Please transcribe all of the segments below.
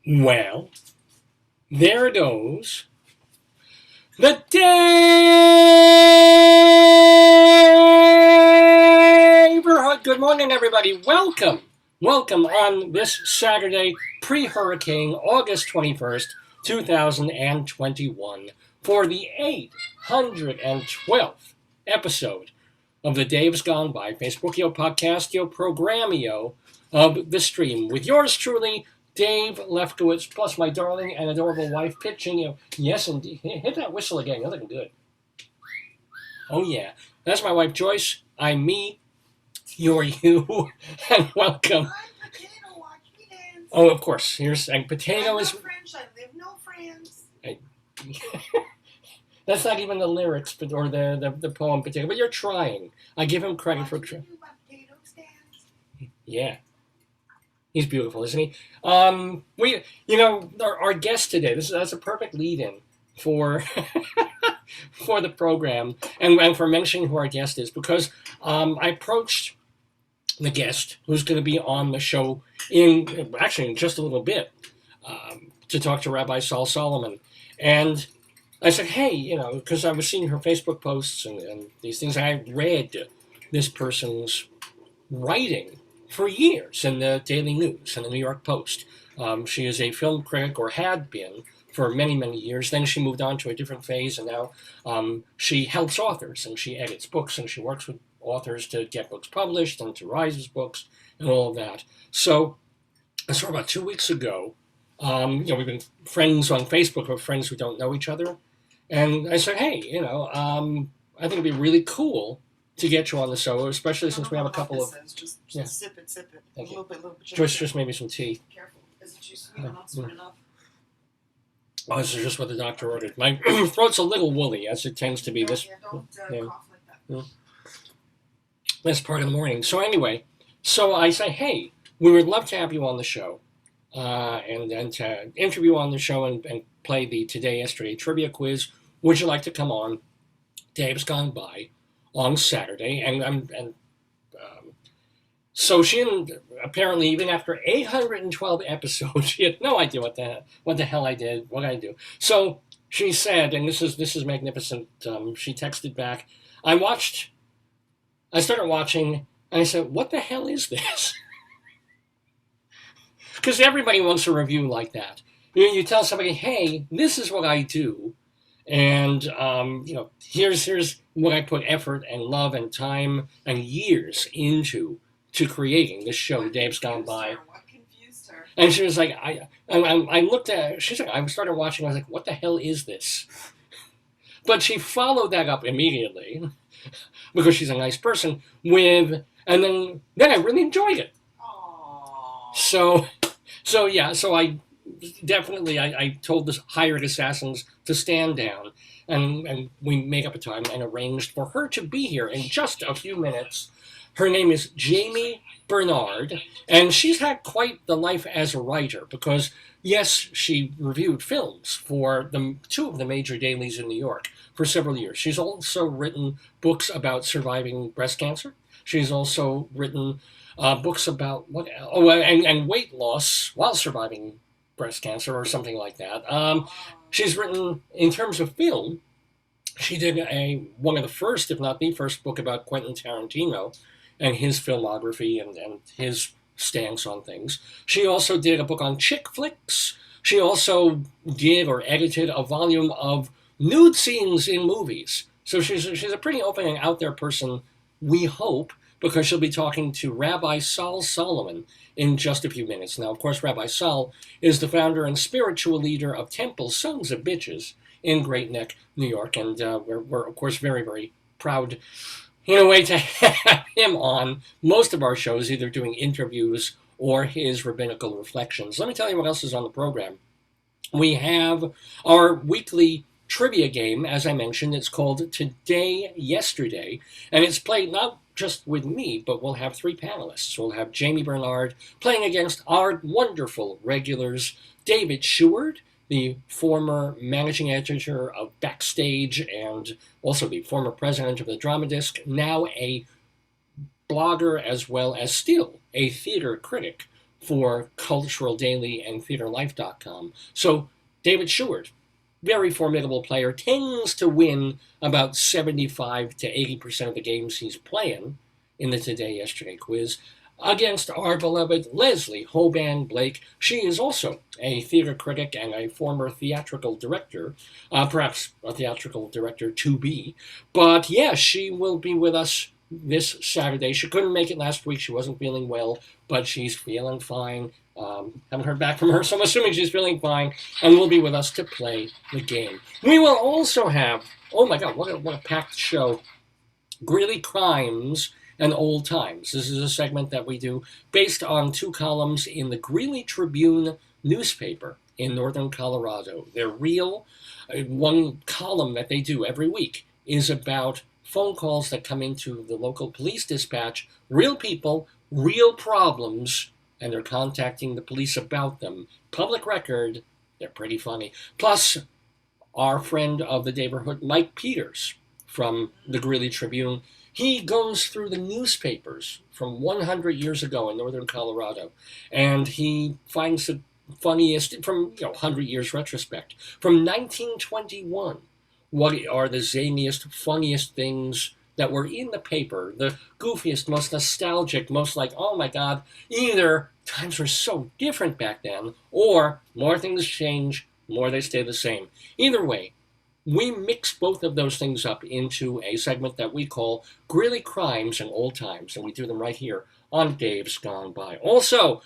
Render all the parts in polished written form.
Well, there goes the Daverhood. Good morning, everybody. Welcome. Welcome on this Saturday, pre-hurricane, August 21st, 2021, for the 812th episode of the Dave's Gone By Facebookio Podcastio Programmio of the stream, with yours truly, Dave Lefkowitz, plus my darling and adorable wife, pitching you. Yes, indeed. Hit that whistle again. You're looking good. Oh, yeah. That's my wife, Joyce. I'm me. You're you. And welcome. I'm Potato, watch me dance. Oh, of course. Here's and Potato is. French, I live no France. That's not even the lyrics, or the poem Potato. But you're trying. I give him credit for trying. Potato stands. Yeah. He's beautiful, isn't he? Our guest today. That's a perfect lead-in for for the program, and for mentioning who our guest is, because I approached the guest who's going to be on the show in just a little bit, to talk to Rabbi Saul Solomon, and I said, hey, because I was seeing her Facebook posts and these things. I read this person's writing for years in the Daily News and the New York Post. She is a film critic, or had been for many, many years. Then she moved on to a different phase, and now she helps authors, and she edits books, and she works with authors to get books published and to Rise's books and all of that. So about 2 weeks ago, we've been friends on Facebook, but friends who don't know each other. And I said, hey, I think it'd be really cool to get you on the show, especially since we have a couple of... Just Yeah. sip it. Thank you. Little bit. Joyce just made me some tea. Careful. Is it too sweet or not sweet enough? Oh, this is just what the doctor ordered. My throat's a little woolly, as it tends to be this. Don't Yeah. cough like that. This part of the morning. So anyway, I say, hey, we would love to have you on the show, and to interview on the show and play the Today Yesterday trivia quiz. Would you like to come on Dave's Gone By on Saturday? So she, apparently, even after 812 episodes, she had no idea what the hell I did, what I do. So she said, and this is magnificent. She texted back. I started watching, and I said, "What the hell is this?" Because everybody wants a review like that. You tell somebody, "Hey, this is what I do." And here's what I put effort and love and time and years into to creating this show, Dave's Gone By. What confused her? And she was like, I looked at it, she's like, I started watching, I was like, what the hell is this? But she followed that up immediately, because she's a nice person, and then I really enjoyed it. Aww. So I definitely, I told the hired assassins to stand down, and we made up a time and arranged for her to be here in just a few minutes. Her name is Jami Bernard, and she's had quite the life as a writer, because, yes, she reviewed films for two of the major dailies in New York for several years. She's also written books about surviving breast cancer. She's also written books about and weight loss while surviving breast cancer, or something like that. She's written, in terms of film, she did one of the first, if not the first, book about Quentin Tarantino and his filmography and his stance on things. She also did a book on chick flicks. She also did or edited a volume of nude scenes in movies. So she's a pretty open and out there person, we hope, because she'll be talking to Rabbi Saul Solomon in just a few minutes. Now, of course, Rabbi Saul is the founder and spiritual leader of Temple Sons of Bitches in Great Neck, New York, and we're of course very, very proud, in a way, to have him on most of our shows, either doing interviews or his rabbinical reflections. Let me tell you what else is on the program. We have our weekly trivia game, as I mentioned. It's called Today Yesterday, and it's played not just with me, but we'll have three panelists. We'll have Jami Bernard playing against our wonderful regulars, David Sheward, the former managing editor of Backstage and also the former president of the Drama Disc, now a blogger as well as still a theater critic for Cultural Daily and TheaterLife.com. So David Sheward, very formidable player, tends to win about 75 to 80% of the games he's playing in the Today Yesterday quiz against our beloved Leslie Hoban Blake. She is also a theater critic and a former theatrical director, perhaps a theatrical director to be. But yeah, she will be with us this Saturday. She couldn't make it last week. She wasn't feeling well, but she's feeling fine. Haven't heard back from her, so I'm assuming she's feeling fine and will be with us to play the game. We will also have, oh my God, what a packed show, Greeley Crimes and Old Times. This is a segment that we do based on 2 columns in the Greeley Tribune newspaper in northern Colorado. They're real. One column that they do every week is about phone calls that come into the local police dispatch, real people, real problems, and they're contacting the police about them. Public record, they're pretty funny. Plus, our friend of the Daverhood, Mike Peters from the Greeley Tribune, he goes through the newspapers from 100 years ago in northern Colorado, and he finds the funniest, from 100 years retrospect, from 1921, what are the zaniest, funniest things that were in the paper, the goofiest, most nostalgic, most like, oh my God, either times were so different back then, or more things change, more they stay the same. Either way, we mix both of those things up into a segment that we call Greeley Crimes and Old Times, and we do them right here on Dave's Gone By. Also,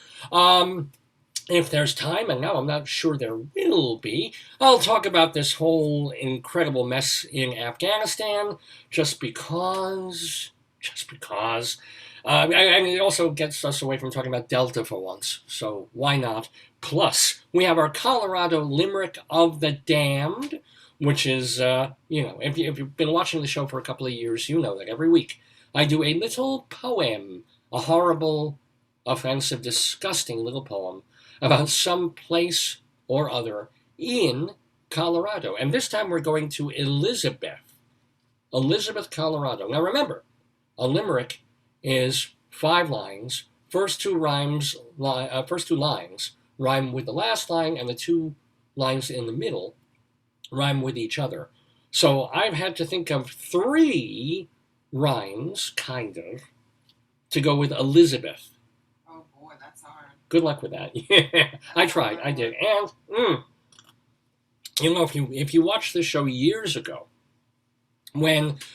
if there's time, and now I'm not sure there will be, I'll talk about this whole incredible mess in Afghanistan, just because. And it also gets us away from talking about Delta for once, so why not? Plus, we have our Colorado Limerick of the Damned, which is, if you've been watching the show for a couple of years, you know that every week I do a little poem, a horrible, offensive, disgusting little poem about some place or other in Colorado. And this time we're going to Elizabeth, Colorado. Now remember, a limerick is 5 lines. First two lines rhyme with the last line, and the 2 lines in the middle rhyme with each other. So I've had to think of 3 rhymes, kind of, to go with Elizabeth. Oh boy, that's hard. Good luck with that. Yeah, I tried. I did. And, if you watched this show years ago,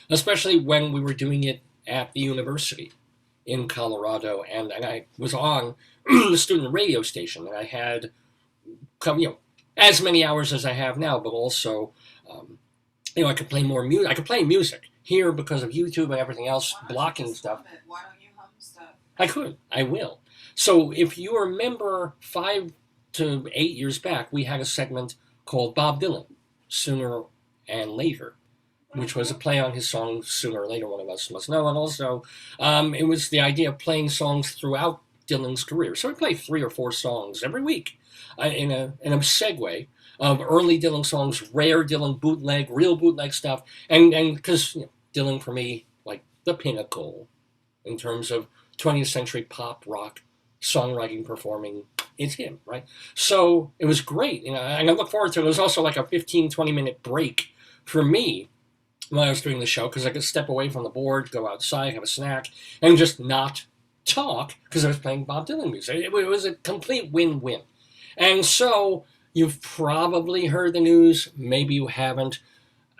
especially when we were doing it at the university in Colorado, and I was on the student radio station, and I had as many hours as I have now, but also, I could play more music. I could play music here because of YouTube and everything else, blocking stuff. Why don't you hum stuff? I could. I will. So if you remember 5 to 8 years back, we had a segment called Bob Dylan, Sooner and Later, which was a play on his song Sooner or Later, One of Us Must Know. And also, it was the idea of playing songs throughout Dylan's career. So we play 3 or 4 songs every week in a segue of early Dylan songs, rare Dylan bootleg, real bootleg stuff. And because Dylan, for me, like the pinnacle in terms of 20th century pop, rock, songwriting, performing, it's him, right? So it was great. And I look forward to it. It was also like a 15, 20-minute break for me when I was doing the show, because I could step away from the board, go outside, have a snack, and just not talk because I was playing Bob Dylan music. It was a complete win-win. And so you've probably heard the news. Maybe you haven't.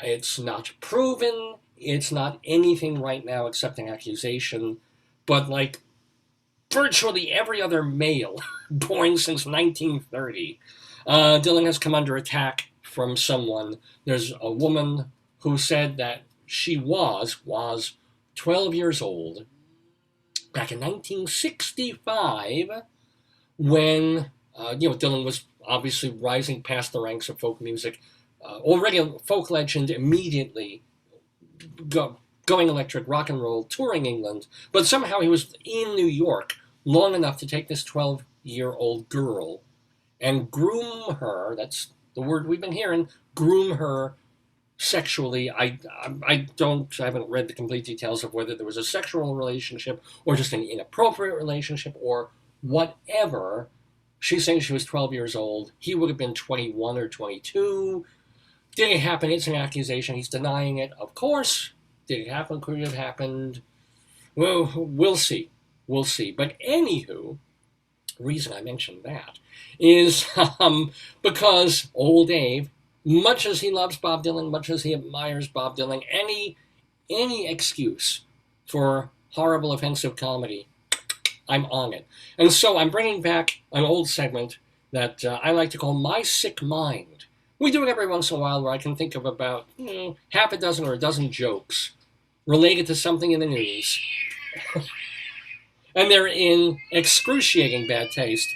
It's not proven. It's not anything right now except an accusation. But like virtually every other male born since 1930, Dylan has come under attack from someone. There's a woman who said that she was 12 years old back in 1965 when, Dylan was obviously rising past the ranks of folk music, already a folk legend, immediately going electric, rock and roll, touring England, but somehow he was in New York long enough to take this 12-year-old girl and groom her, that's the word we've been hearing, groom her sexually. I haven't read the complete details of whether there was a sexual relationship or just an inappropriate relationship or whatever. She's saying she was 12 years old. He would have been 21 or 22. Did it happen? It's an accusation. He's denying it. Of course. Did it happen? Could it have happened? Well, we'll see. We'll see. But anywho, the reason I mentioned that is because old Dave, much as he loves Bob Dylan, much as he admires Bob Dylan, any excuse for horrible, offensive comedy, I'm on it. And so I'm bringing back an old segment that I like to call My Sick Mind. We do it every once in a while where I can think of about half a dozen or a dozen jokes related to something in the news. And they're in excruciating bad taste.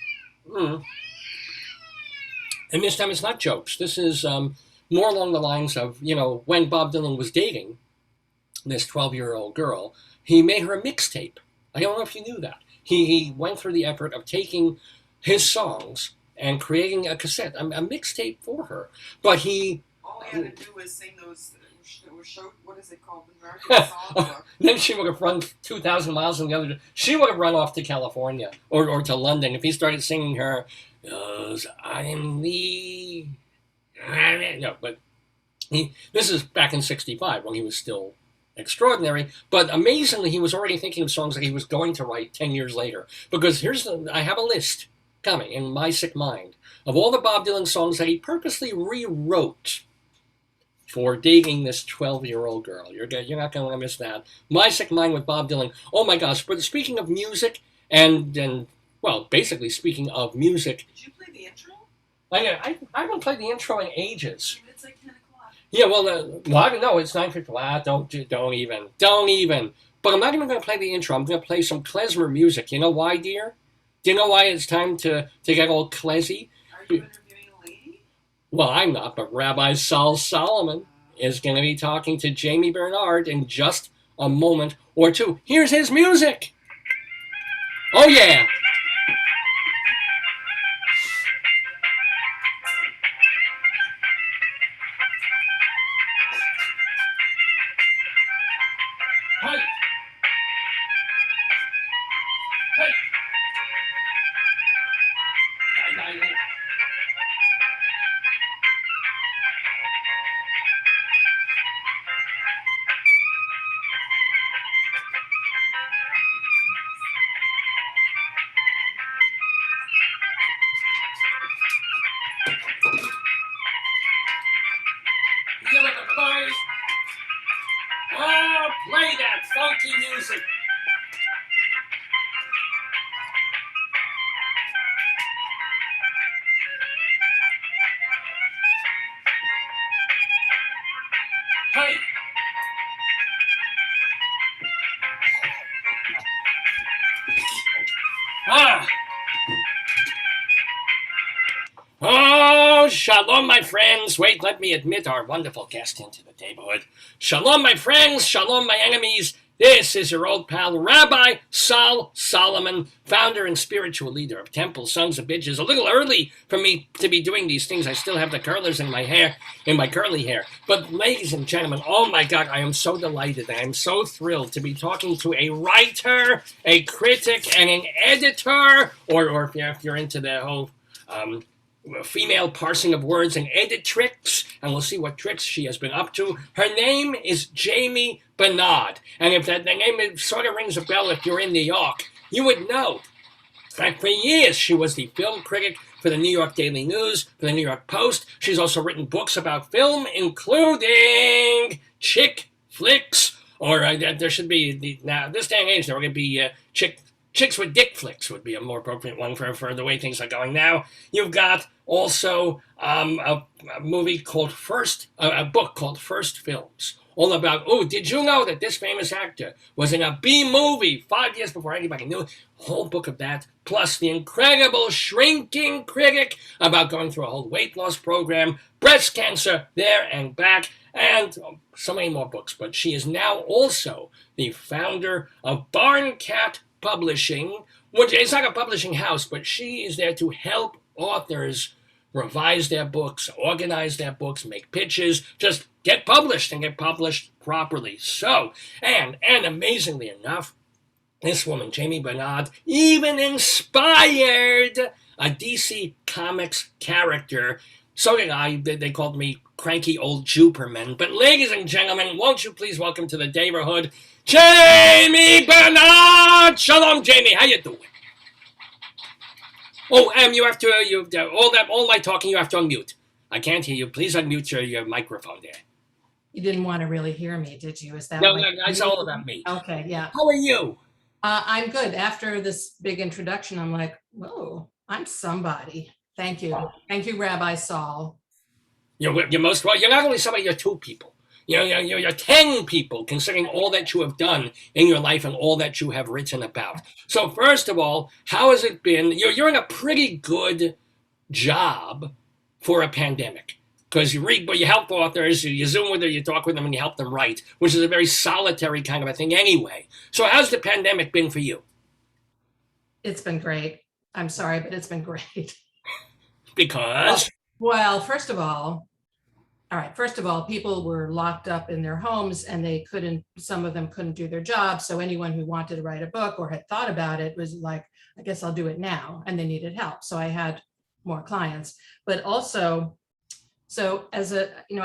And this time it's not jokes. This is more along the lines of, when Bob Dylan was dating this 12-year-old girl, he made her a mixtape. I don't know if you knew that. He went through the effort of taking his songs and creating a cassette, a mixtape for her. But he... All he had to do was sing those, what is it called? The American Songbook. Then she would have run 2,000 miles in the other... She would have run off to California or to London if he started singing her, "'Cause I'm the... No, but this is back in 65 when he was still extraordinary, but amazingly he was already thinking of songs that he was going to write 10 years later. Because I have a list coming in My Sick Mind of all the Bob Dylan songs that he purposely rewrote for dating this 12-year-old girl. You're not going to want to miss that. My Sick Mind with Bob Dylan. Oh my gosh, but speaking of music, and well, basically speaking of music... Did you play the intro? I haven't played the intro in ages. It's like 10 o'clock. Yeah, I don't know. It's 9:50. Don't even. But I'm not even going to play the intro. I'm going to play some klezmer music. You know why, dear? Do you know why it's time to get all klezzy? Are you interviewing a lady? Well, I'm not, but Rabbi Saul Solomon is going to be talking to Jami Bernard in just a moment or two. Here's his music. Oh, yeah. Oh, play that funky music. Hey. Oh, shalom, my friends. Wait, let me admit our wonderful guest into the Daverhood. Shalom, my friends. Shalom, my enemies. This is your old pal, Rabbi Saul Solomon, founder and spiritual leader of Temple Sons of Bitches. A little early for me to be doing these things. I still have the curlers in my hair, in my curly hair. But ladies and gentlemen, oh my God, I am so delighted. I am so thrilled to be talking to a writer, a critic, and an editor, or if you're into the whole female parsing of words and edit tricks, and we'll see what tricks she has been up to. Her name is Jami Bernard, and if that name sort of rings a bell if you're in New York, you would know. In fact, for years she was the film critic for the New York Daily News, for the New York Post. She's also written books about film, including chick flicks, or there should be, now this day and age there are going to be Chicks with Dick Flicks would be a more appropriate one for the way things are going now. You've got also a movie called a book called First Films, all about, did you know that this famous actor was in a B movie 5 years before anybody knew? A whole book of that, plus the incredible Shrinking Critic about going through a whole weight loss program, breast cancer, there and back, and so many more books. But she is now also the founder of Barn Cat Publishing, which is not a publishing house, but she is there to help authors revise their books, organize their books, make pitches, just get published and get published properly. So, and amazingly enough, this woman, Jami Bernard, even inspired a DC Comics character. So did I. They called me cranky old Juperman. But ladies and gentlemen, won't you please welcome to the Daverhood, Jami Bernard! Shalom, Jami. How you doing? Oh, you have to, all my talking you have to unmute. I can't hear you. Please unmute your microphone there. You didn't want to really hear me, did you? Is that No, it's all about me. Okay, yeah. How are you? I'm good. After this big introduction, I'm like, whoa, I'm somebody. Thank you. Thank you, Rabbi Saul. You're most well. You're not only somebody, you're two people. You're 10 people, considering all that you have done in your life and all that you have written about. So first of all, how has it been? You're in a pretty good job for a pandemic. Because you read, but you help authors, you Zoom with them, you talk with them, and you help them write, which is a very solitary kind of a thing anyway. So how's the pandemic been for you? It's been great. I'm sorry, but it's been great. Because? Well, first of all, people were locked up in their homes and some of them couldn't do their job. So anyone who wanted to write a book or had thought about it was like, I guess I'll do it now. And they needed help. So I had more clients, but also, so I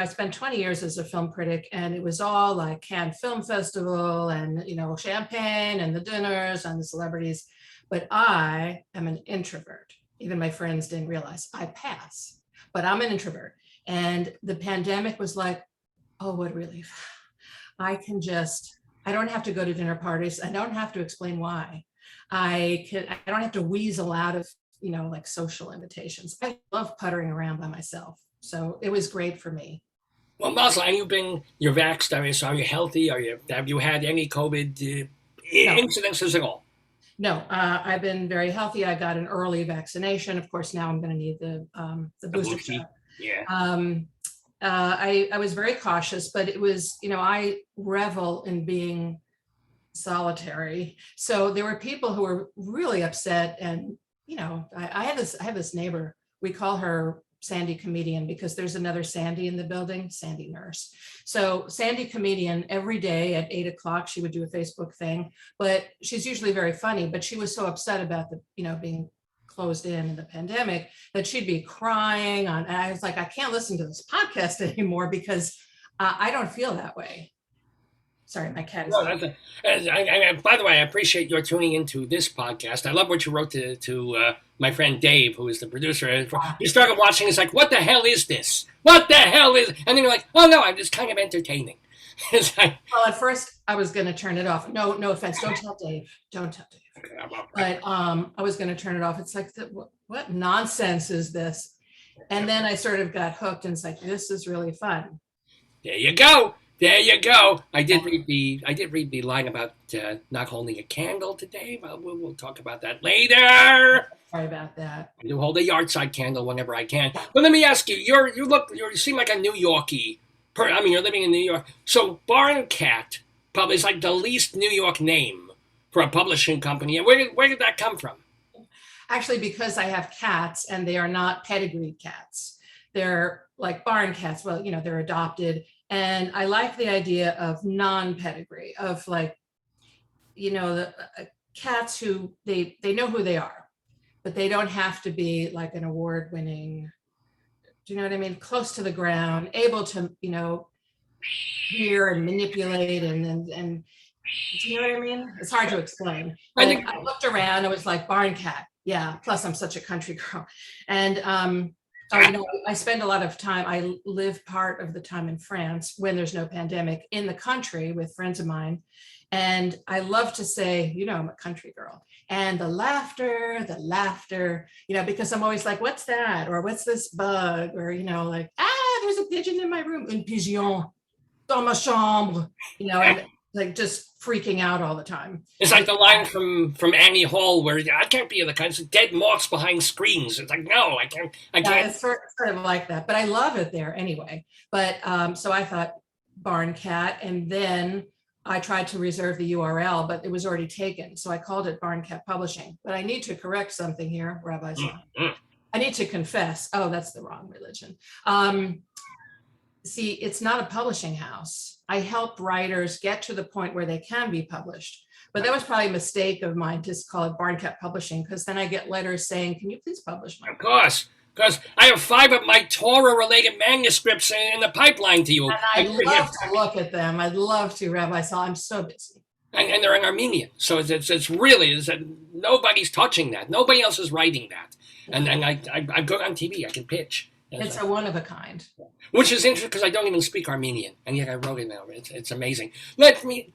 spent 20 years as a film critic, and it was all like Cannes Film Festival and, champagne and the dinners and the celebrities. But I am an introvert. Even my friends didn't realize I pass, but I'm an introvert. And the pandemic was like, oh, what relief. I don't have to go to dinner parties. I don't have to explain why. I don't have to weasel out of, like social invitations. I love puttering around by myself. So it was great for me. Well, Leslie, you're vaxxed, are you healthy? Have you had any COVID incidences at all? No, I've been very healthy. I got an early vaccination. Of course, now I'm going to need the booster shot. Yeah. I was very cautious, but it was, I revel in being solitary. So there were people who were really upset, and I have this neighbor. We call her Sandy Comedian because there's another Sandy in the building, Sandy Nurse. So Sandy Comedian, every day at 8:00, she would do a Facebook thing, but she's usually very funny, but she was so upset about being closed in the pandemic that she'd be crying and I was like, I can't listen to this podcast anymore because I don't feel that way. Sorry, my cat is. No, by the way, I appreciate your tuning into this podcast. I love what you wrote to my friend Dave, who is the producer. You started watching, it's like, what the hell is this? What the hell is? And then you're like, oh no, I'm just kind of entertaining. Well, at first I was going to turn it off. No offense. Don't tell Dave. Don't tell Dave. Okay, but I was going to turn it off. It's like, what nonsense is this? And then I sort of got hooked, and it's like, this is really fun. There you go. There you go. I did read the line about not holding a candle today, but we'll talk about that later. Sorry about that. I do hold a yard side candle whenever I can. But let me ask you, you seem like a New Yorkie. You're living in New York. So Bern Cat probably is like the least New York name for a publishing company. And where did that come from? Actually, because I have cats and they are not pedigreed cats. They're like barn cats. Well, they're adopted. And I like the idea of non-pedigree, of like, the cats who they know who they are, but they don't have to be like an award-winning, do you know what I mean? Close to the ground, able to, hear and manipulate and do you know what I mean? It's hard to explain. I looked around, I was like, barn cat. Yeah. Plus I'm such a country girl. And, I spend a lot of time, I live part of the time in France when there's no pandemic in the country with friends of mine. And I love to say, I'm a country girl. And the laughter, because I'm always like, what's that? Or what's this bug? Or, like, there's a pigeon in my room. Un pigeon dans ma chambre, and like just freaking out all the time. It's like the line from Annie Hall where I can't be in the kind of dead moths behind screens. It's like, no, I can't. It's sort of like that, but I love it there anyway. But so I thought barn cat, and then I tried to reserve the URL, but it was already taken. So I called it Barn Cat Publishing. But I need to correct something here, Rabbi. I need to confess. Oh, that's the wrong religion. See, it's not a publishing house. I help writers get to the point where they can be published. But that was probably a mistake of mine to call it Barn Cat Publishing, because then I get letters saying, can you please publish my Of book? course. Because I have 5 of my Torah-related manuscripts in the pipeline to you. And I'd love to look at them. I'd love to, Rabbi. So I'm so busy. And they're in Armenian. So it's really, nobody's touching that. Nobody else is writing that. And I go on TV. I can pitch. It's a one of a kind. Which is interesting because I don't even speak Armenian, and yet I wrote it now. It's amazing. Let me.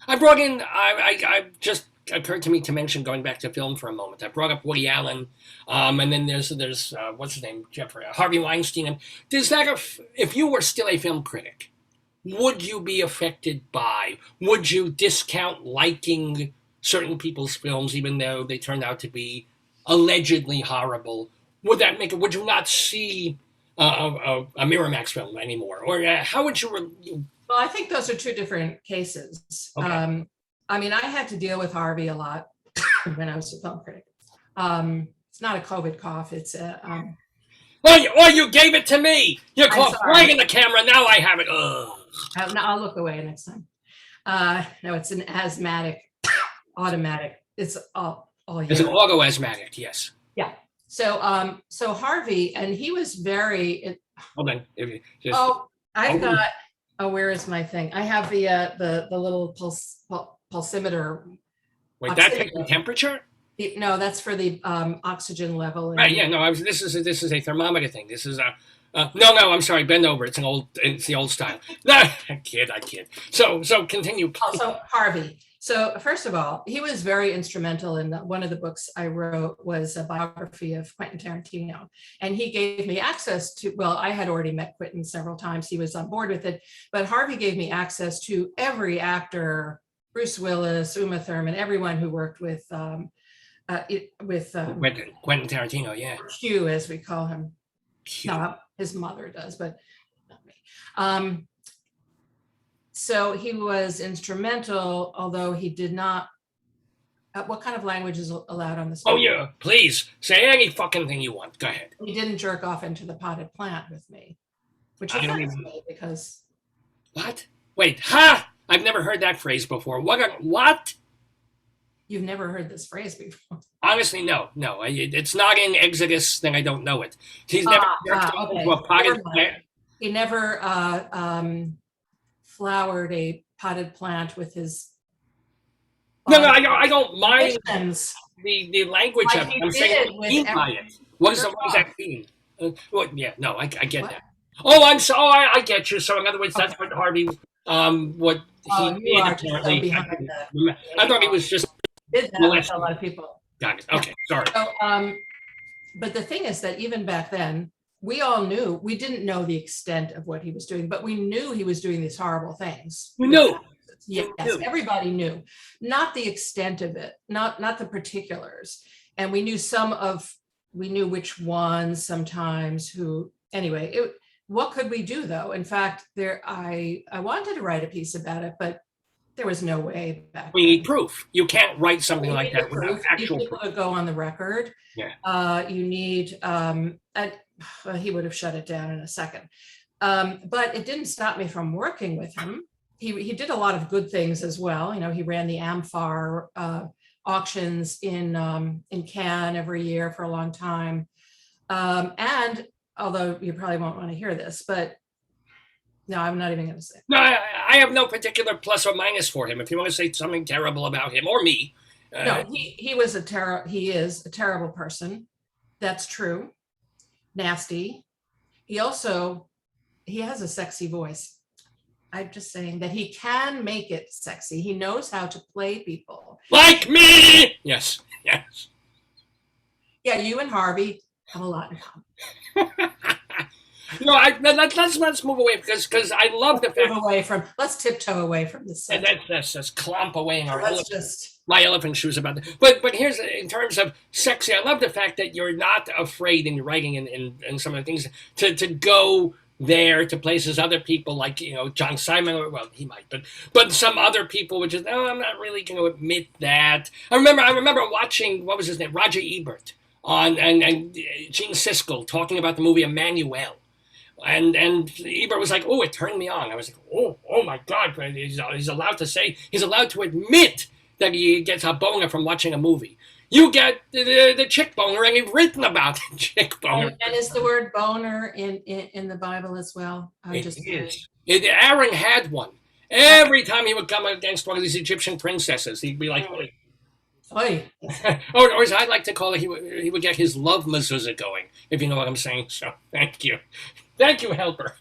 I brought in. I just occurred to me to mention, going back to film for a moment. I brought up Woody Allen, and then there's what's his name, Jeffrey Harvey Weinstein. And does that, if you were still a film critic, would you be affected by? Would you discount liking certain people's films even though they turned out to be allegedly horrible? Would that make it? Would you not see a Miramax film anymore, or how would you? Well, I think those are two different cases. Okay. I mean, I had to deal with Harvey a lot when I was a film critic. It's not a COVID cough. It's a. Oh, you gave it to me. You coughed right in the camera. Now I have it. I'll look away next time. No, it's an asthmatic, automatic. It's all. It's an auto-asthmatic. Yes. Yeah. So Harvey, and he was very. Hold on. I've got. Oh, where is my thing? I have the little pulsimeter. Wait, that takes the temperature? No, that's for the oxygen level. Right. Yeah. No. This is a thermometer thing. This is a. No. I'm sorry. Bend over. It's the old style. No, I kid. So continue. Also, Harvey. So first of all, he was very instrumental in one of the books I wrote was a biography of Quentin Tarantino. And he gave me access to, well, I had already met Quentin several times. He was on board with it, but Harvey gave me access to every actor, Bruce Willis, Uma Thurman, everyone who worked with Quentin Tarantino, yeah. Q, as we call him. Q. No, his mother does, but not me. So he was instrumental, although he did not. What kind of language is allowed on the screen? Oh yeah, please say any fucking thing you want. Go ahead. He didn't jerk off into the potted plant with me, which offends me because. What? Wait, ha! I've never heard that phrase before. What? You've never heard this phrase before? Honestly, no. It's not in Exodus, then I don't know it. He's never jerked off into a potted plant. He never flowered a potted plant with his. No, I don't mind the language of it. I'm saying what you mean by it. What does that mean? Yeah, no, I get that. Oh, I get you. So in other words, that's what Harvey, what he did apparently. I thought he was just molesting a lot of people. Got it. Okay, sorry. So, but the thing is that even back then, we all knew, we didn't know the extent of what he was doing, but we knew he was doing these horrible things. We knew. Yes, everybody knew. Not the extent of it, not the particulars. And we knew which ones sometimes who, anyway, what could we do though? In fact, I wanted to write a piece about it, but there was no way back. We need proof. You can't write something like that without actual proof. To go on the record. Yeah. You need, he would have shut it down in a second. But it didn't stop me from working with him. He did a lot of good things as well. You know, he ran the Amphar auctions in Cannes every year for a long time. And although you probably won't want to hear this, but no, I'm not even going to say. No, I have no particular plus or minus for him. If you want to say something terrible about him or me. No, he is a terrible person. That's true. Nasty. He has a sexy voice. I'm just saying that he can make it sexy. He knows how to play people. Like me! Yes. Yeah, you and Harvey have a lot in common. No, let's move away because I love the fact. Let's tiptoe away from this. Let's clomp away in our my elephant shoes about that. But here's, in terms of sexy, I love the fact that you're not afraid in your writing and some of the things to go there to places other people like, you know, John Simon, or well, he might, but some other people would just, I'm not really going to admit that. I remember watching, what was his name, Roger Ebert and Gene Siskel talking about the movie Emmanuel. And Ebert was like, oh, it turned me on. I was like, oh my God, he's allowed to admit that he gets a boner from watching a movie. You get the chick boner, and you've written about the chick boner. And is the word boner in the Bible as well? It is. Aaron had one. Every time he would come against one of these Egyptian princesses, he'd be like, Oi. or as I like to call it, he would get his love mezuzah going, if you know what I'm saying. So, thank you, helper.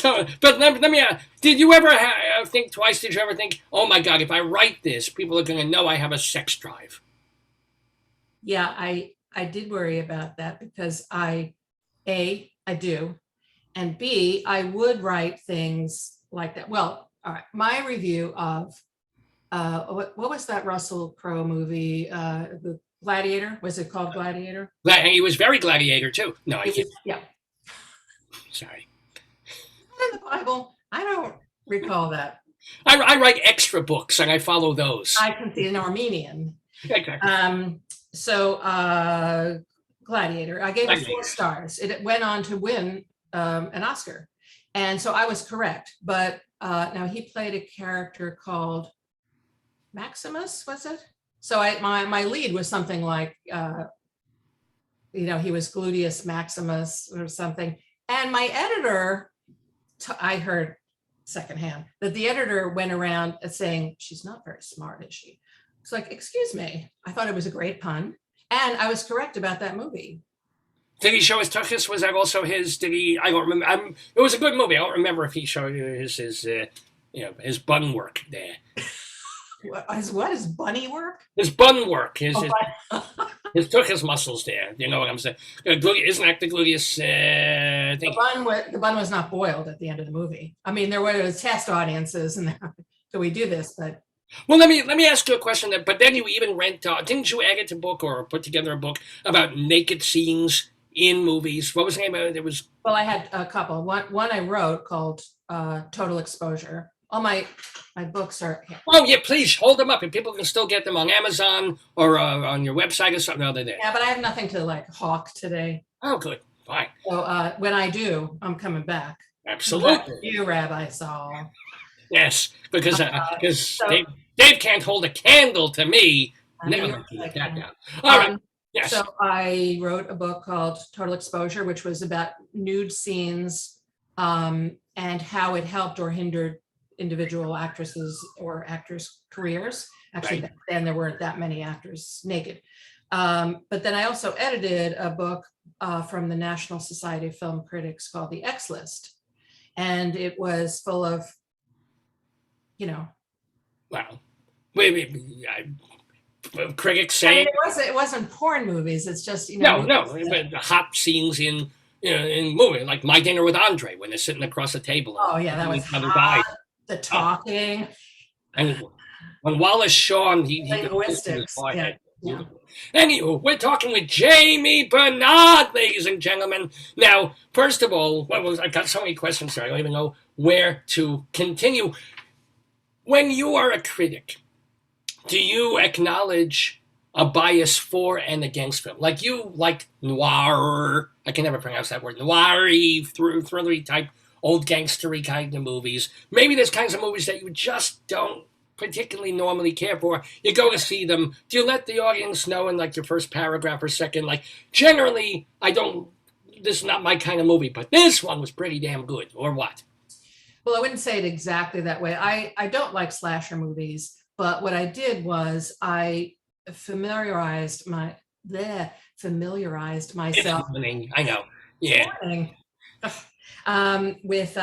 But let me ask, did you ever think twice? Did you ever think, oh my God, if I write this, people are going to know I have a sex drive? Yeah, I did worry about that because I do, and B, I would write things like that. Well, all right, my review of what was that Russell Crowe movie? The Gladiator? Was it called Gladiator? He was very gladiator too. No, I can't. Yeah. Sorry. In the Bible, I don't recall that. I write extra books and I follow those. I can see an Armenian. Exactly. So Gladiator, I gave it 4 stars. It went on to win an Oscar. And so I was correct. But now he played a character called Maximus, was it? So my lead was something like, he was Gluteus Maximus or something. And my editor, I heard secondhand that the editor went around saying, she's not very smart, is she? It's like, excuse me. I thought it was a great pun. And I was correct about that movie. Did he show his tuchus? Was that also his? Did he? I don't remember. It was a good movie. I don't remember if he showed his bun work there. What is bunny work? His bun work. His tuchus muscles there. You know what I'm saying? Isn't that the gluteus thing? The bun was not boiled at the end of the movie. I mean, there were test audiences, and so we do this, but. Well, let me ask you a question. But then you even didn't you edit a book or put together a book about naked scenes in movies? What was the name of it? It was. Well, I had a couple. One I wrote called Total Exposure. All my books are. Oh yeah, please hold them up, and people can still get them on Amazon or on your website or something other than. Yeah, but I have nothing to hawk today. Oh, good, fine. So when I do, I'm coming back. Absolutely. You, Rabbi Saul. Yes, because Dave can't hold a candle to me. Never keep that down. All right. Yes. So I wrote a book called Total Exposure, which was about nude scenes and how it helped or hindered individual actresses or actors' careers. Actually, back then there weren't that many actors naked. But then I also edited a book from the National Society of Film Critics called The X List. And it was full of, Well, critics say it wasn't porn movies. It's just no, but hot scenes in movies like My Dinner with Andre when they're sitting across the table. Oh yeah, that was hot. The talking. And when Wallace Shawn, he linguistics. Yeah. Anywho, we're talking with Jami Bernard, ladies and gentlemen. Now, first of all, I've got so many questions here. I don't even know where to continue. When you are a critic, do you acknowledge a bias for and against film? Like you like noir, I can never pronounce that word, noir-y, thrillery type, old gangstery kind of movies. Maybe there's kinds of movies that you just don't particularly normally care for. You go to see them. Do you let the audience know in your first paragraph or second, generally, this is not my kind of movie, but this one was pretty damn good, or what? Well, I wouldn't say it exactly that way. I don't like slasher movies, but what I did was I familiarized myself. I know. Yeah. With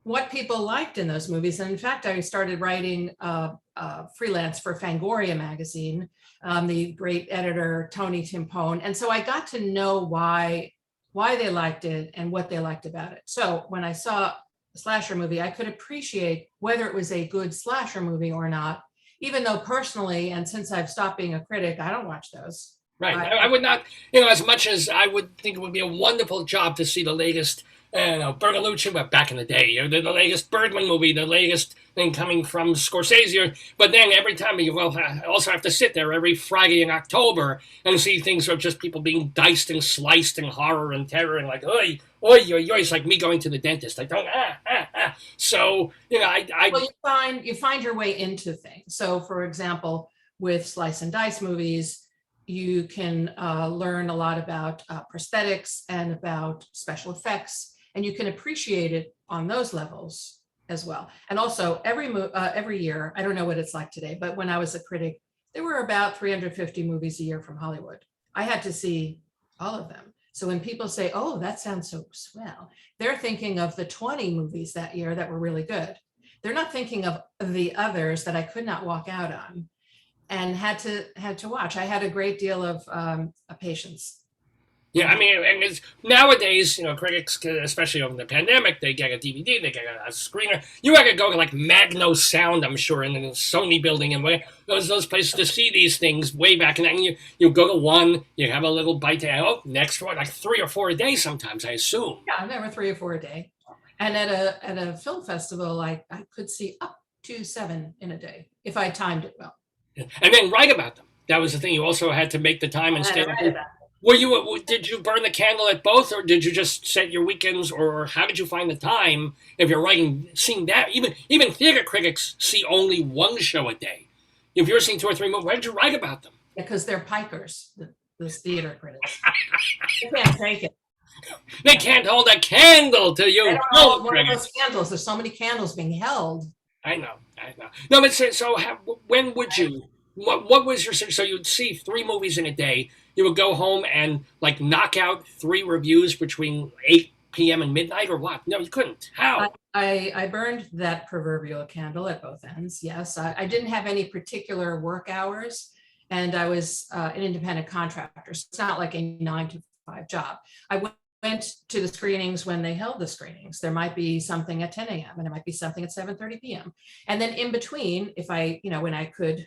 what people liked in those movies. And in fact, I started writing freelance for Fangoria magazine, the great editor, Tony Timpone. And so I got to know why they liked it and what they liked about it. So when I saw a slasher movie, I could appreciate whether it was a good slasher movie or not, even though personally, and since I've stopped being a critic, I don't watch those. Right. I would not, as much as I would think it would be a wonderful job to see the latest Bertolucci, but back in the day, the latest Birdman movie, the latest thing coming from Scorsese. But then every time I also have to sit there every Friday in October and see things of just people being diced and sliced and horror and terror and like, oi, oi, oi, oi. It's like me going to the dentist. I don't, So, Well, you find your way into things. So, for example, with slice and dice movies, you can learn a lot about prosthetics and about special effects, and you can appreciate it on those levels as well. And also, every year, I don't know what it's like today, but when I was a critic, there were about 350 movies a year from Hollywood. I had to see all of them. So when people say, "Oh, that sounds so swell," they're thinking of the 20 movies that year that were really good. They're not thinking of the others that I could not walk out on and had to watch. I had a great deal of patience. Yeah, I mean, and it's, nowadays, critics, especially over the pandemic, they get a DVD, they get a screener. You had to go to like Magno Sound, I'm sure, in the Sony building and where those places to see these things way back. And then you go to one, you have a little bite to next one, like 3 or 4 a day sometimes, I assume. Yeah, there were 3 or 4 a day. And at a film festival, I could see up to 7 in a day if I timed it well. And then write about them. That was the thing. You also had to make the time and stay. Did you burn the candle at both, or did you just set your weekends, or how did you find the time if you're writing, seeing that? Even theater critics see only one show a day. If you're seeing 2 or 3 movies, why did you write about them? Because they're pikers, those theater critics. They can't take it. They can't hold a candle to you. They don't hold one of those candles. There's so many candles being held. I know. No, but when would you? What was your, so you'd see 3 movies in a day? You would go home and like knock out 3 reviews between 8 p.m. and midnight, or what? No, you couldn't. How? I burned that proverbial candle at both ends. Yes, I didn't have any particular work hours, and I was an independent contractor. So it's not like a 9 to 5 job. I went to the screenings when they held the screenings. There might be something at 10 a.m. and there might be something at 7:30 p.m. And then in between, if when I could,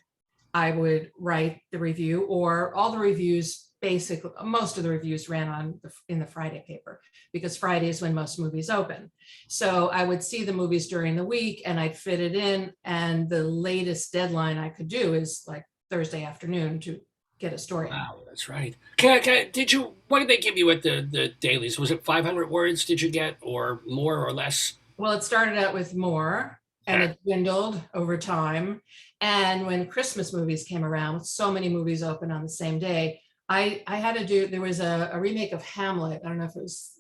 I would write the review, or all the reviews. Basically, most of the reviews ran in the Friday paper, because Friday is when most movies open. So I would see the movies during the week and I'd fit it in. And the latest deadline I could do is like Thursday afternoon to get a story. Wow, that's right. What did they give you at the dailies? Was it 500 words did you get, or more or less? Well, it started out with more, and it dwindled over time. And when Christmas movies came around, with so many movies open on the same day, I had to do, there was a remake of Hamlet. I don't know if it was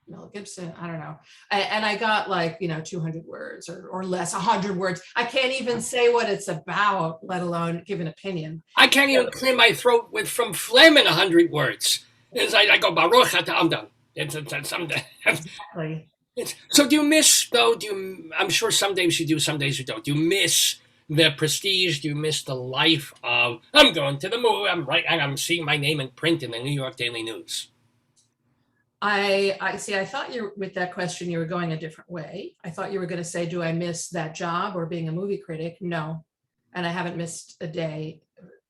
Mel Gibson, I don't know. And I got like, 200 words or less, 100 words. I can't even say what it's about, let alone give an opinion. I can't even clear my throat from phlegm in 100 words. I go, Baruch, I'm done. Exactly. So do you miss, though, I'm sure some days you do, some days you don't. Do you miss the prestige? Do you miss the life of, I'm going to the movie, I'm seeing my name in print in the New York Daily News? I see. I thought with that question, you were going a different way. I thought you were going to say, do I miss that job or being a movie critic? No. And I haven't missed a day.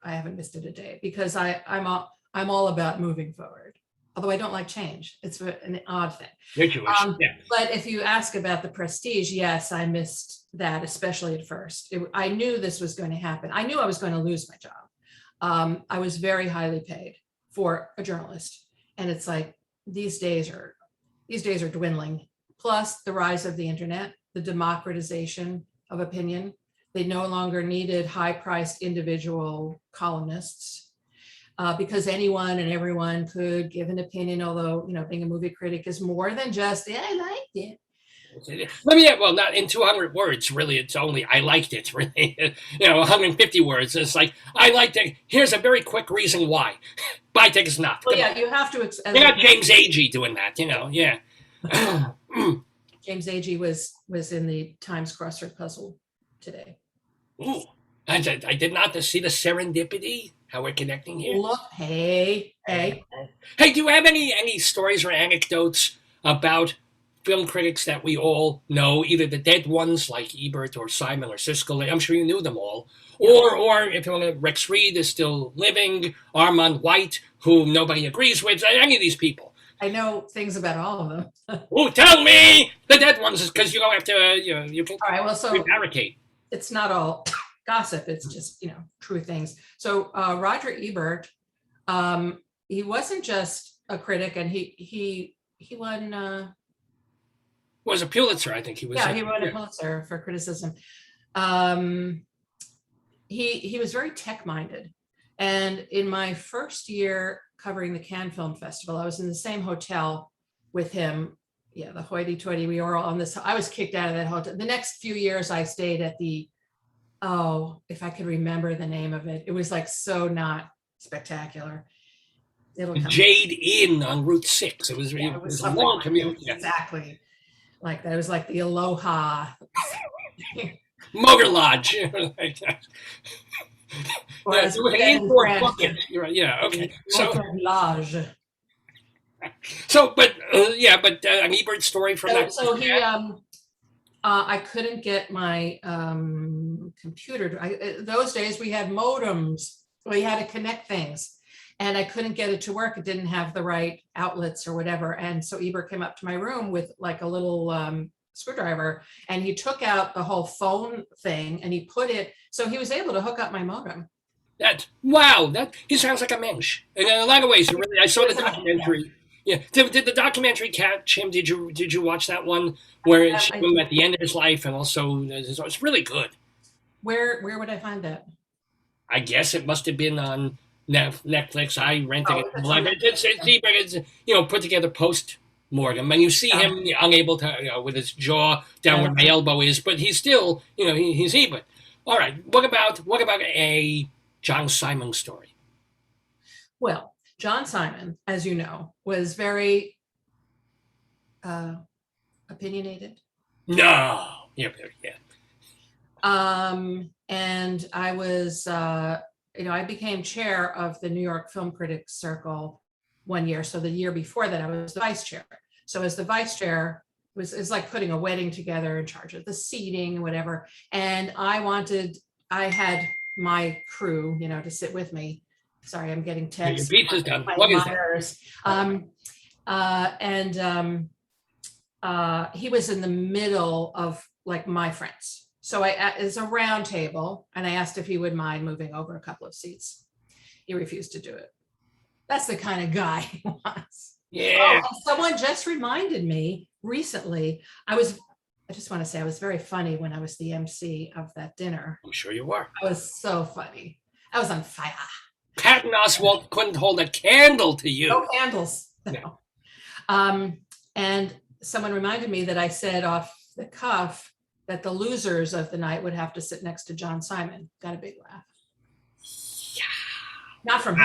I haven't missed it a day, because I'm all about moving forward. Although I don't like change. It's an odd thing. You're Jewish. Yeah. But if you ask about the prestige, yes, I missed that, especially at first. I knew this was going to happen. I knew I was going to lose my job. I was very highly paid for a journalist. And it's like, these days are dwindling. Plus the rise of the internet, the democratization of opinion. They no longer needed high-priced individual columnists. Because anyone and everyone could give an opinion, although, being a movie critic is more than just, I liked it. Not in 200 words, really. It's only, I liked it, really. 150 words. It's like, I liked it. Here's a very quick reason why. Buy tickets not. Well, yeah, you have to. You're not James Agee doing that, yeah. James Agee was in the Times crossword puzzle today. Ooh, I did not see the serendipity. How we're connecting here. Look, hey. Hey, do you have any stories or anecdotes about film critics that we all know, either the dead ones like Ebert or Simon or Siskel? I'm sure you knew them all. Or if you want to, Rex Reed is still living, Armand White, who nobody agrees with, any of these people. I know things about all of them. Oh, tell me the dead ones, because you don't have to. You can All right, well, so prevaricate. it's not all gossip. It's just, true things. So Roger Ebert, he wasn't just a critic, and he won. Was a Pulitzer, I think he was. Yeah, he won a Pulitzer for criticism. He was very tech-minded. And in my first year covering the Cannes Film Festival, I was in the same hotel with him. Yeah, the hoity-toity, we were all on this. I was kicked out of that hotel. The next few years I stayed at the, if I could remember the name of it. It was like so not spectacular. It'll come. Jade Inn on Route 6. It was, Yeah, it was a something long like commute. that. Exactly. Like that. It was like the Aloha. Motor Lodge. Like that. Or Yeah, as it was an Ben indoor Brandt, bucket. You're right. Yeah, okay. Lodge. But an Ebert story from that. So he, I couldn't get my computer. Those days we had modems. We had to connect things, and I couldn't get it to work. It didn't have the right outlets or whatever. And so Ebert came up to my room with like a little screwdriver, and he took out the whole phone thing and he put it. So he was able to hook up my modem. That he sounds like a mensch. In a lot of ways, really. I saw the documentary. Yeah, did the documentary catch him? Did you watch that one where it showed him at the end of his life, and also it's really good. Where would I find that? I guess it must have been on Netflix. I rented it. It's put together post mortem, and you see him unable to, with his jaw down where my elbow is, but he's still, he's Ebert. All right, what about a John Simon story? Well, John Simon, as you know, was very opinionated. No, yeah. And I was, I became chair of the New York Film Critics Circle one year. So the year before that, I was the vice chair. So as the vice chair, it's like putting a wedding together in charge of the seating and whatever. And I had my crew, to sit with me. Sorry, I'm getting text. Your pizza's done. What is that? He was in the middle of like my friends. So it's a round table, and I asked if he would mind moving over a couple of seats. He refused to do it. That's the kind of guy he was. Yeah. Oh, someone just reminded me recently. I just want to say I was very funny when I was the MC of that dinner. I'm sure you were. I was so funny. I was on fire. Patton Oswalt couldn't hold a candle to you. No candles. No. And someone reminded me that I said off the cuff that the losers of the night would have to sit next to John Simon. Got a big laugh. Yeah. Not from him.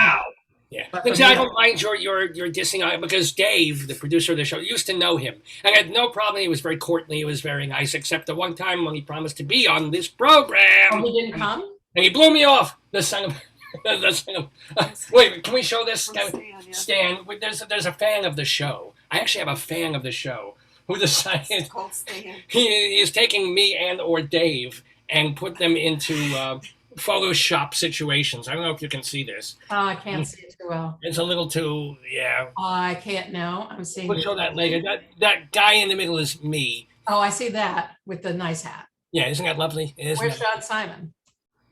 Yeah, because I don't mind your dissing on it, because Dave, the producer of the show, used to know him. And I had no problem. He was very courtly. He was very nice, except the one time when he promised to be on this program. Oh, he didn't come? And he blew me off. The son of... wait, can we show this? Stan, there's a fan of the show. I actually have a fan of the show who decided he is taking me and or Dave and put them into Photoshop situations. I don't know if you can see this. Oh, I can't see it too well. It's a little too, I can't know. I'm seeing. We'll show that later. That guy in the middle is me. Oh, I see that with the nice hat. Yeah, isn't that lovely? Where's John Simon?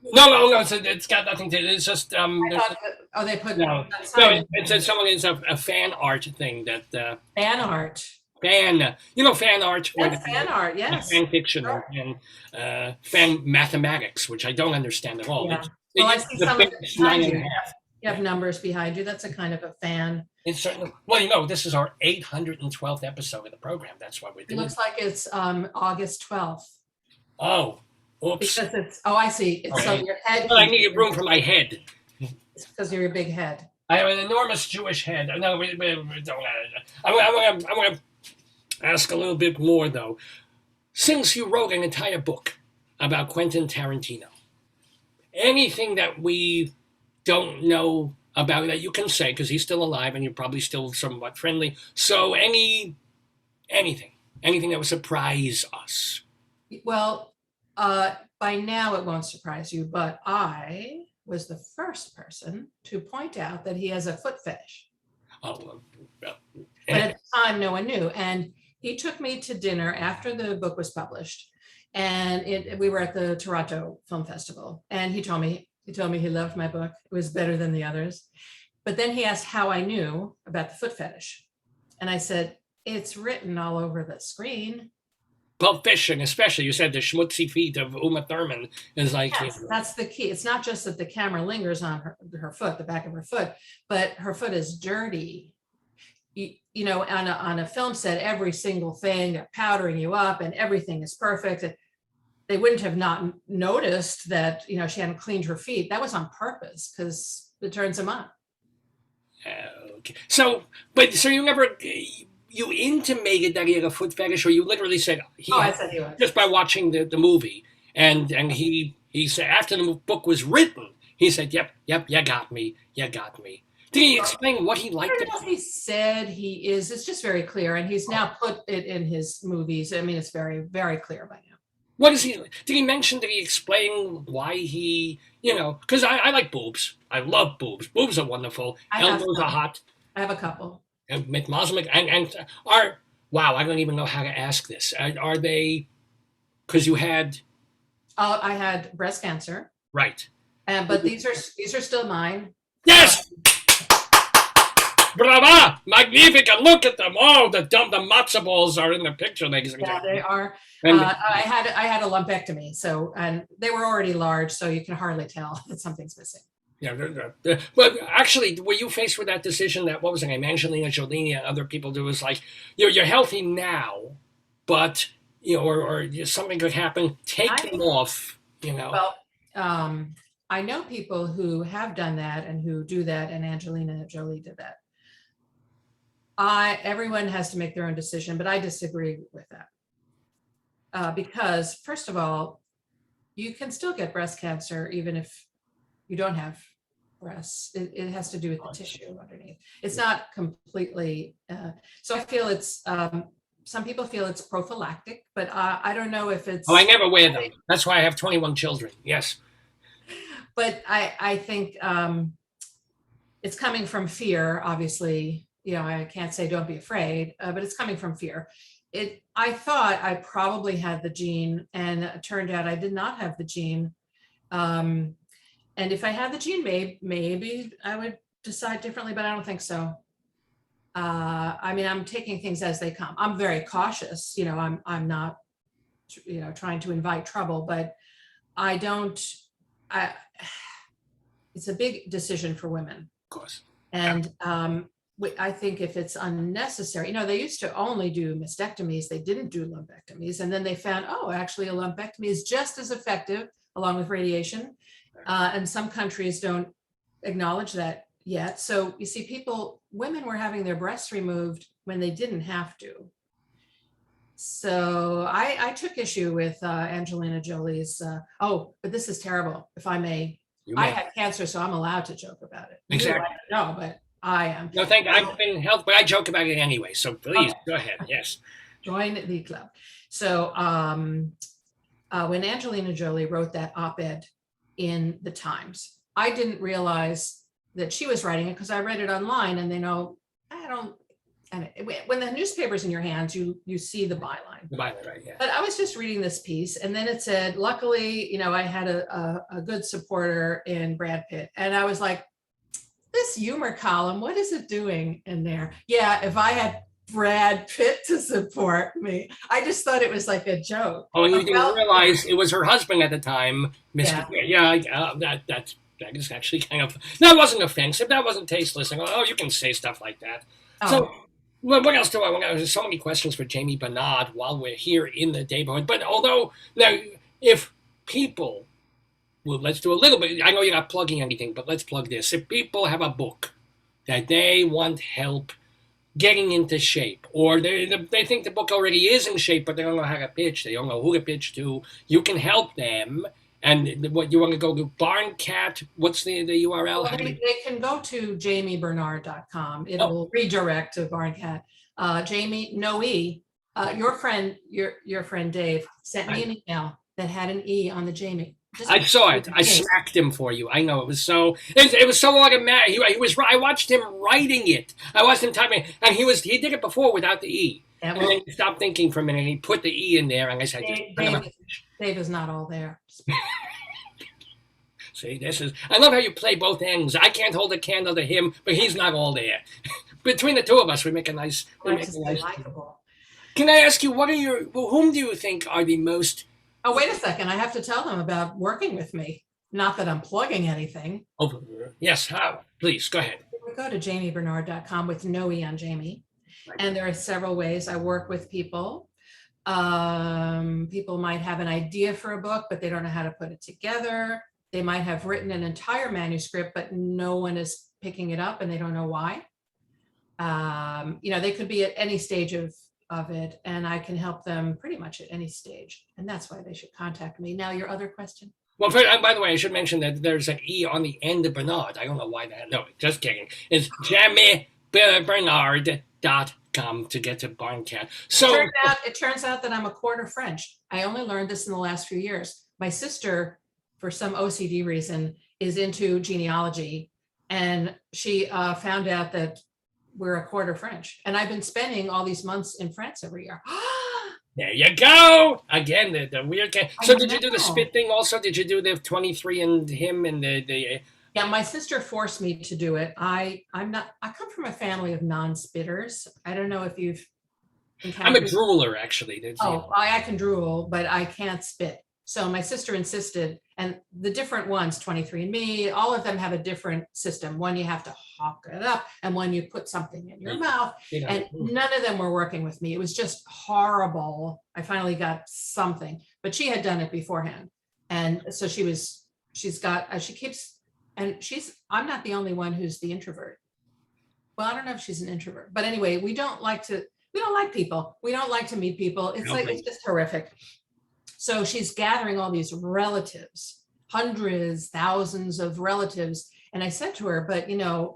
No. It's got nothing to. It's just they put no. It's someone is a fan art thing that fan art. Fan art. That's fan art, yes. Fan fiction and fan mathematics, which I don't understand at all. Yeah. Well, I see some of it behind you. You have numbers behind you. That's a kind of a fan. It's certainly. Well, this is our 812th episode of the program. That's why we're doing. It looks like it's August 12th. Oh, oops. Because it's. Oh, I see. It's so your head. Well, I need room for my head. It's because you're a big head. I have an enormous Jewish head. No, we don't. I'm going to ask a little bit more, though. Since you wrote an entire book about Quentin Tarantino, anything that we don't know about that you can say, because he's still alive and you're probably still somewhat friendly. So anything that would surprise us. Well, by now it won't surprise you, but I was the first person to point out that he has a foot fetish. Oh, well, But at the time, no one knew. And he took me to dinner after the book was published. And we were at the Toronto Film Festival. And he told me he loved my book. It was better than the others. But then he asked how I knew about the foot fetish. And I said, it's written all over the screen. Pulp Fiction, especially, you said the schmutzy feet of Uma Thurman is like... Yes, that's the key. It's not just that the camera lingers on her foot, the back of her foot, but her foot is dirty. You know, on a film set, every single thing, they're powdering you up and everything is perfect. They wouldn't have not noticed that, you know, she hadn't cleaned her feet. That was on purpose because it turns them on. Okay. So you never... You intimated that he had a foot fetish, or you literally said I said he was. Just by watching the movie, and he said after the book was written, he said, "Yep, you got me. Did he explain what he liked? I don't know if he said he is. It's just very clear, and he's now put it in his movies. I mean, it's very, very clear by now. What is he? Did he mention? Did he explain why he? You know, because I like boobs. I love boobs. Boobs are wonderful. Elbows are hot. I have a couple. And are wow! I don't even know how to ask this. Are they? Because you had. I had breast cancer. Right. But these are still mine. Yes. Brava! Magnifica! Look at them! Oh, the matzo balls are in the picture, ladies and gentlemen. Yeah, they are. I had a lumpectomy, and they were already large, so you can hardly tell that something's missing. Yeah, but actually, were you faced with that decision that, what was her name, Angelina Jolie and other people do, is like, you're healthy now, but, you know, or something could happen, take them off, you know? Well, I know people who have done that and who do that, and Angelina Jolie did that. Everyone has to make their own decision, but I disagree with that. Because, first of all, you can still get breast cancer even if you don't have breasts. It has to do with the tissue underneath. It's not completely, so I feel it's, some people feel it's prophylactic, but I don't know if it's... Oh, I never wear them. That's why I have 21 children, yes. But I think it's coming from fear, obviously. You know, I can't say don't be afraid, but it's coming from fear. I thought I probably had the gene, and it turned out I did not have the gene. And if I had the gene, maybe I would decide differently, but I don't think so. I mean, I'm taking things as they come. I'm very cautious, you know, I'm not, you know, trying to invite trouble, but it's a big decision for women. Of course. And I think if it's unnecessary, you know, they used to only do mastectomies, they didn't do lumpectomies. And then they found, oh, actually a lumpectomy is just as effective along with radiation. And some countries don't acknowledge that yet. So you see, women were having their breasts removed when they didn't have to. So I took issue with Angelina Jolie's, but this is terrible, if I may. I had cancer, so I'm allowed to joke about it. Exactly. No, but I am. No, I've been health, but I joke about it anyway. So please, Go ahead. Yes. Join the club. So when Angelina Jolie wrote that op-ed in the Times, I didn't realize that she was writing it because I read it online, and they know and when the newspaper's in your hands, you see the byline. The byline, right? Yeah. But I was just reading this piece, and then it said, luckily, you know, I had a good supporter in Brad Pitt, and I was like, this humor column, what is it doing in there? Yeah, if I had Brad Pitt to support me, I just thought it was like a joke. Oh, and you didn't realize it was her husband at the time, Mr. Yeah, that is actually kind of, that wasn't offensive, that wasn't tasteless. Oh, you can say stuff like that. Oh. So, what else do I want? There's so many questions for Jami Bernard while we're here in the Daverhood. But although, now, if people, well, let's do a little bit, I know you're not plugging anything, but let's plug this. If people have a book that they want help getting into shape, or they think the book already is in shape, but they don't know how to pitch, they don't know who to pitch to, you can help them. And what you want to go to Barncat, what's the URL? Well, they can go to jamibernard.com. It will redirect to Barncat. Jami, no E. Your friend Dave sent me an email that had an E on the Jami. Just I saw it. I Yes. smacked him for you. I know it was so. It was so automatic. He was. I watched him writing it. I watched him typing, and he did it before without the e. Yeah, And well, then he stopped thinking for a minute. And he put the e in there, and I said, Dave is not all there. "See, this is." I love how you play both ends. I can't hold a candle to him, but he's not all there. Between the two of us, we make a nice. We make Just a nice. likable. Can I ask you, whom do you think are the most? Oh, wait a second. I have to tell them about working with me. Not that I'm plugging anything. Oh, yes. How? Please go ahead. We go to jamibernard.com with no E on Jamie. And there are several ways I work with people. People might have an idea for a book, but they don't know how to put it together. They might have written an entire manuscript, but no one is picking it up and they don't know why. They could be at any stage of it, and I can help them pretty much at any stage. And that's why they should contact me. Now, your other question? Well, by the way, I should mention that there's an E on the end of Bernard. I don't know why that. No, just kidding. It's JamiBernard.com to get to Barncat. So It turns out that I'm a quarter French. I only learned this in the last few years. My sister, for some OCD reason, is into genealogy, and she found out that we're a quarter French. And I've been spending all these months in France every year. there you go. Again, the weird. So did you do the know. spit thing also? Did you do the 23 and him and the? Yeah, my sister forced me to do it. I come from a family of non-spitters. I don't know if you've I'm a drooler, actually. I can drool, but I can't spit. So my sister insisted, and the different ones, 23andMe, all of them have a different system. One, you have to hawk it up, and one, you put something in your mouth. And none of them were working with me. It was just horrible. I finally got something, but she had done it beforehand. And so I'm not the only one who's the introvert. Well, I don't know if she's an introvert, but anyway, we don't like people. We don't like to meet people. It's just horrific. So she's gathering all these relatives, hundreds, thousands of relatives. And I said to her, but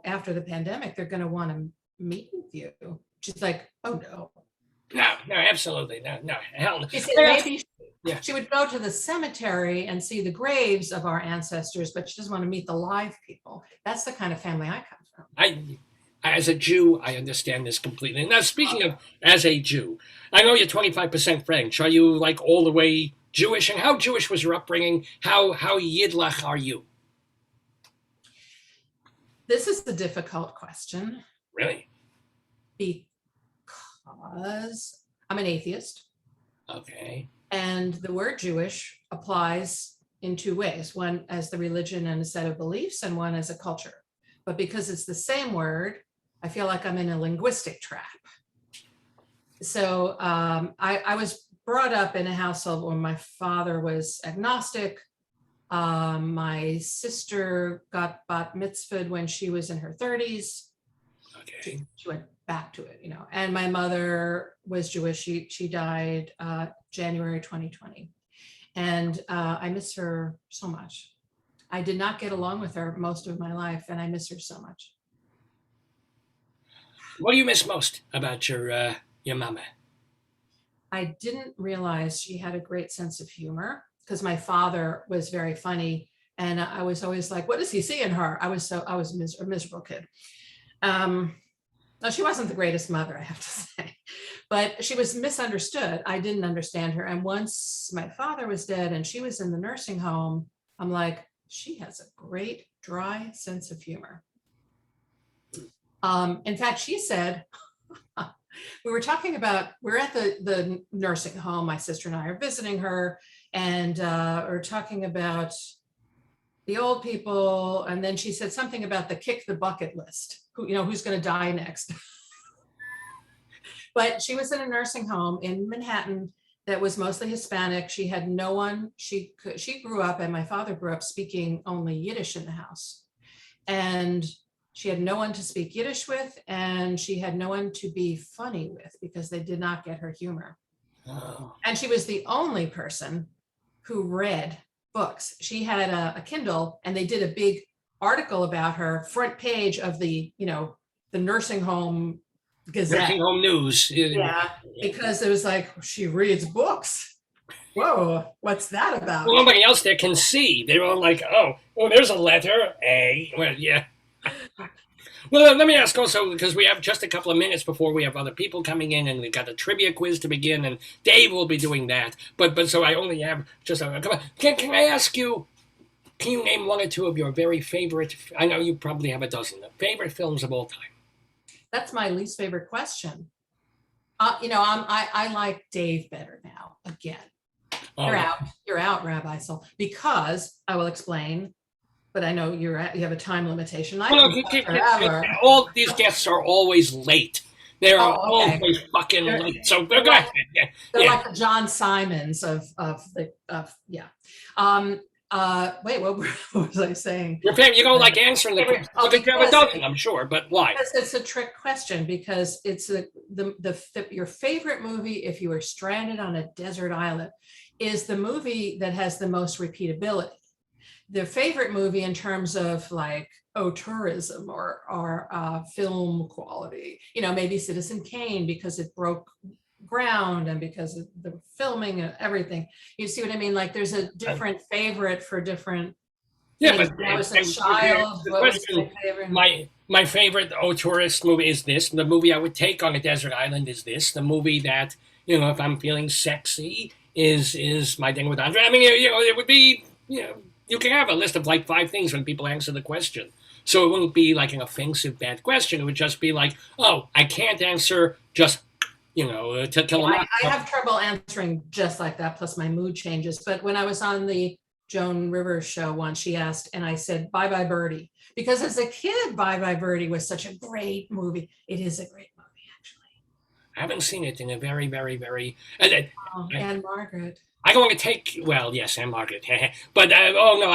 after the pandemic, they're going to want to meet with you. She's like, oh no. No, absolutely. No, hell no. She said maybe she would go to the cemetery and see the graves of our ancestors, but she doesn't want to meet the live people. That's the kind of family I come from. As a Jew, I understand this completely. Now, speaking of as a Jew, I know you're 25% French. Are you like all the way Jewish? And how Jewish was your upbringing? How Yidlach are you? This is the difficult question. Really? Because I'm an atheist. Okay. And the word Jewish applies in two ways, one as the religion and a set of beliefs, and one as a culture. But because it's the same word, I feel like I'm in a linguistic trap. So I was brought up in a household where my father was agnostic. My sister got bat mitzvahed when she was in her 30s. Okay. She went back to it, and my mother was Jewish. She died January 2020. And I miss her so much. I did not get along with her most of my life, and I miss her so much. What do you miss most about your mama? I didn't realize she had a great sense of humor, because my father was very funny, and I was always like, what does he see in her? I was a miserable kid. No, she wasn't the greatest mother, I have to say, but she was misunderstood. I didn't understand her. And once my father was dead and she was in the nursing home, I'm like, she has a great dry sense of humor. In fact, she said, we're at the nursing home. My sister and I are visiting her, and we're talking about the old people. And then she said something about the kick the bucket list, who's going to die next. But she was in a nursing home in Manhattan that was mostly Hispanic. She had no one. She grew up, and my father grew up speaking only Yiddish in the house. And she had no one to speak Yiddish with, and she had no one to be funny with because they did not get her humor. Oh. And she was the only person who read books. She had a Kindle, and they did a big article about her, front page of the nursing home Gazette. Nursing home news. Yeah, because it was like, she reads books. Whoa, what's that about? Well, nobody else there can see. They're all like, oh, there's a letter A. Well, yeah. Well, let me ask also, because we have just a couple of minutes before we have other people coming in, and we've got a trivia quiz to begin, and Dave will be doing that. But so I only have just a couple. Can I ask you? Can you name one or two of your very favorite? I know you probably have a dozen favorite films of all time. That's my least favorite question. I like Dave better now. Again, Oh, you're out, Rabbi Soul, because I will explain. But I know you have a time limitation. I well, can talk forever. all these guests are always late. They're Oh, okay. always fucking They're- late. So go they're ahead. They're Yeah. like the John Simons of yeah. Wait, what was I saying? Your favorite, you don't like answering the question. Oh, You could have a because- dozen, I'm sure, but why? Because it's a trick question, because it's your favorite movie if you were stranded on a desert island is the movie that has the most repeatability. The favorite movie in terms of like tourism or film quality, maybe Citizen Kane because it broke ground and because of the filming and everything. You see what I mean? Like there's a different favorite for different. Yeah, things. but When I was a child, the what was question, my favorite? my favorite tourist movie is this. The movie I would take on a desert island is this. The movie that, if I'm feeling sexy is My Dinner with Andre. I mean, it would be, you can have a list of like 5 things when people answer the question. So it wouldn't be like an offensive bad question. It would just be like, oh, I can't answer, just, to tell them. I have trouble answering just like that. Plus my mood changes. But when I was on the Joan Rivers show once, she asked, and I said, Bye Bye Birdie. Because as a kid, Bye Bye Birdie was such a great movie. It is a great movie, actually. I haven't seen it in a very, very, very. And Margaret. I don't want to take, well, yes, and Margaret, but oh no,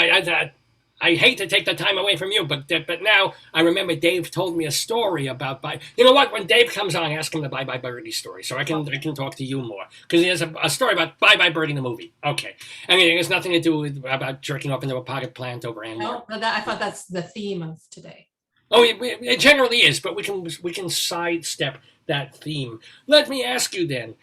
I hate to take the time away from you, but now I remember Dave told me a story about You know what? When Dave comes on, ask him the Bye Bye Birdie story, so I can talk to you more because he has a story about Bye Bye Birdie the movie. Okay, I mean it has nothing to do with about jerking off into a potted plant over Ann. No, but I thought that's the theme of today. Oh, it generally is, but we can sidestep that theme. Let me ask you then,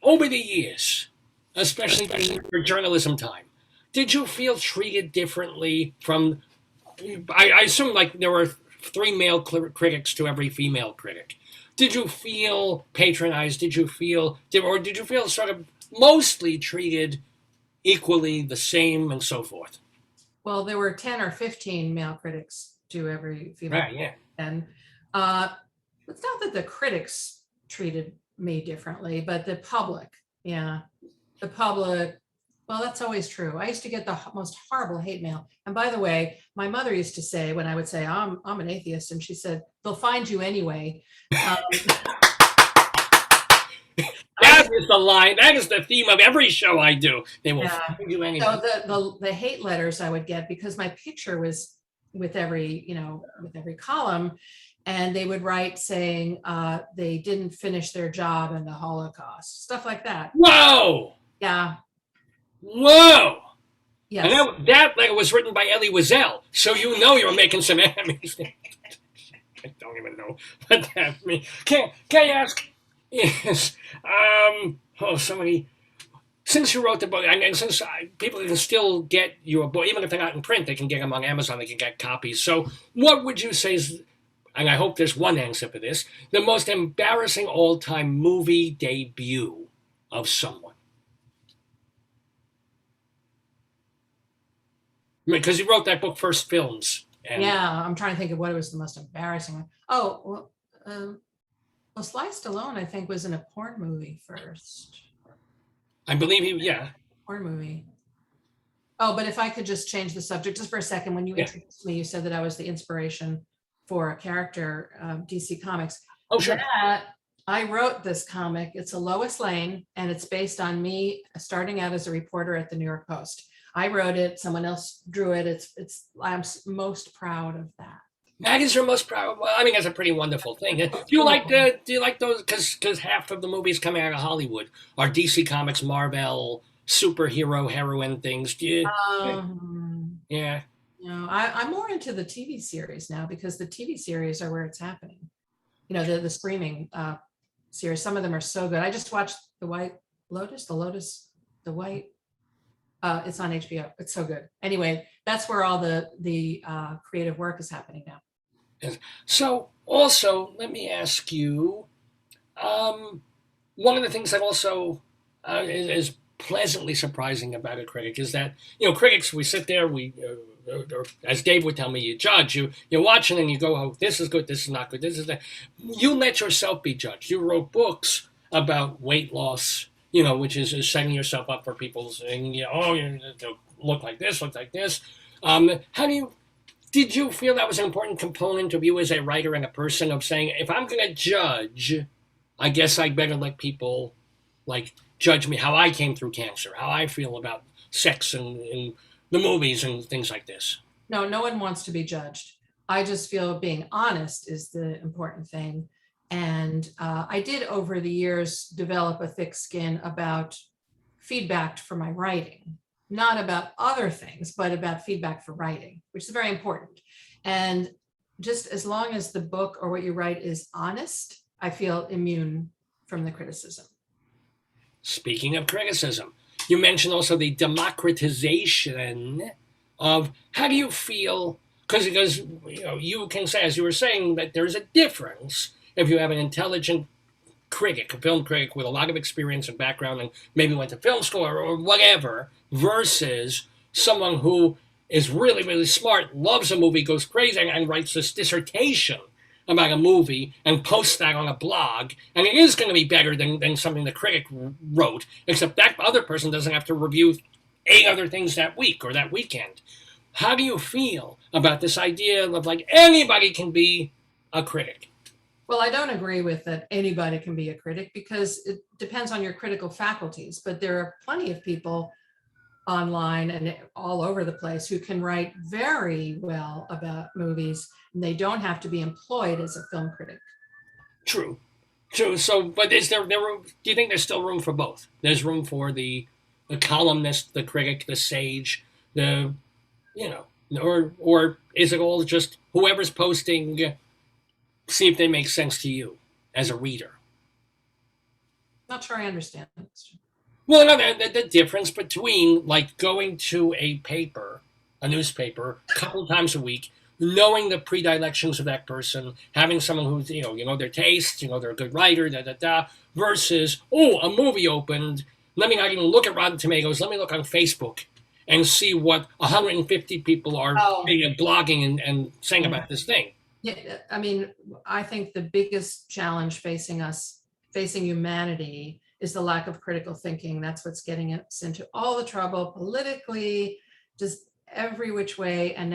over the years, especially during your journalism time, did you feel treated differently from? I assume like there were 3 male critics to every female critic. Did you feel patronized? Did you feel sort of mostly treated equally, the same, and so forth? Well, there were 10 or 15 male critics to every female. Right. Yeah. And it's not that the critics treated me differently, but the public, well, that's always true. I used to get the most horrible hate mail. And by the way, my mother used to say, when I would say, I'm an atheist, and she said, they'll find you anyway. That is the line. That is the theme of every show I do. They will find you anyway. So the hate letters I would get, because my picture was with every column, and they would write saying they didn't finish their job in the Holocaust, stuff like that. Whoa! Yeah. Whoa! Yes. And that letter was written by Elie Wiesel, so you're making some enemies. I don't even know what that means. Can I ask? Yes. Somebody. Since you wrote the book, and since people can still get your book, even if they're not in print, they can get them on Amazon. They can get copies. So, what would you say is? And I hope there's one answer for this: the most embarrassing all-time movie debut of someone. Because you wrote that book, First Films. Yeah, I'm trying to think of what was the most embarrassing one. Oh, well, Sly Stallone, I think, was in a porn movie first. I believe Porn movie. Oh, but if I could just change the subject just for a second. When you introduced me, you said that I was the inspiration for a character, DC Comics. Oh, sure. I wrote this comic. It's a Lois Lane, and it's based on me starting out as a reporter at the New York Post. I wrote it. Someone else drew it. I'm most proud of that. That is your most proud. Well, I mean, that's a pretty wonderful thing. Do you like those? Because half of the movies coming out of Hollywood are DC Comics, Marvel, superhero heroine things. Do you? Yeah. I'm more into the TV series now, because the TV series are where it's happening. The streaming series. Some of them are so good. I just watched the Lotus, the White. It's on HBO. It's so good. Anyway, that's where all the creative work is happening now. So also, let me ask you, one of the things that also is pleasantly surprising about a critic is that, critics, we sit there, or as Dave would tell me, you judge, you're watching and you go, oh, this is good, this is not good, this is that. You let yourself be judged. You wrote books about weight loss, which is setting yourself up for people saying, you look like this, look like this. Did you feel that was an important component of you as a writer and a person, of saying, if I'm going to judge, I guess I better let people judge me, how I came through cancer, how I feel about sex and the movies and things like this? No one wants to be judged. I just feel being honest is the important thing. And I did over the years develop a thick skin about feedback for my writing, not about other things, but about feedback for writing, which is very important. And just as long as the book or what you write is honest, I feel immune from the criticism. Speaking of criticism, you mentioned also the democratization of, how do you feel, because you can say, as you were saying, that there's a difference if you have an intelligent critic, a film critic with a lot of experience and background and maybe went to film school or whatever, versus someone who is really, really smart, loves a movie, goes crazy and writes this dissertation about a movie and posts that on a blog, and it is going to be better than something the critic wrote, except that other person doesn't have to review 8 other things that week or that weekend. How do you feel about this idea of anybody can be a critic? Well, I don't agree with that anybody can be a critic, because it depends on your critical faculties, but there are plenty of people online and all over the place who can write very well about movies, and they don't have to be employed as a film critic. True. So, but is there room, do you think there's still room for both? There's room for the columnist, the critic, the sage, or is it all just whoever's posting, see if they make sense to you as a reader? Not sure I understand. Well, no, the difference between going to a newspaper, a couple of times a week, knowing the predilections of that person, having someone who's, their tastes, they're a good writer, versus, a movie opened, let me not even look at Rotten Tomatoes, let me look on Facebook and see what 150 people are blogging and saying about this thing. Yeah, I mean, I think the biggest challenge facing humanity is the lack of critical thinking. That's what's getting us into all the trouble politically, just every which way, and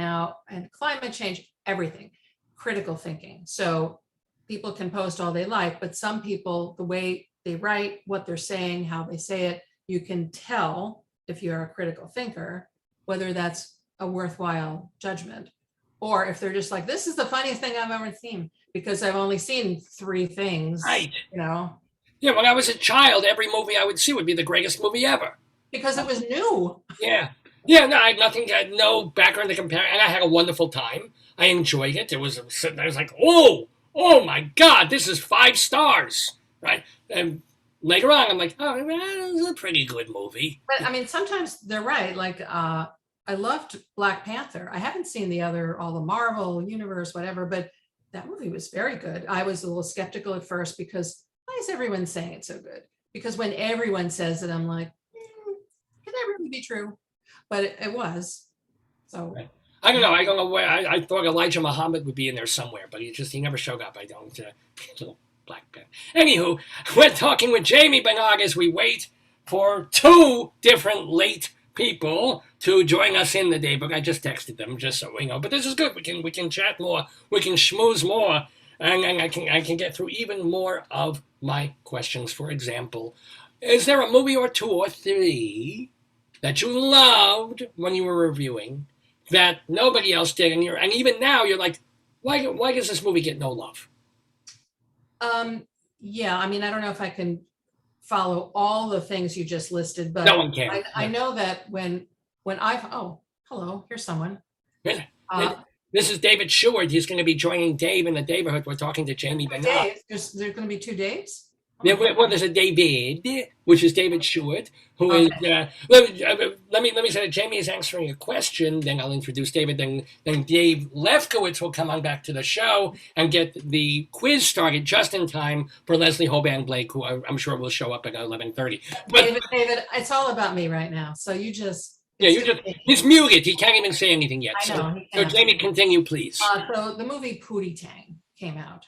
climate change, everything, critical thinking. So people can post all they like, but some people, the way they write, what they're saying, how they say it, you can tell if you're a critical thinker, whether that's a worthwhile judgment, or if they're just this is the funniest thing I've ever seen, because I've only seen 3 things. Right. Yeah, when I was a child, every movie I would see would be the greatest movie ever. Because it was new. Yeah. Yeah, no, I had no background to compare, and I had a wonderful time. I enjoyed it. I was like, oh my God, this is 5 stars, right? And later on, I'm like, oh, it was a pretty good movie. But I mean, sometimes they're right. I loved Black Panther. I haven't seen all the Marvel universe, whatever, but that movie was very good. I was a little skeptical at first, because why is everyone saying it's so good? Because when everyone says it, I'm like, can that really be true? But it was. So right. I don't know where. I thought Elijah Muhammad would be in there somewhere, but he never showed up. I don't. Little Black Panther. Anywho, we're talking with Jami Bernard as we wait for 2 different late people to join us in the daybook. I just texted them just so we know. But this is good. We can chat more. We can schmooze more, and I can get through even more of my questions. For example, is there a movie or 2 or 3 that you loved when you were reviewing that nobody else did, and even now you're like, why does this movie get no love? Yeah, I mean, I don't know if I can follow all the things you just listed, but No one can. I know that when hello, here's someone. This is David Sheward. He's going to be joining Dave in the Daverhood. We're talking to Jami Bernard. Dave, there's going to be 2 Daves? Well, there's a David, which is David Sheward, who is. Let me say that Jamie is answering a question. Then I'll introduce David. Then Dave Lefkowitz will come on back to the show and get the quiz started just in time for Leslie Hoban Blake, who I'm sure will show up at 11:30. But David, it's all about me right now. So you just. He's muted. He can't even say anything yet. I know. So Jamie, continue, please. So the movie Pootie Tang came out,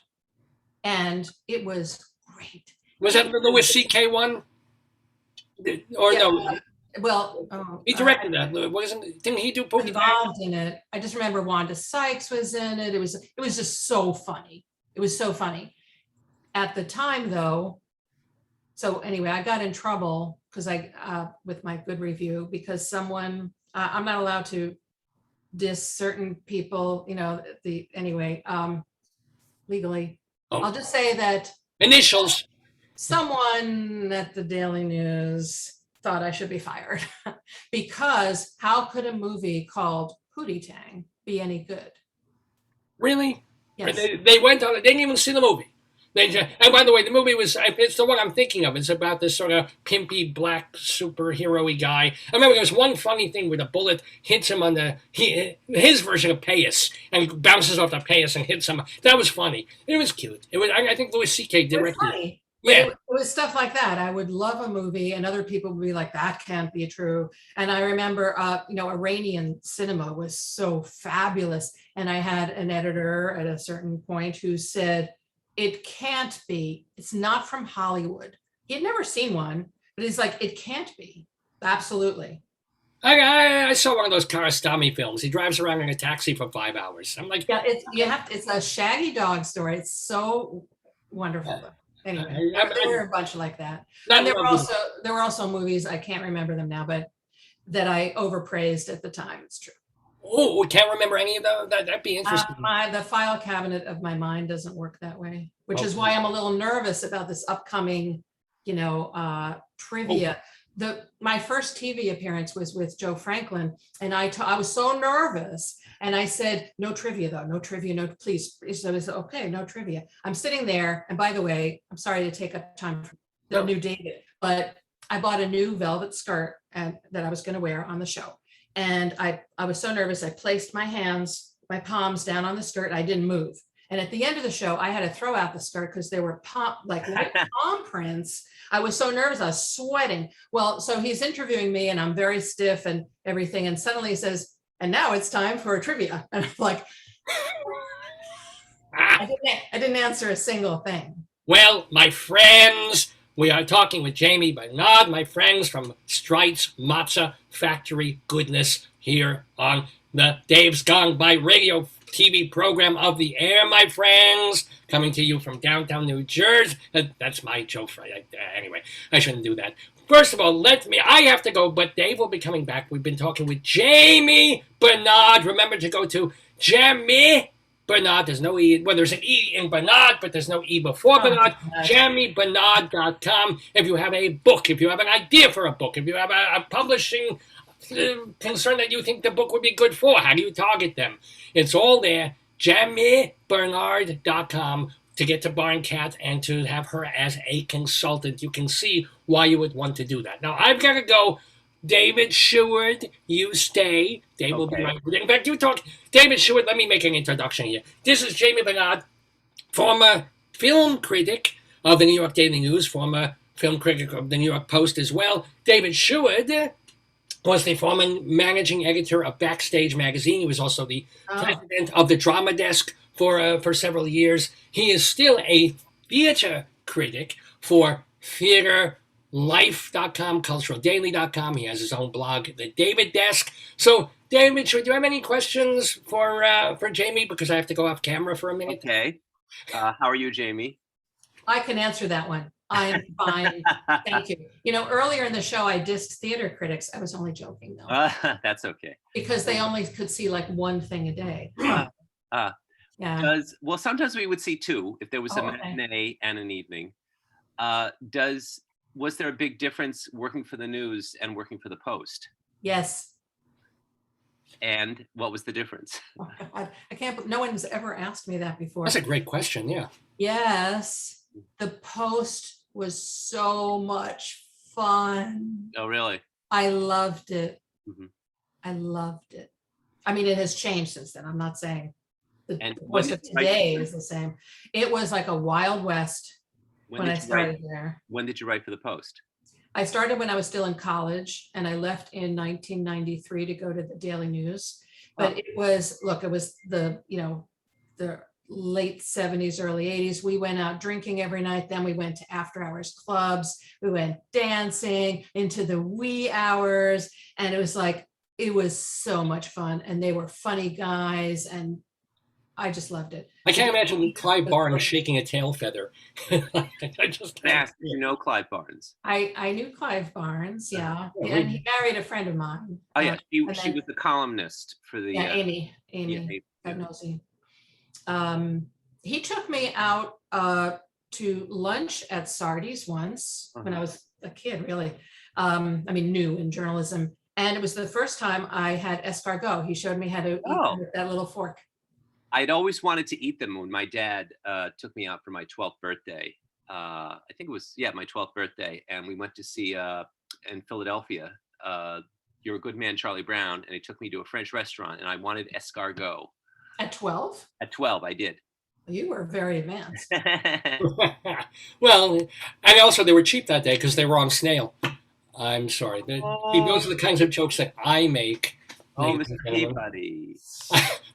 and it was great. Was that the Louis C.K. one? Or Yeah, no? Well, He directed that. Didn't he do Pootie Tang? involved in it. I just remember Wanda Sykes was in it. It was just so funny. It was so funny. At the time, though, so anyway, I got in trouble because with my good review, because someone, I'm not allowed to diss certain people, legally. Oh. I'll just say that Initials. someone at the Daily News thought I should be fired because how could a movie called Pootie Tang be any good? Really? Yes. They went on. They didn't even see the movie. And by the way, the movie it's the one I'm thinking of. It's about this sort of pimpy black superhero-y guy. I remember there was one funny thing where the bullet hits him on his version of Payas and bounces off the Payas and hits him. That was funny. It was cute. It was. I think Louis C.K. directed it. Funny. Yeah. It was stuff like that. I would love a movie and other people would be like, that can't be true. And I remember, Iranian cinema was so fabulous. And I had an editor at a certain point who said, it can't be. It's not from Hollywood. He had never seen one, but he's like, it can't be. Absolutely. I saw one of those Kiarostami films. He drives around in a taxi for 5 hours. I'm like, yeah, it's a shaggy dog story. It's so wonderful. Anyway, there were a bunch like that. And there were also movies, I can't remember them now, but that I overpraised at the time. It's true. Oh, we can't remember any of them. That'd be interesting. The file cabinet of my mind doesn't work that way, which is why I'm a little nervous about this upcoming, trivia. My first TV appearance was with Joe Franklin, and I was so nervous, and I said, "No trivia, though. No trivia. No, please." So I said, "Okay, no trivia." I'm sitting there, and by the way, I'm sorry to take up time for the new David, but I bought a new velvet skirt that I was going to wear on the show. And I was so nervous, I placed my palms down on the skirt. I didn't move. And at the end of the show, I had to throw out the skirt because there were palm prints. I was so nervous, I was sweating. Well, so he's interviewing me and I'm very stiff and everything. And suddenly he says, and now it's time for a trivia. And I'm like, I didn't answer a single thing. Well, my friends, we are talking with Jami Bernard, my friends from Streit's Matzah Factory Goodness here on the Dave's Gone By radio TV program of the air, my friends, coming to you from downtown New Jersey. That's my joke. Anyway, I shouldn't do that. First of all, I have to go, but Dave will be coming back. We've been talking with Jami Bernard. Remember to go to Jami Bernard. There's no E. Well, there's an E in Bernard, but there's no E before Bernard. JamiBernard.com. If you have a book, if you have an idea for a book, if you have a publishing concern that you think the book would be good for, how do you target them? It's all there. JamiBernard.com to get to Barncat and to have her as a consultant. You can see why you would want to do that. Now, I've got to go. David Sheward, you stay. Dave will be right. In fact, you talk. David Sheward, let me make an introduction here. This is Jami Bernard, former film critic of the New York Daily News, former film critic of the New York Post as well. David Sheward was the former managing editor of Backstage magazine. He was also the president of the Drama Desk for several years. He is still a theater critic for TheaterLife.com, CulturalDaily.com. He has his own blog, The David Desk. So, David, do you have any questions for Jami? Because I have to go off camera for a minute. Okay. How are you, Jami? I can answer that one. I'm fine. Thank you. Earlier in the show, I dissed theater critics. I was only joking, though. That's okay. Because they only could see like one thing a day. Yeah. Well, sometimes we would see two if there was a matinee and an evening. Was there a big difference working for the news and working for the Post? Yes. And what was the difference? Oh, God. No one's ever asked me that before. That's a great question, yeah. Yes. The Post was so much fun. Oh, really? I loved it. Mhm. I loved it. I mean, it has changed since then. I'm not saying the And voice of today is the same. It was like a Wild West when I started there. When did you write for the Post? I started when I was still in college, and I left in 1993 to go to the Daily News. But it was the, the late 70s, early 80s. We went out drinking every night. Then we went to after hours clubs. We went dancing into the wee hours. And it was so much fun. And they were funny guys. And I just loved it. I can't imagine Clive Barnes shaking a tail feather. I just can't. You know Clive Barnes. I knew Clive Barnes, yeah. And he married a friend of mine. Oh yeah, she was the columnist for the Amy. God knows him. He took me out to lunch at Sardi's once when I was a kid, really. New in journalism. And it was the first time I had escargot. He showed me how to eat them with that little fork. I'd always wanted to eat them when my dad took me out for my 12th birthday. I think it was, my 12th birthday. And we went to see in Philadelphia, You're a Good Man, Charlie Brown. And he took me to a French restaurant and I wanted escargot. At 12? At 12, I did. You were very advanced. Well, and also they were cheap that day because they were on snail. I'm sorry. Those are the kinds of jokes that I make. Oh, Mr. Peabody.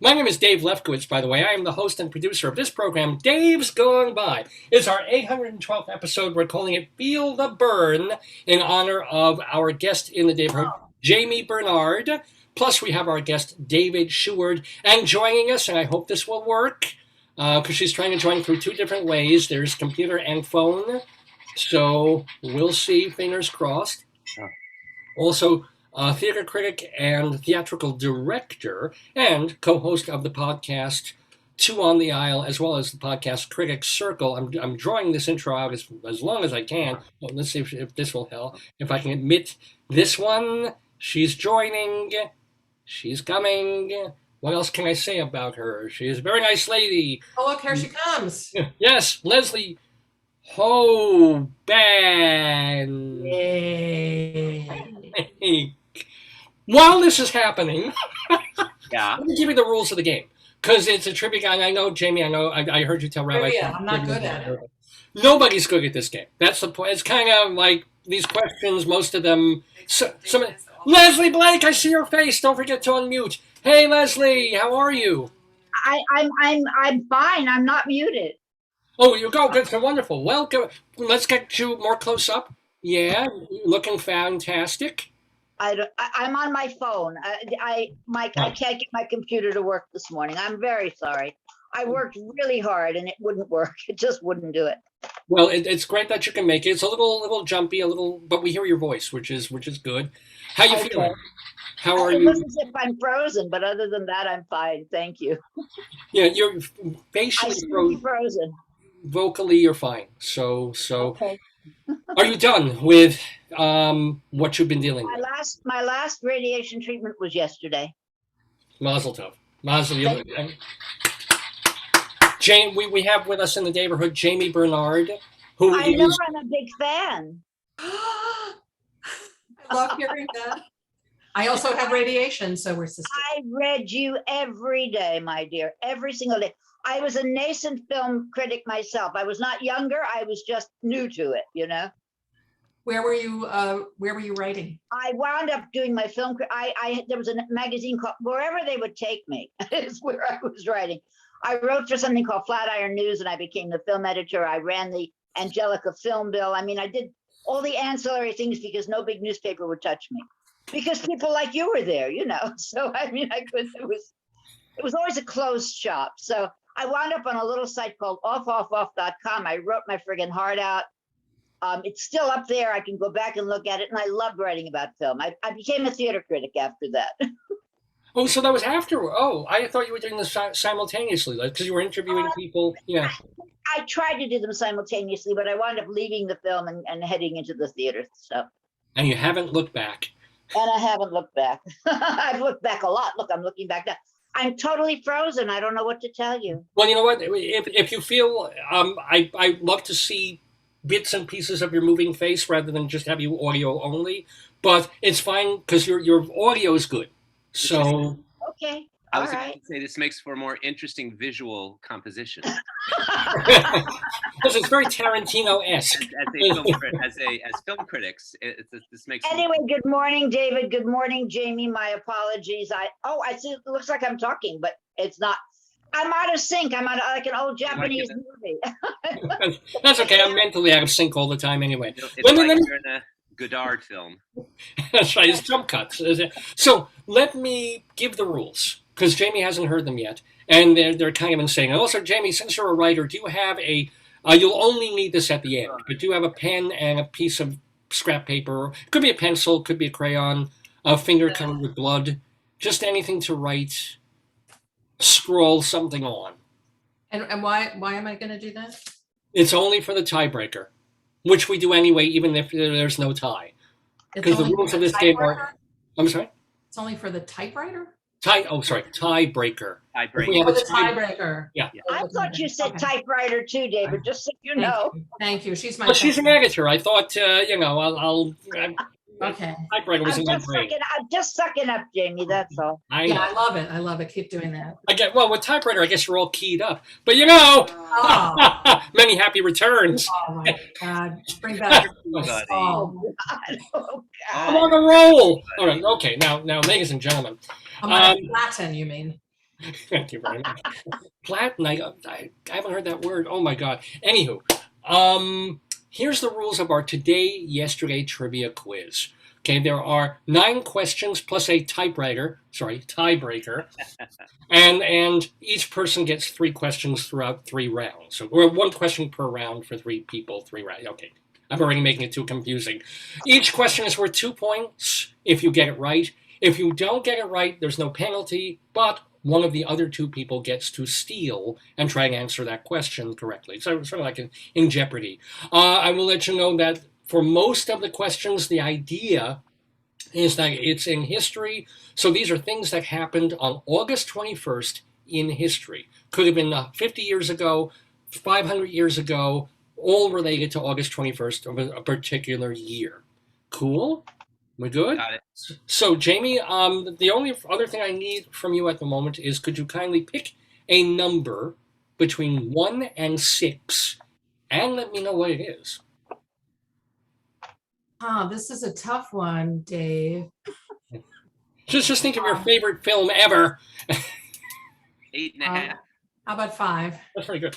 My name is Dave Lefkowitz, by the way. I am the host and producer of this program, Dave's Gone By. It's our 812th episode. We're calling it Feel the Bern in honor of our guest in the Daverhood, Jami Bernard. Plus, we have our guest, David Sheward, and joining us, and I hope this will work, because she's trying to join through two different ways. There's computer and phone, so we'll see, fingers crossed. Also, theater critic and theatrical director and co-host of the podcast Two on the Aisle, as well as the podcast Critic Circle. I'm drawing this intro out as long as I can. Well, let's see if this will help. If I can admit this one, she's joining. She's coming. What else can I say about her? She is a very nice lady. Oh, look, here she comes. Yes, Leslie Hoban. Yay. While this is happening, Yeah. let me give you the rules of the game. Because it's a trivia game. I know, Jami, I heard you tell Rabbi. Trivia, I'm not good at it. Nobody's good at this game. That's the point. It's kind of like these questions, most of them. Leslie Blake, I see your face. Don't forget to unmute. Hey, Leslie, how are you? I'm fine. I'm not muted. Oh, you go. Good. Wonderful. Welcome. Let's get you more close up. Yeah, looking fantastic. I'm on my phone. I can't get my computer to work this morning. I'm very sorry. I worked really hard and it wouldn't work. It just wouldn't do it. Well, it's great that you can make it. It's a little jumpy, but we hear your voice, which is good. How you feeling? How are It you? looks as if I'm frozen, but other than that, I'm fine. Thank you. Yeah, you're I facially seem to be frozen. vocally, you're fine. So. Okay. Are you done with what you've been dealing with? My last radiation treatment was yesterday. Mazel tov. Jane, we have with us in the neighborhood Jami Bernard, who I know I'm a big fan. I love hearing that. I also have radiation, so we're sisters. I read you every day, my dear, every single day. I was a nascent film critic myself. I was not younger. I was just new to it, you know. Where were you writing? I wound up doing my film. There was a magazine called Wherever They Would Take Me is where I was writing. I wrote for something called Flatiron News and I became the film editor. I ran the Angelica Film Bill. I mean, I did all the ancillary things because no big newspaper would touch me because people like you were there, you know. So, I mean, it was always a closed shop. So I wound up on a little site called offoff.com. I wrote my friggin' heart out. It's still up there. I can go back and look at it. And I loved writing about film. I became a theater critic after that. Oh, so that was after. Oh, I thought you were doing this simultaneously, like because you were interviewing people. Yeah. I tried to do them simultaneously, but I wound up leaving the film and heading into the theater. So. And you haven't looked back. And I haven't looked back. I've looked back a lot. Look, I'm looking back now. I'm totally frozen. I don't know what to tell you. Well, you know what? If you feel, I'd love to see bits and pieces of your moving face rather than just have you audio only. But it's fine because your audio is good. So Okay, I all was about right. to say this makes for a more interesting visual composition because it's very Tarantino-esque. as film critics. This makes Anyway, good morning, David. Good morning, Jamie. My apologies. I see. It looks like I'm talking, but it's not. I'm out of sync. I'm out of, like an old Japanese movie. That's okay. I'm mentally out of sync all the time anyway. It's Let me- like let me- you're in a Godard film. That's right. It's jump cuts. So let me give the rules because Jamie hasn't heard them yet, and they're kind of insane. And also, Jamie, since you're a writer, do you have a? You'll only need this at the end, but do you have a pen and a piece of scrap paper? Could be a pencil, could be a crayon, a finger covered with blood, just anything to write. Scroll something on. And why am I going to do that? It's only for the tiebreaker, which we do anyway, even if there's no tie. It's Because the only rules for of the this game are. typewriter? I'm sorry. It's only for the typewriter? Tiebreaker. I If break. we have Oh, a the tie- tiebreaker. Yeah. I thought you said Okay. typewriter too, David, just so you know. Thank you. She's my. Well, she's an second. editor. I thought, Okay. typewriter was I'm in my just brain. sucking up, Jamie. That's all. I Yeah, know. I love it. I love it. Keep doing that. Well, with typewriter, I guess you're all keyed up. But Oh, many happy returns. oh my God. Bring back my Buddy. soul. God. Oh, I'm God. on a roll. All right. Okay. Now, ladies and gentlemen. I'm Latin, you mean? Thank you very much. Platin, I haven't heard that word. Oh my God. Anywho, here's the rules of our yesterday trivia quiz. Okay, there are 9 questions plus a tiebreaker, and each person gets 3 questions throughout 3 rounds. So we're 1 question per round for 3 people, 3 rounds. Okay, I'm already making it too confusing. Each question is worth 2 points if you get it right. If you don't get it right, there's no penalty, but one of the other 2 people gets to steal and try and answer that question correctly. So sort of like in Jeopardy. I will let you know that for most of the questions, the idea is that it's in history. So these are things that happened on August 21st in history. Could have been 50 years ago, 500 years ago, all related to August 21st of a particular year. Cool? We good? Got it. So, Jamie, the only other thing I need from you at the moment is could you kindly pick a number between 1 and 6 and let me know what it is. This is a tough one, Dave. Just think of your favorite film ever. 8.5. How about 5? That's very good.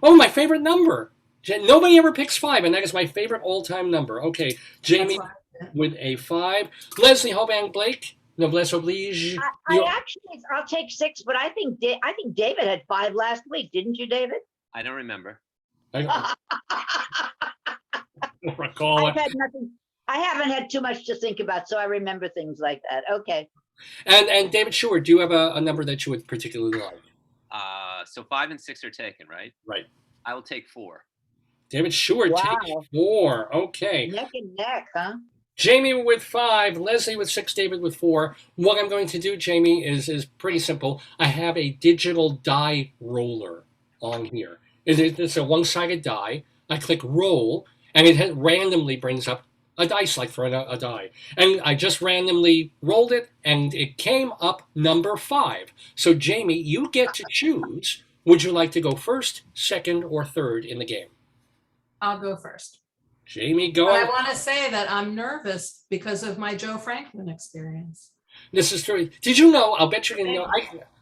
My favorite number. Nobody ever picks 5, and that is my favorite all-time number. Okay, Jamie with a 5. Leslie Hoban Blake, noblesse oblige. I'll take 6, but I think David had 5 last week, didn't you, David? I don't remember. I don't recall I've it. had nothing. I haven't had too much to think about, so I remember things like that. Okay. And David Sheward, do you have a number that you would particularly like? So 5 and 6 are taken, right? Right. I will take 4. David Sheward Wow. takes 4. Okay. Neck and neck, huh? Jamie with 5, Leslie with 6, David with 4. What I'm going to do, Jamie, is pretty simple. I have a digital die roller on here. It's a one-sided die. I click roll, and it randomly brings up a dice, like for a die. And I just randomly rolled it, and it came up number 5. So, Jamie, you get to choose. Would you like to go first, second, or third in the game? I'll go first. Jamie, But go. I want to say that I'm nervous because of my Joe Franklin experience. This is true. Did you know? I'll bet you didn't know.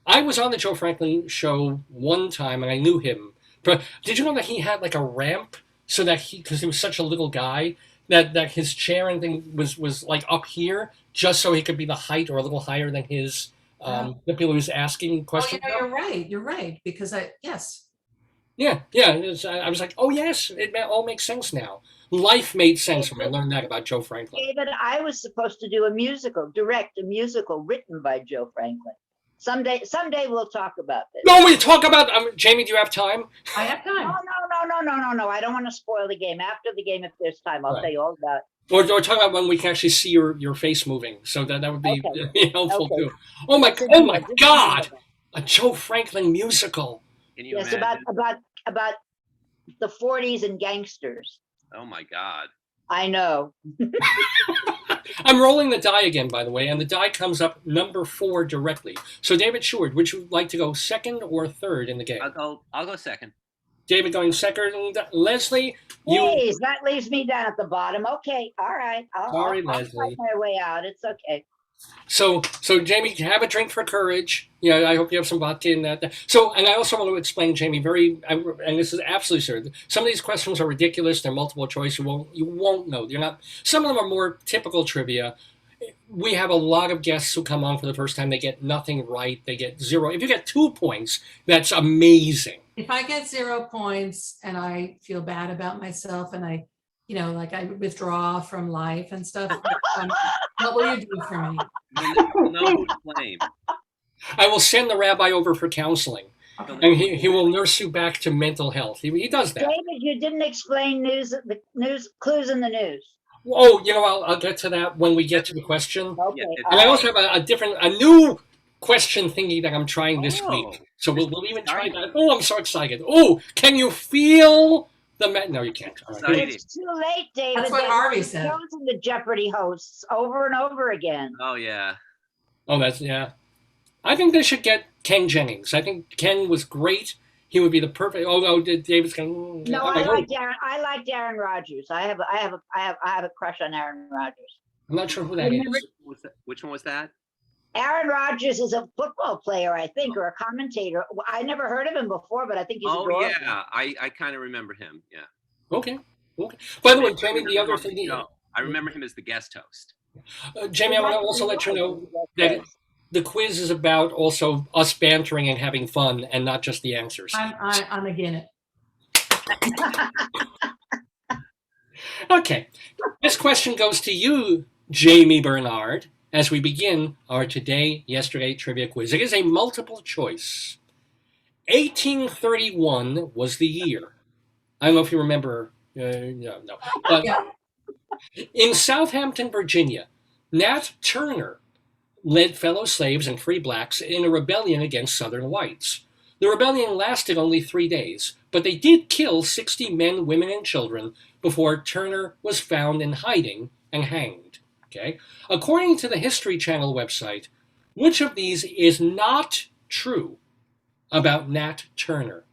I was on the Joe Franklin show one time, and I knew him. But did you know that he had like a ramp so that because he was such a little guy that his chair and thing was like up here just so he could be the height or a little higher than his the people he was asking questions. Oh, you're right. You're right because yes. Yeah. I was like, oh yes, it all makes sense now. Life made sense when I learned that about Joe Franklin. David, I was supposed to do direct a musical written by Joe Franklin. Someday we'll talk about this. No, we talk about Jamie. Do you have time? I have time. No. I don't want to spoil the game. After the game, if there's time, I'll tell you all about it. Or talk about when we can actually see your face moving. So that would be helpful Okay. too. Oh my God! A Joe Franklin musical. Can you Yes, imagine? about the 40s and gangsters. Oh my God. I know. I'm rolling the die again, by the way, and the die comes up number 4 directly. So, David Sheward, would you like to go second or third in the game? I'll go second. David going second. Leslie, you. Please, that leaves me down at the bottom. Okay, all right. Sorry, I'll Leslie. fight my way out. It's okay. So Jamie, have a drink for courage. Yeah, I hope you have some vodka in that. So, and I also want to explain, Jamie, and this is absolutely serious. Some of these questions are ridiculous. They're multiple choice. You won't know. You're not. Some of them are more typical trivia. We have a lot of guests who come on for the first time. They get nothing right. They get 0. If you get 2 points, that's amazing. If I get 0 points and I feel bad about myself and I withdraw from life and stuff, what will you do for me? You'll know who to blame. I will send the rabbi over for counseling, and he will nurse you back to mental health. He does that. David, you didn't explain the news clues in the news. Oh, I'll get to that when we get to the question. Okay. Yeah, And I also have a new question thingy that I'm trying this Oh. week. So we'll even try that. Oh, I'm so excited. Oh, can you feel the no, you can't. All right. Exciting. It's too late, David. That's what They've Harvey said. chosen the Jeopardy hosts over and over again. Oh yeah. Oh, yeah. I think they should get Ken Jennings. I think Ken was great. He would be the perfect. Although David's going. No, I like Darren. I like Darren Rogers. I have a crush on Aaron Rodgers. I'm not sure who that is. Which one was that? Aaron Rodgers is a football player, I think, or a commentator. I never heard of him before, but I think he's adorable. Yeah, I kind of remember him. Yeah. Okay. By the way, Jamie, the other thing. I remember him as the guest host. Jamie, I want to also let you know that the quiz is about also us bantering and having fun, and not just the answers. I'm again it. Okay, this question goes to you, Jami Bernard, as we begin our today, yesterday trivia quiz. It is a multiple choice. 1831 was the year. I don't know if you remember. No. But in Southampton, Virginia, Nat Turner led fellow slaves and free blacks in a rebellion against Southern whites. The rebellion lasted only 3 days, but they did kill 60 men, women, and children before Turner was found in hiding and hanged. Okay? According to the History Channel website, which of these is not true about Nat Turner?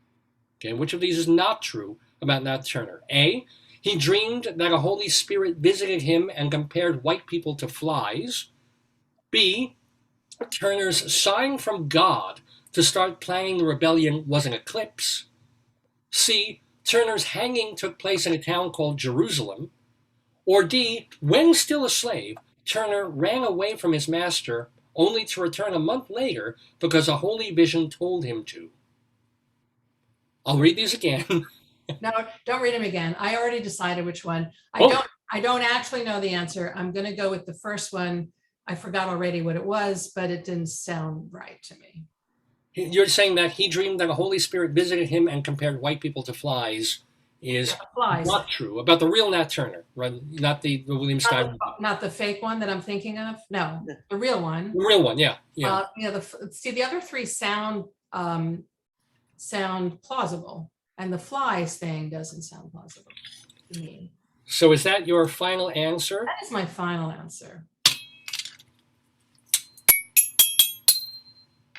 Okay, which of these is not true about Nat Turner? A, he dreamed that a Holy Spirit visited him and compared white people to flies. B, Turner's sign from God to start planning the rebellion was an eclipse. C, Turner's hanging took place in a town called Jerusalem. Or D, when still a slave, Turner ran away from his master only to return a month later because a holy vision told him to. I'll read these again. No, don't read them again. I already decided which one. I don't actually know the answer. I'm going to go with the first one. I forgot already what it was, but it didn't sound right to me. You're saying that he dreamed that a Holy Spirit visited him and compared white people to flies is Flies. not true. About the real Nat Turner, right? Not the William Stein. Not the fake one that I'm thinking of. No, the real one. The real one, yeah. The other three sound plausible, and the flies thing doesn't sound plausible to me. So is that your final answer? That is my final answer.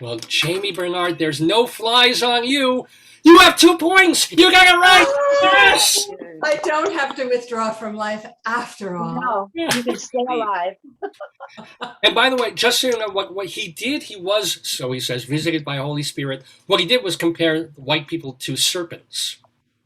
Well, Jami Bernard, there's no flies on you. You have 2 points. You got it right. Yes. I don't have to withdraw from life after all. No, you can stay alive. And by the way, just so you know what he did, he was, so he says, visited by Holy Spirit. What he did was compare white people to serpents.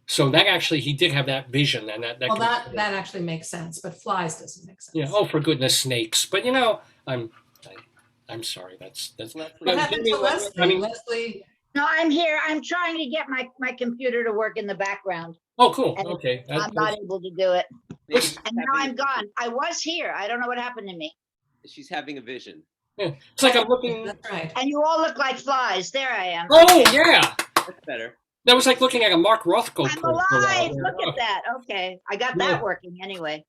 So that actually, he did have that vision. And that actually makes sense, but flies doesn't make sense. Yeah. Oh, for goodness snakes. But I'm sorry. That's What happened to Leslie? Leslie. No, I'm here. I'm trying to get my computer to work in the background. Oh, cool. And Okay. I'm not able to do it. And now I'm gone. I was here. I don't know what happened to me. She's having a vision. Yeah. It's like I'm looking. That's right. And you all look like flies. There I am. Oh, yeah. That's better. That was like looking at a Mark Rothko. I'm alive. Look at that. Okay. I got that working anyway.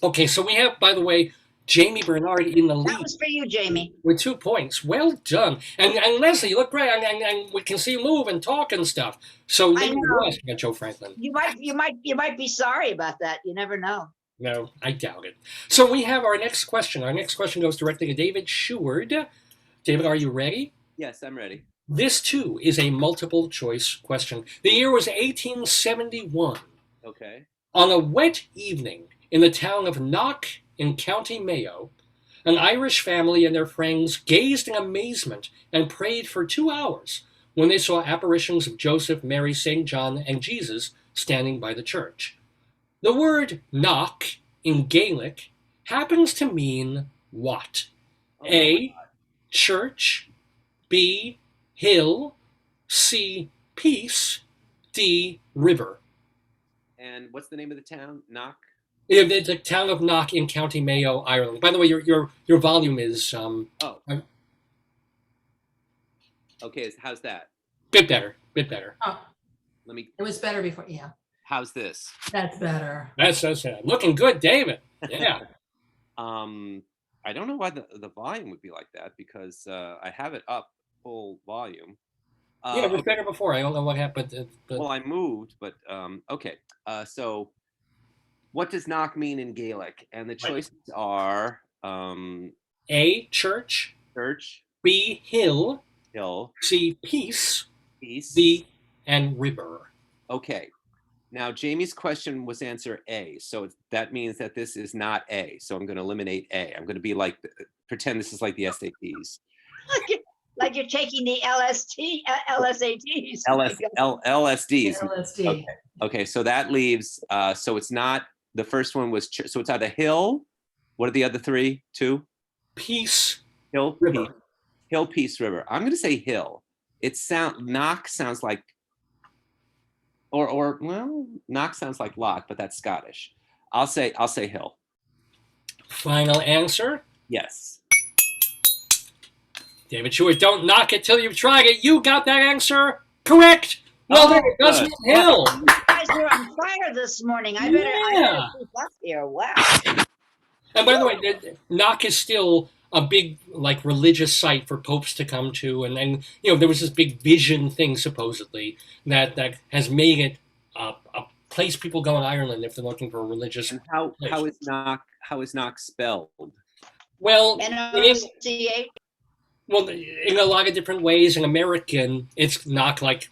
Okay, so we have, by the way, Jami Bernard in the That lead was for you, Jamie. with 2 points. Well done. And Leslie, you look great. And we can see you move and talk and stuff. So I maybe know. you're asking about Joe Franklin. You might be sorry about that. You never know. No, I doubt it. So we have our next question. Our next question goes directly to David Sheward. David, are you ready? Yes, I'm ready. This, too, is a multiple choice question. The year was 1871. Okay. On a wet evening in the town of Knock in County Mayo, an Irish family and their friends gazed in amazement and prayed for 2 hours when they saw apparitions of Joseph, Mary, St. John, and Jesus standing by the church. The word knock in Gaelic happens to mean what? Oh, A, church, B, hill, C, peace, D, river. And what's the name of the town? Knock. It's the town of Knock in County Mayo, Ireland. By the way, your volume is Oh. a Okay. How's that? bit better. Oh, Let me. it was better before. Yeah, How's this? that's better. That's looking good, David. Yeah. I don't know why the volume would be like that because I have it up full volume. Yeah, it was better before. I don't know what happened. But Well, I moved, but okay. So, what does knock mean in Gaelic? And the choices are A, church, church, B, hill, hill, C, peace, peace. D, and river. Okay. Now, Jamie's question was answer A, so that means that this is not A. So I'm going to eliminate A. I'm going to be like, pretend this is like the SATs. Like you're taking the LSATs. LSDs. LSD. Okay. Okay, so that leaves. So it's not. The first one was. So it's either hill. What are the other 3? 2. Peace, Hill, river. peace, hill, peace, river. I'm going to say hill. Knock sounds like. Or well, knock sounds like lock, but that's Scottish. I'll say hill. Final answer. Yes. David Sheward, don't knock it till you've tried it. You got that answer correct. Well, Oh, there it does good. mean hill. You guys are on fire this morning. I better keep up here. Wow. And by the way, Knock is still a big religious site for popes to come to, and there was this big vision thing supposedly that has made it a place people go in Ireland if they're looking for a religious. And how is knock spelled? Well, NOCH. well, in a lot of different ways. In American, it's knock like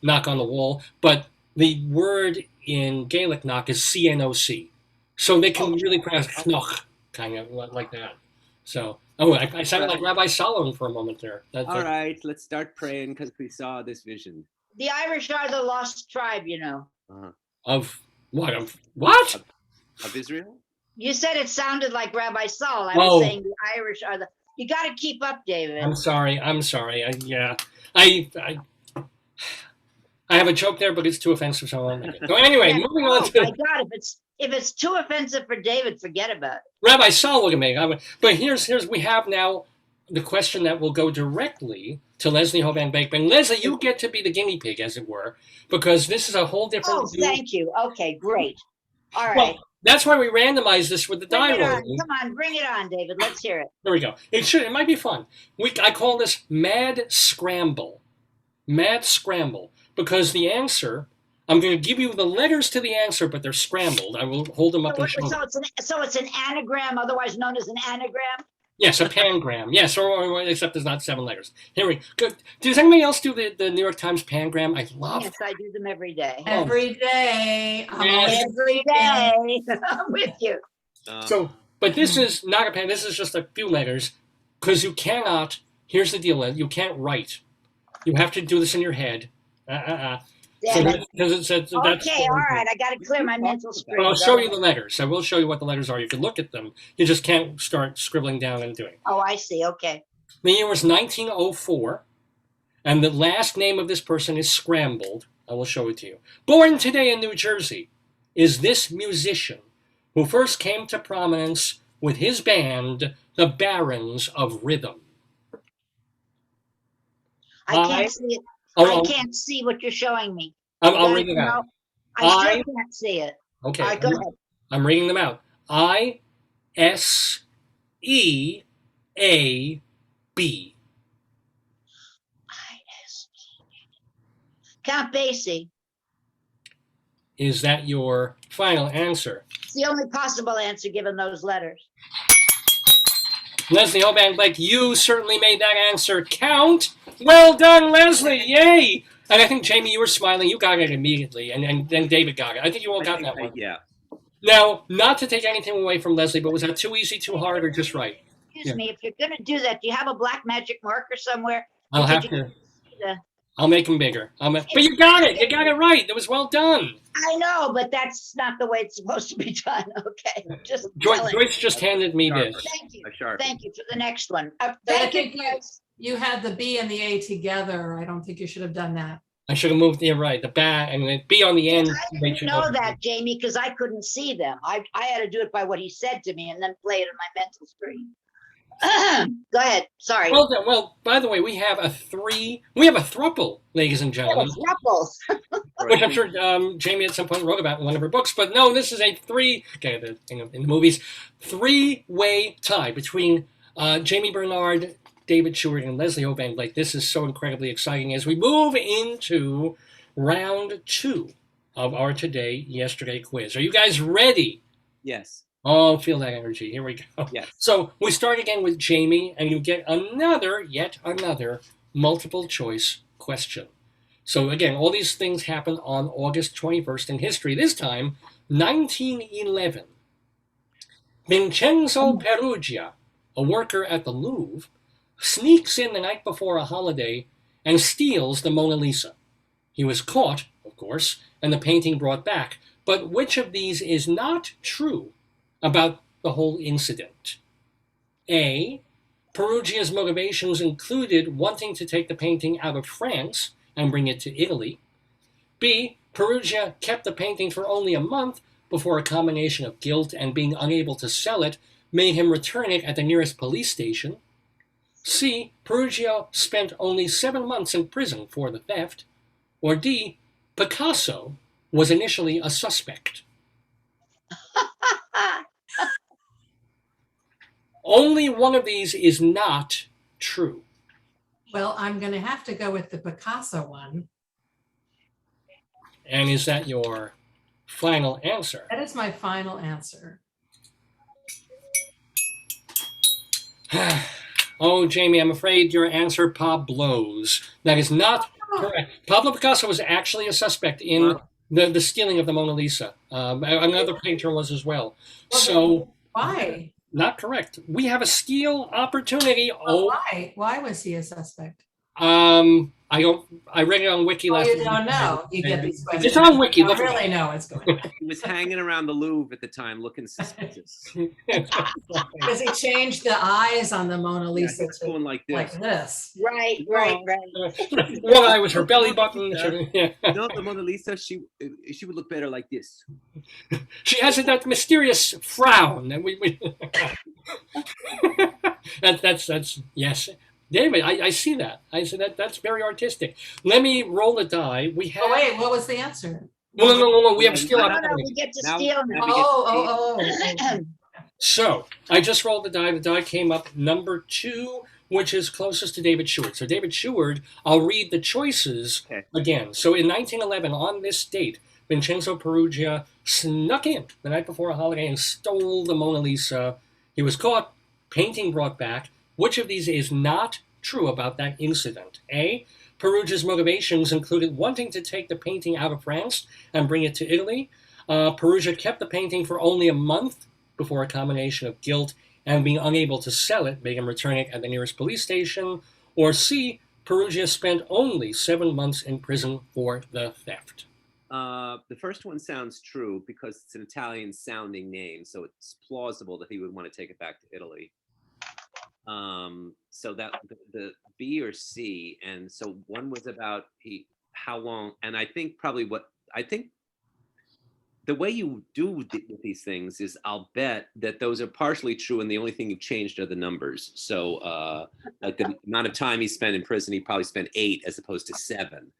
knock on the wall, but the word in Gaelic knock is CNOC, so they can really pronounce knock kind of like that. So, I sounded like Rabbi Solomon for a moment there. All right, let's start praying because we saw this vision. The Irish are the lost tribe, you know. Of what? Of what? Of Israel? You said it sounded like Rabbi Saul. I Oh. was saying the Irish are the. You got to keep up, David. I'm sorry. I have a joke there, but it's too offensive, so I won't make it. So anyway, Yeah. moving on Oh to my God! If it's too offensive for David, forget about it. Rabbi Saul. Look at me. But here's we have now the question that will go directly to Leslie Hoban Bakeman. Leslie, you get to be the guinea pig, as it were, because this is a whole different. Oh, thank you. Okay, great. All right. Well, that's why we randomized this with the Bring it dialogue. on. Come on, bring it on, David. Let's hear it. There we go. It might be fun. I call this Mad Scramble. Mad Scramble. Because the answer, I'm going to give you the letters to the answer, but they're scrambled. I will hold them up and show them. So it's an anagram, otherwise known as an anagram. Yes, a pangram. Yes, or except there's not 7 letters. Here we go. Does anybody else do the New York Times pangram? I love Yes, I do them every day. Every day. Every day. I'm with you. So, but this is not a pan. This is just a few letters because you cannot. Here's the deal: you can't write. You have to do this in your head. So Damn it. because it says that's. Okay, all right. I got to clear my mental space. Well, I'll show you the letters. I will show you what the letters are. You can look at them. You just can't start scribbling down and doing. Oh, I see. Okay. The year was 1904, and the last name of this person is scrambled. I will show it to you. Born today in New Jersey is this musician who first came to prominence with his band, the Barons of Rhythm. I can't see it. Oh, I can't see what you're showing me. I'll read it out. I still can't see it. Okay, All right, go ahead. I'm reading them out. I, S-E-A-B. Count Basie. Is that your final answer? It's the only possible answer given those letters. Leslie Hoban, like you certainly made that answer count. Well done, Leslie. Yay. And I think, Jamie, you were smiling. You got it immediately. And then David got it. I think you all got that one. Yeah. Now, not to take anything away from Leslie, but was that too easy, too hard, or just right? Excuse me, if you're going to do that, do you have a black magic marker somewhere? I'll have Did to. you see the- I'll make him bigger. But you got it. You got it right. It was well done. I know, but that's not the way it's supposed to be done. Okay, just Joyce just handed me this. Thank you. A sharp. Thank you for the next one. I Thank you, think guys. you had the B and the A together. I don't think you should have done that. I should have moved the right, the bat, and the B on the end. I didn't know that, Jamie, because I couldn't see them. I had to do it by what he said to me and then play it on my mental screen. Go ahead. Sorry. Well, well, by the way, we have a throuple, ladies and gentlemen, Ruffles. which I'm sure Jamie at some point wrote about in one of her books. But no, this is a in the movies, three-way tie between Jami Bernard, David Sheward, and Leslie Hoban. Like, this is so incredibly exciting as we move into round 2 of our yesterday quiz. Are you guys ready? Yes. Oh, feel that energy. Here we go. Yes. So we start again with Jamie, and you get yet another multiple choice question. So again, all these things happen on August 21st in history. This time, 1911. Vincenzo Perugia, a worker at the Louvre, sneaks in the night before a holiday and steals the Mona Lisa. He was caught, of course, and the painting brought back. But which of these is not true about the whole incident? A, Perugia's motivations included wanting to take the painting out of France and bring it to Italy. B, Perugia kept the painting for only a month before a combination of guilt and being unable to sell it made him return it at the nearest police station. C, Perugia spent only 7 months in prison for the theft. Or D, Picasso was initially a suspect. Only one of these is not true. Well, I'm going to have to go with the Picasso one. And is that your final answer? That is my final answer. Oh, Jamie, I'm afraid your answer blows. That is not correct. Pablo Picasso was actually a suspect in the stealing of the Mona Lisa. Another painter was as well. So Why? not correct. We have a steal opportunity. Well, why? Why was he a suspect? I read it on Wiki last You week. don't know. You get these questions. It's on Wiki. You Look don't at really know what's going on. He was hanging around the Louvre at the time looking suspicious. Because he changed the eyes on the Mona Yeah, Lisa he was going like this. like this. Right. One eye was her belly button. Yeah. No, the Mona Lisa, she would look better like this. She has that mysterious frown, and we that's yes, David. I see that. I see that. That's very artistic. Let me roll a die. We have. Oh wait, what was the answer? No. We have still No, opportunity. we get to Now- steal now now. we get- Oh. So I just rolled the die. The die came up number 2, which is closest to David Sheward. So David Sheward, I'll read the choices again. So in 1911, on this date, Vincenzo Perugia snuck in the night before a holiday and stole the Mona Lisa. He was caught, painting brought back. Which of these is not true about that incident? A, Perugia's motivations included wanting to take the painting out of France and bring it to Italy. Perugia kept the painting for only a month before a combination of guilt and being unable to sell it made him return it at the nearest police station. Or C, Perugia spent only 7 months in prison for the theft. The first one sounds true because it's an Italian sounding name, so it's plausible that he would want to take it back to Italy. So that the B or C, and so one was about how long, and I think probably the way you do with these things is I'll bet that those are partially true, and the only thing you've changed are the numbers. So like the amount of time he spent in prison, he probably spent 8 as opposed to 7,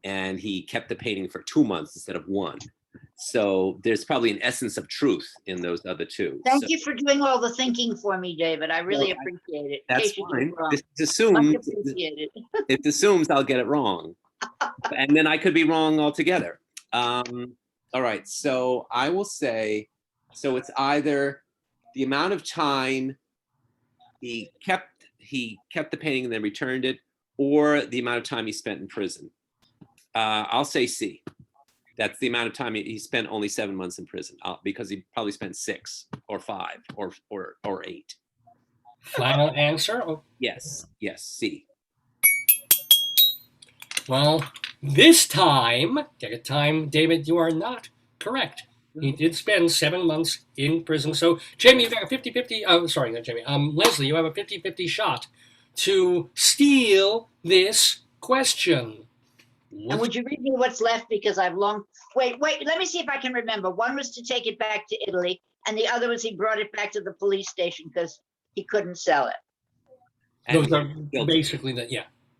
and he kept the painting for 2 months instead of 1. So there's probably an essence of truth in those other two. Thank So you for doing all the thinking for me, David. I really Well, appreciate it. In that's case you get fine. it wrong. This Much assumes appreciated. it assumes I'll get it wrong, and then I could be wrong altogether. All right, so I will say, so it's either the amount of time he kept the painting and then returned it, or the amount of time he spent in prison. I'll say C. That's the amount of time he spent only 7 months in prison, because he probably spent 6 or 5 or 8. Final answer? Oh, Yes, C. well, this time, David, you are not correct. He did spend 7 months in prison. So, Jamie, you got a 50-50. Oh, sorry, not Jamie. Leslie, you have a 50-50 shot to steal this question. And would you read me what's left? Because I've long, wait, let me see if I can remember. One was to take it back to Italy, and the other was he brought it back to the police station because he couldn't sell it. And Those are guilty. basically the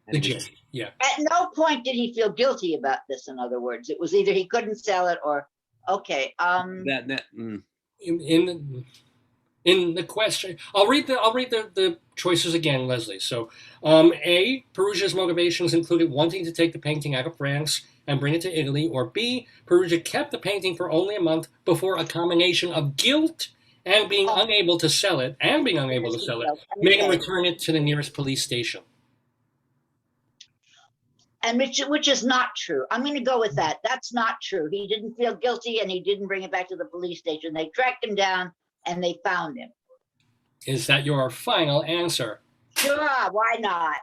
And gist. Yeah. At no point did he feel guilty about this, in other words. It was either he couldn't sell it or, okay. In the question, I'll read the choices again, Leslie. So, A, Perugia's motivations included wanting to take the painting out of France and bring it to Italy, or B, Perugia kept the painting for only a month before a combination of guilt and being unable to sell it, made him return it to the nearest police station. And which is not true. I'm going to go with that. That's not true. He didn't feel guilty and he didn't bring it back to the police station. They tracked him down and they found him. Is that your final answer? Sure, why not?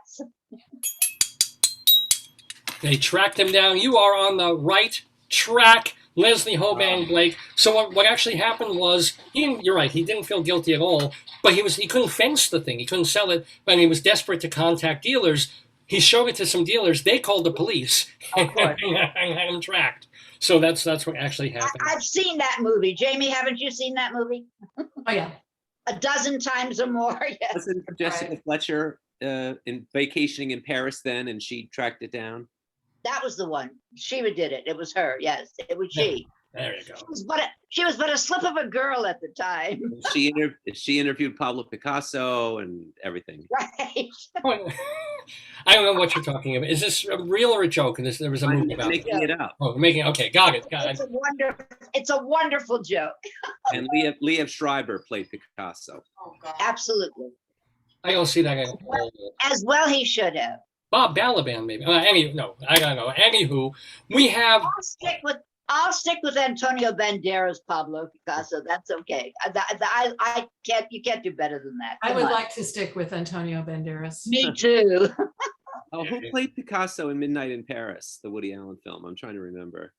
They tracked him down. You are on the right track, Leslie Hoban Blake. So what actually happened was, you're right, he didn't feel guilty at all, but he couldn't fence the thing. He couldn't sell it, and he was desperate to contact dealers. He showed it to some dealers. They called the police and had him tracked. So that's what actually happened. I've seen that movie. Jamie, haven't you seen that movie? Oh, yeah. A dozen times or more, yes. Wasn't Jessica Fletcher in vacationing in Paris then, and she tracked it down? That was the one. She did it. It was her. Yes, it was she. There you go. She was but a slip of a girl at the time. She interviewed Pablo Picasso and everything. Right. I don't know what you're talking about. Is this a real or a joke? There was a movie about it. Making it up. Oh, okay, got it. It's a wonderful joke. And Liev Schreiber played Picasso. Oh God. Absolutely. I don't see that. As well, he should have. Bob Balaban, maybe. I don't know. Anywho, we have. I'll stick with Antonio Banderas, Pablo Picasso. That's okay. I can't. You can't do better than that. I Come would on. like to stick with Antonio Banderas. Me too. Oh, who played Picasso in Midnight in Paris, the Woody Allen film? I'm trying to remember.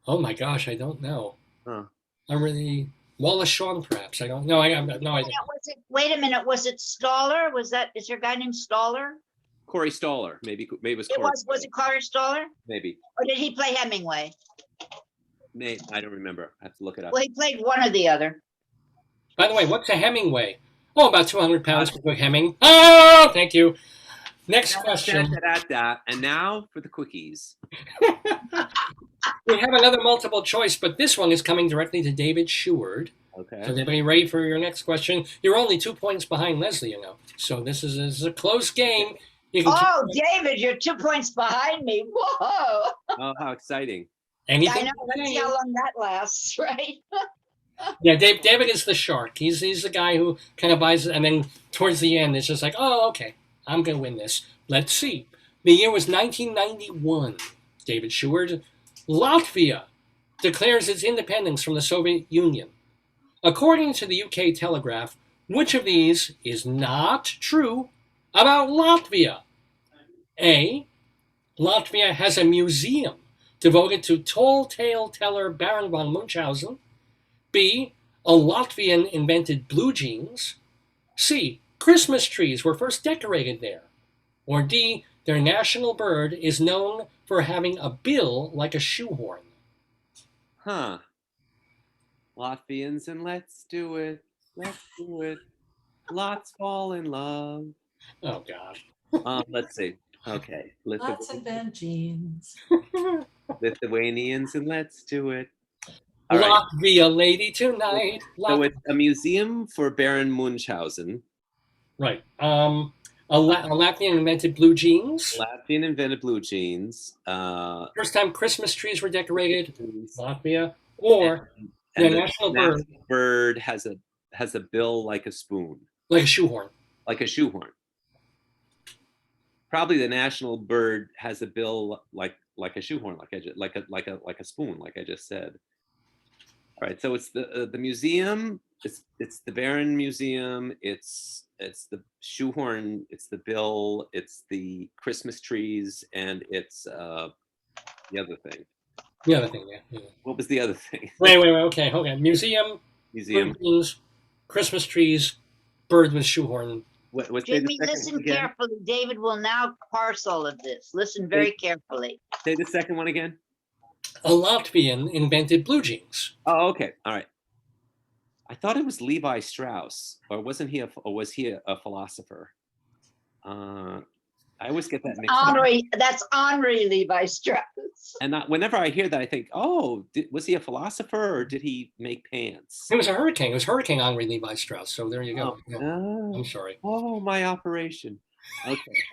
Oh my gosh, I don't know. Huh. I'm really Wallace Shawn, perhaps. I don't know. I have no idea. Wait a minute. Was it Stoller? Is your guy named Stoller? Corey Stoller, maybe it was. It Corey was it Corey Stoller? Maybe. Or did he play Hemingway? I don't remember. I have to look it up. Well, he played one or the other. By the way, what's a Hemingway? Oh, about 200 pounds for Quick Hemming. Oh, thank you. Next question. And now for the quickies. We have another multiple choice, but this one is coming directly to David Sheward. Okay. So everybody ready for your next question? You're only 2 points behind Leslie, you know. So this is a close game. Oh, David, you're 2 points behind me. Whoa. Oh, how exciting. Anything? I know. Let's see how long that lasts, right? Yeah, David is the shark. He's the guy who kind of buys it, and then towards the end, it's just like, oh, okay, I'm going to win this. Let's see. The year was 1991. David Sheward. Latvia declares its independence from the Soviet Union. According to the UK Telegraph, which of these is not true about Latvia? A. Latvia has a museum devoted to tall tale teller Baron von Munchausen. B. A Latvian invented blue jeans. C. Christmas trees were first decorated there. Or D. Their national bird is known for having a bill like a shoehorn. Huh. Latvians and let's do it. Let's do it. Lots fall in love. Oh, God. Let's see. Okay. Let's invent jeans. Lithuanians and let's do it. All right. Latvia lady tonight. So it's a museum for Baron Munchausen. Right. A Latvian invented blue jeans. Latvian invented blue jeans. First time Christmas trees were decorated, Latvia. Or the national bird, bird has a bill like a spoon, like a shoehorn. like a shoehorn. Probably the national bird has a bill like a shoehorn, like a spoon, like I just said. All right, so it's the museum. It's the Bern Museum. It's the shoehorn. It's the bill. It's the Christmas trees, and it's the other thing. The other thing, yeah. What was the other thing? Wait. Okay, hold on. Museum. Museum. Jeans, Christmas trees, bird with shoehorn. What's Jimmy, listen carefully. David will now parse all of this. Listen very carefully. Say the second one again. A Latvian invented blue jeans. Oh, okay. All right. I thought it was Levi Strauss, or was he a philosopher? I always get that mixed up. That's Henri Levi Strauss. And whenever I hear that, I think, oh, was he a philosopher or did he make pants? It was a hurricane. It was Hurricane Henri Levi Strauss. So there you go. Yeah. Oh, I'm sorry. Oh, my operation. Okay.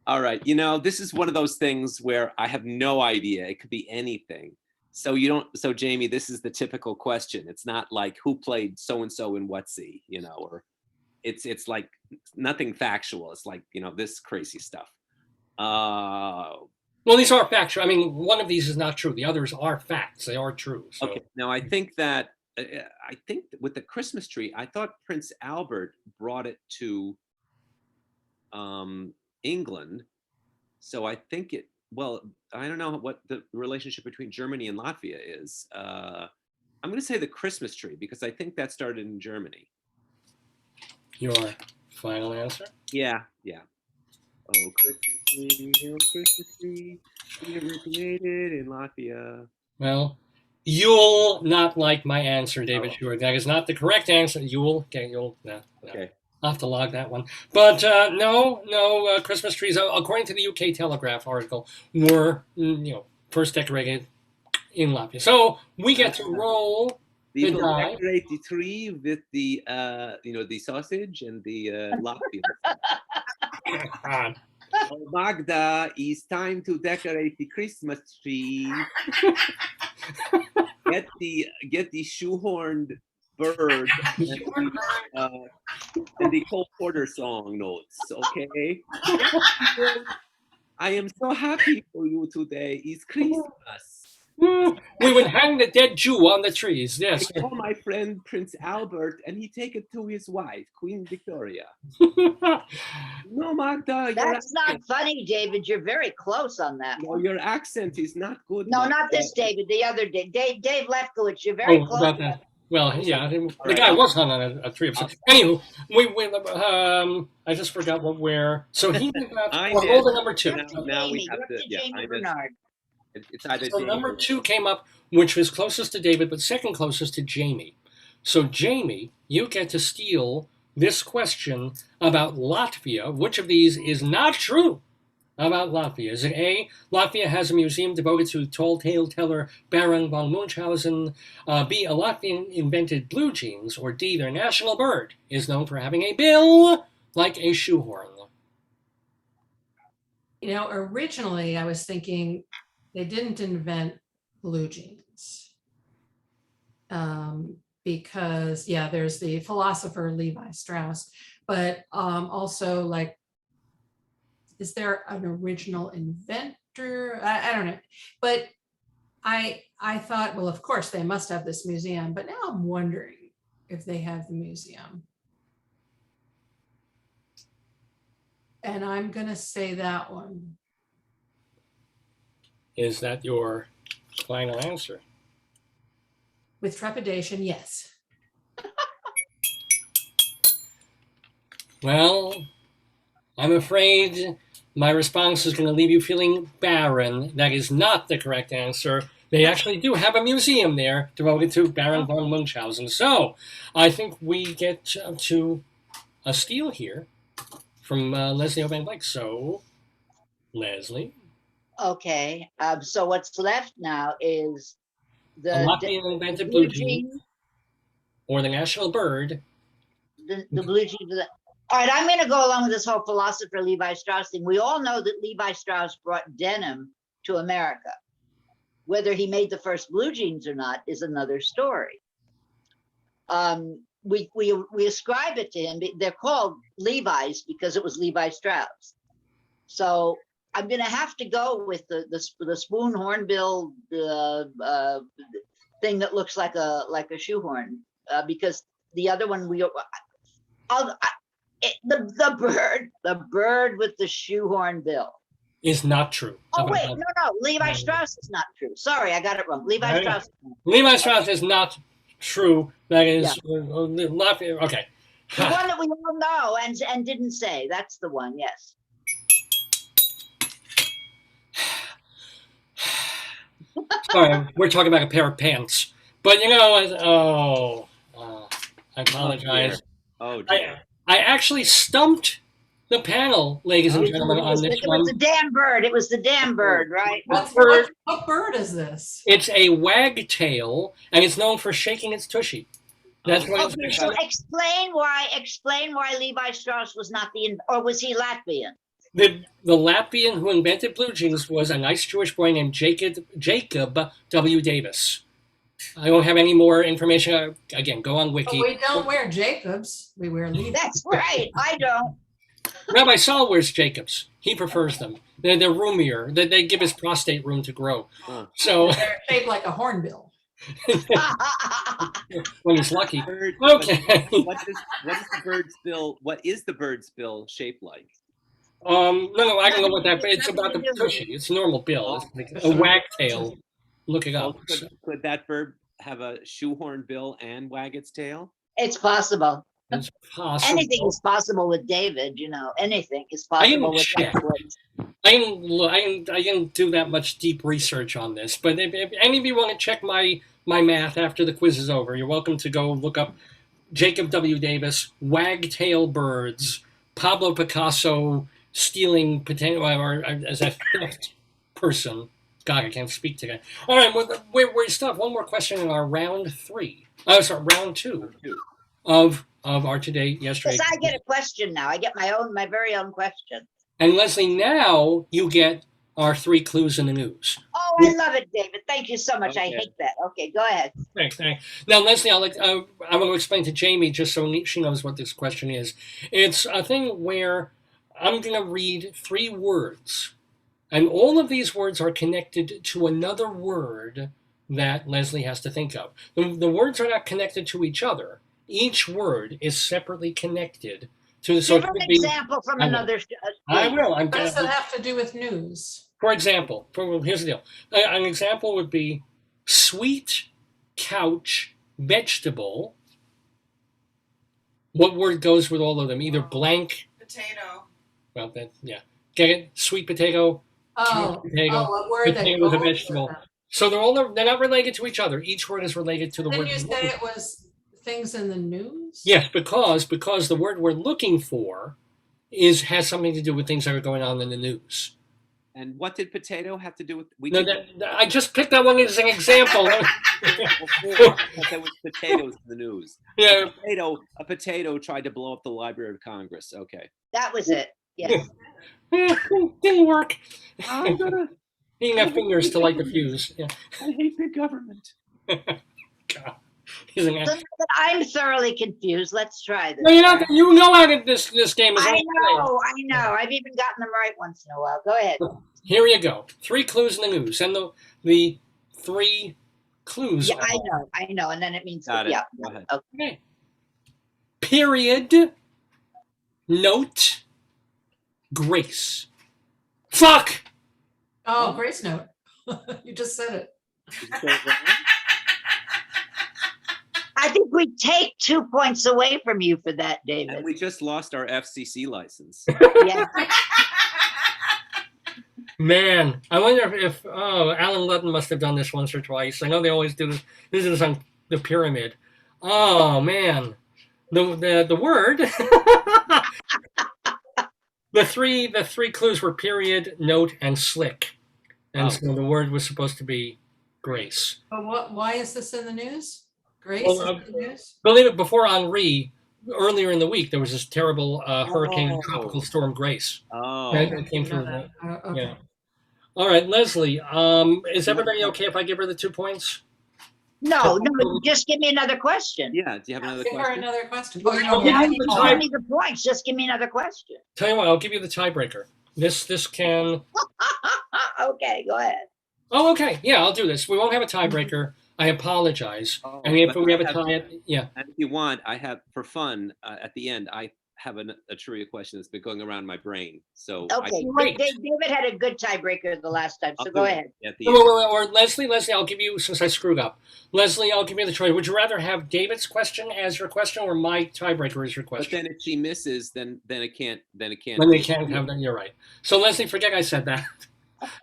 All right. This is one of those things where I have no idea. It could be anything. So Jamie, this is the typical question. It's not like who played so-and-so in whatsy, or it's like nothing factual. It's like, this crazy stuff. Well, these are factual. I mean, one of these is not true. The others are facts. They are true. So. Okay. Now, I think with the Christmas tree, I thought Prince Albert brought it to England. So I think I don't know what the relationship between Germany and Latvia is. I'm going to say the Christmas tree because I think that started in Germany. Your final answer? Yeah. Oh, Christmas tree, we originated in Latvia. Well, you'll not like my answer, David Sheward. That is not the correct answer. You'll. No. Okay. I'll have to log that one. But no, Christmas trees, according to the UK Telegraph article, were first decorated in Latvia. So we get to roll the die. Decorate the tree with the the sausage and the Latvian. Oh, Magda, it's time to decorate the Christmas tree. Get the shoehorned bird and the Cole Porter song notes, okay? I am so happy for you today. It's Christmas. We would hang the dead Jew on the trees, yes. I call my friend Prince Albert and he take it to his wife, Queen Victoria. No, Magda. That's not funny, David. You're very close on that. No, your accent is not good. No, Magda. not this David, the other Dave. Dave Lefkowitz, you're very close. About that. Well, yeah, the guy was hung on a tree of six. Anywho, I just forgot where. So he did that. Roll the number two. Now we have to. Jami Bernard. It's either so number two came up, which was closest to David, but second closest to Jamie. So Jamie, you get to steal this question about Latvia. Which of these is not true about Latvia? Is it A, Latvia has a museum devoted to tall tale teller Baron von Munchausen, B, a Latvian invented blue jeans, or D, their national bird is known for having a bill like a shoehorn? Originally I was thinking they didn't invent blue jeans because, there's the philosopher Levi Strauss, but also is there an original inventor? I don't know, but I thought, well, of course they must have this museum, but now I'm wondering if they have the museum. And I'm going to say that one. Is that your final answer? With trepidation, yes. Well, I'm afraid my response is going to leave you feeling barren. That is not the correct answer. They actually do have a museum there devoted to Baron von Munchausen. So I think we get to a steal here from Leslie Hoban Blake. So, Leslie, Okay, so what's left now is The the Latvian who invented blue blue jeans, jeans, or the national bird. the blue jeans. All right, I'm going to go along with this whole philosopher Levi Strauss thing. We all know that Levi Strauss brought denim to America. Whether he made the first blue jeans or not is another story. We ascribe it to him. They're called Levi's because it was Levi Strauss. So I'm going to have to go with the spoon hornbill thing that looks like a shoehorn because the other one the bird with the shoehorn bill. Is not true. Oh wait, no, Levi Strauss is not true. Sorry, I got it wrong. Levi Strauss. Levi Strauss is not true. That is okay. The one that we all know and didn't say. That's the one. Yes. Sorry, we're talking about a pair of pants. But you know what? I apologize. Oh dear. I actually stumped the panel, ladies and gentlemen, on this It one. was the damn bird. It was the damn bird, right? What bird is this? It's a wagtail, and it's known for shaking its tushy. That's what Okay, so explain why Levi Strauss was not or was he Latvian? the Latvian who invented blue jeans was a nice Jewish boy named Jacob W. Davis. I don't have any more information. Again, go on Wiki. But we don't wear Jacobs. We wear Levi. That's right. I don't. Rabbi Saul wears Jacobs. He prefers them. They're roomier. They give his prostate room to grow. So They're shaped like a hornbill. when he's lucky. Bird, Okay. What is the bird's bill shaped like? No, I don't know what that. It's about the tushy. It's a normal bill. It's like a wagtail. Look it up. Could that bird have a shoehorn bill and wag its tail? It's possible. It's possible. Anything is possible with David. Anything is possible with check. I didn't do that much deep research on this, but if any of you want to check my math after the quiz is over, you're welcome to go look up Jacob W. Davis, wagtail birds, Pablo Picasso stealing potato or as a theft person. God, I can't speak today. All right, we still have one more question in our round 3. Round 2 of our today, yesterday. Yes, I get a question now. I get my very own question. And Leslie, now you get our 3 clues in the news. Oh, I love it, David. Thank you so much. Okay. I hate that. Okay, go ahead. Thanks. Now, Leslie, I'm going to explain to Jamie just so she knows what this question is. It's a thing where I'm going to read 3 words, and all of these words are connected to another word that Leslie has to think of. The words are not connected to each other. Each word is separately connected to. So Give an example from another. I will. What does it have to do with news? For example, here's the deal. An example would be sweet couch vegetable. What word goes with all of them? Either blank. Potato. Well, then, yeah. Get it? Sweet potato. Oh, Potato. a word that Potato with a goes with vegetable. them. So they're not related to each other. Each word is related to the word. Didn't you say it was things in the news? Yes, because the word we're looking for has something to do with things that are going on in the news. And what did potato have to do with? I just picked that one as an example. That was potatoes in the news. Yeah. A potato tried to blow up the Library of Congress. Okay. That was it. Yes. Didn't work. I'm gonna. He didn't have fingers to light the fuse. Yeah. I hate big government. God. He's an So I'm thoroughly confused. Let's try this. No, you know how this game is. I know. I've even gotten them right once in a while. Go ahead. Here you go. 3 clues in the news. And the 3 clues. Yeah, I know. And then it means Got it. yeah. Go ahead. Okay. Period. Note. Grace. Fuck! Oh, Grace Note. You just said it. I think we take 2 points away from you for that, David. And we just lost our FCC license. Yeah. Man, I wonder if Alan Ludden must have done this once or twice. I know they always do this. This is on the pyramid. Oh man, the word. the three clues were period, note, and slick. And Oh. so the word was supposed to be Grace. But why is this in the news? Grace Well, is in the news? Believe it, before Henri, earlier in the week, there was this terrible hurricane and Oh. tropical storm Grace. Oh, That came I know through. that. Okay. Yeah. All right, Leslie, is everybody okay if I give her the 2 points? No, just give me another question. yeah. Do you have another Give her question? another question. Well, Oh, you I'll don't give have you any the Give time. me the points. Just give me another question. Tell you what, I'll give you the tiebreaker. This can. Okay, go ahead. Oh, okay. Yeah, I'll do this. We won't have a tiebreaker. I apologize. Oh, And if but we have I a have- tie, yeah. And if you want, I have for fun at the end. I have a trivia question that's been going around my brain. So Okay, Great. David had a good tiebreaker the last time, so I'll go do it ahead. at the Wait, end. wait, wait, or Leslie, I'll give you, since I screwed up. Leslie, I'll give you the choice. Would you rather have David's question as your question or my tiebreaker as your But question? then if she misses, then it can't. Then it can't. Then they can't have that. You're right. So Leslie, forget I said that.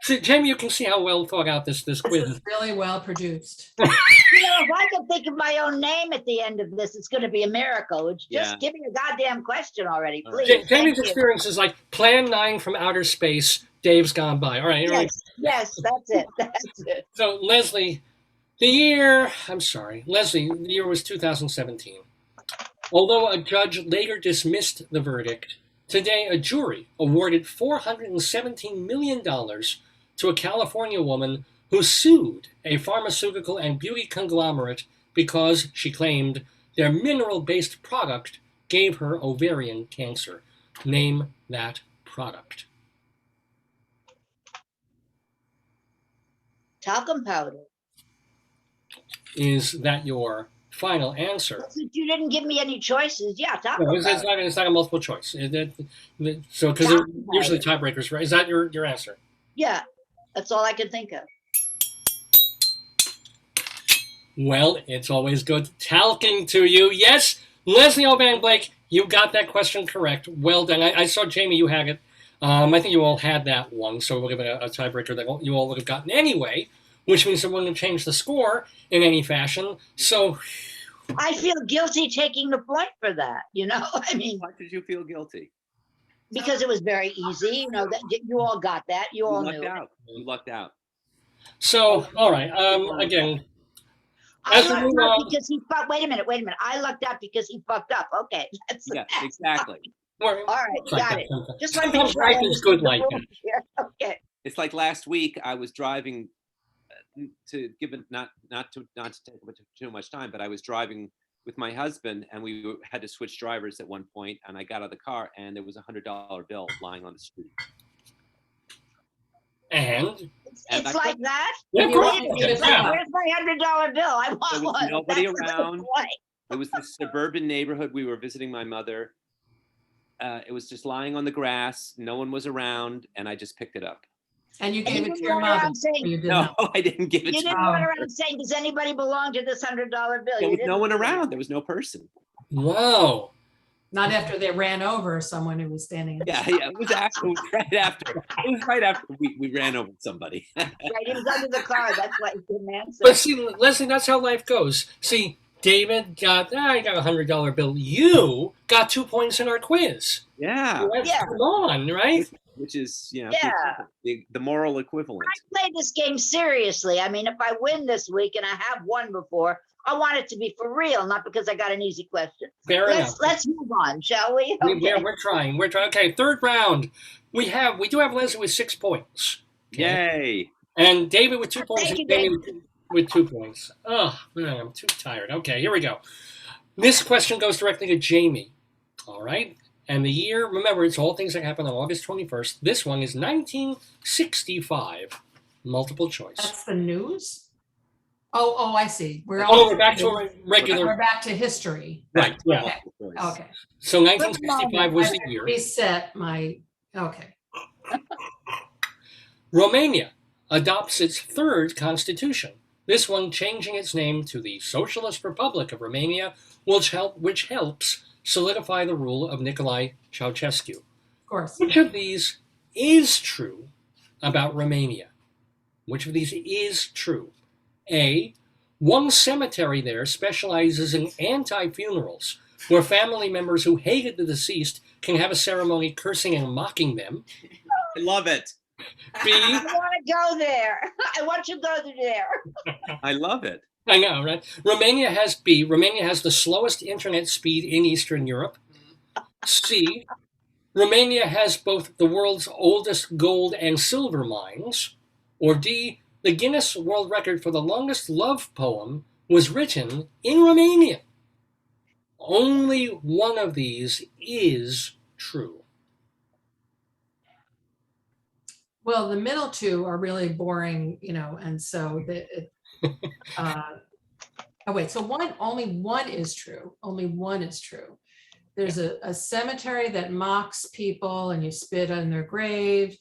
See, Jamie, you can see how well thought out this This quiz is is. really well produced. You know, if I can think of my own name at the end of this, it's going to be a miracle. It's just Yeah. give me a goddamn question already, All right. please. Jamie's Thank you. experience is like Plan 9 from outer space. Dave's gone by. All right. Yes, that's it. That's it. So Leslie, the year was 2017. Although a judge later dismissed the verdict, today a jury awarded $417 million to a California woman who sued a pharmaceutical and beauty conglomerate because, she claimed, their mineral-based product gave her ovarian cancer. Name that product. Talcum powder. Is that your final answer? Since you didn't give me any choices, yeah, talcum No, powder. it's not a multiple choice. So, because usually tiebreakers, right? Is that your answer? Yeah, that's all I can think of. Well, it's always good talking to you. Yes, Leslie Hoban Blake, you got that question correct. Well done. I saw, Jamie, you had it. I think you all had that one, so we'll give it a tiebreaker that you all would have gotten anyway, which means it wouldn't have changed the score in any fashion. So, I feel guilty taking the point for that, you know? I mean, Why did you feel guilty? because it was very easy, you know, that you all got that, you all lucked knew. out. You lucked out. so all right. Again, I as we lucked move out on, because he fucked, wait a minute. I lucked out because he fucked up. Okay, that's Yeah, that's exactly. we're- all right, it's like got that it. sometimes. Just want to Sometimes make sure I life is good understood the like that. rules here. Okay. It's like last week I was driving to give it not to take up too much time, but I was driving with my husband and we had to switch drivers at one point, and I got out of the car and there was $100 bill lying on the street. And It's And I like that. yeah, of You course, want Wait a to minute, give yeah. it where's my $100 bill? I There want was one. nobody That's the around. point. It was this suburban neighborhood. We were visiting my mother. It was just lying on the grass. No one was around, and I just picked it up. And you And gave you it to didn't your run mother. around saying, You did No, not. I didn't give it you to didn't Oh. run around saying, does anybody belong to this $100 bill? There You was didn't no one do that. around. There was no person. wow. Not after they ran over someone who was standing. in- Yeah, it was right after. It was right after we ran over somebody. Right, he was under the car. That's why he didn't answer. But see, Leslie, that's how life goes. See, David got $100 bill. You got 2 points in our quiz. Yeah, Let's Yeah. come on, right? which is Yeah. the moral equivalent. I played this game seriously. I mean, if I win this week, and I have won before, I want it to be for real, not because I got an easy question. Fair enough. Let's move on, shall we? We're trying. We're trying. Okay, third round. We do have Leslie with 6 points. Yay! And David with 2 points. Thank you, and Jamie with 2 points. Oh, man, I'm too tired. Okay, here we go. This question goes directly to Jamie. All right. And the year, remember, it's all things that happened on August 21st. This one is 1965. Multiple choice. That's the news? Oh, I see. We're We're back to a regular. We're back to history. Right, yeah. Okay. So 1965 was the year. Reset my, okay. Romania adopts its third constitution, this one changing its name to the Socialist Republic of Romania, which helps solidify the rule of Nicolae Ceausescu. Of course. Which of these is true about Romania? Which of these is true? A, one cemetery there specializes in anti-funerals, where family members who hated the deceased can have a ceremony cursing and mocking them. I love it. B, I want to go there. I want to go there. I love it. I know, right? Romania has the slowest internet speed in Eastern Europe. C, Romania has both the world's oldest gold and silver mines. Or D, the Guinness World Record for the longest love poem was written in Romania. Only one of these is true. Well, the middle two are really boring, and so oh wait, so only one is true. Only one is true. There's a cemetery that mocks people and you spit on their grave.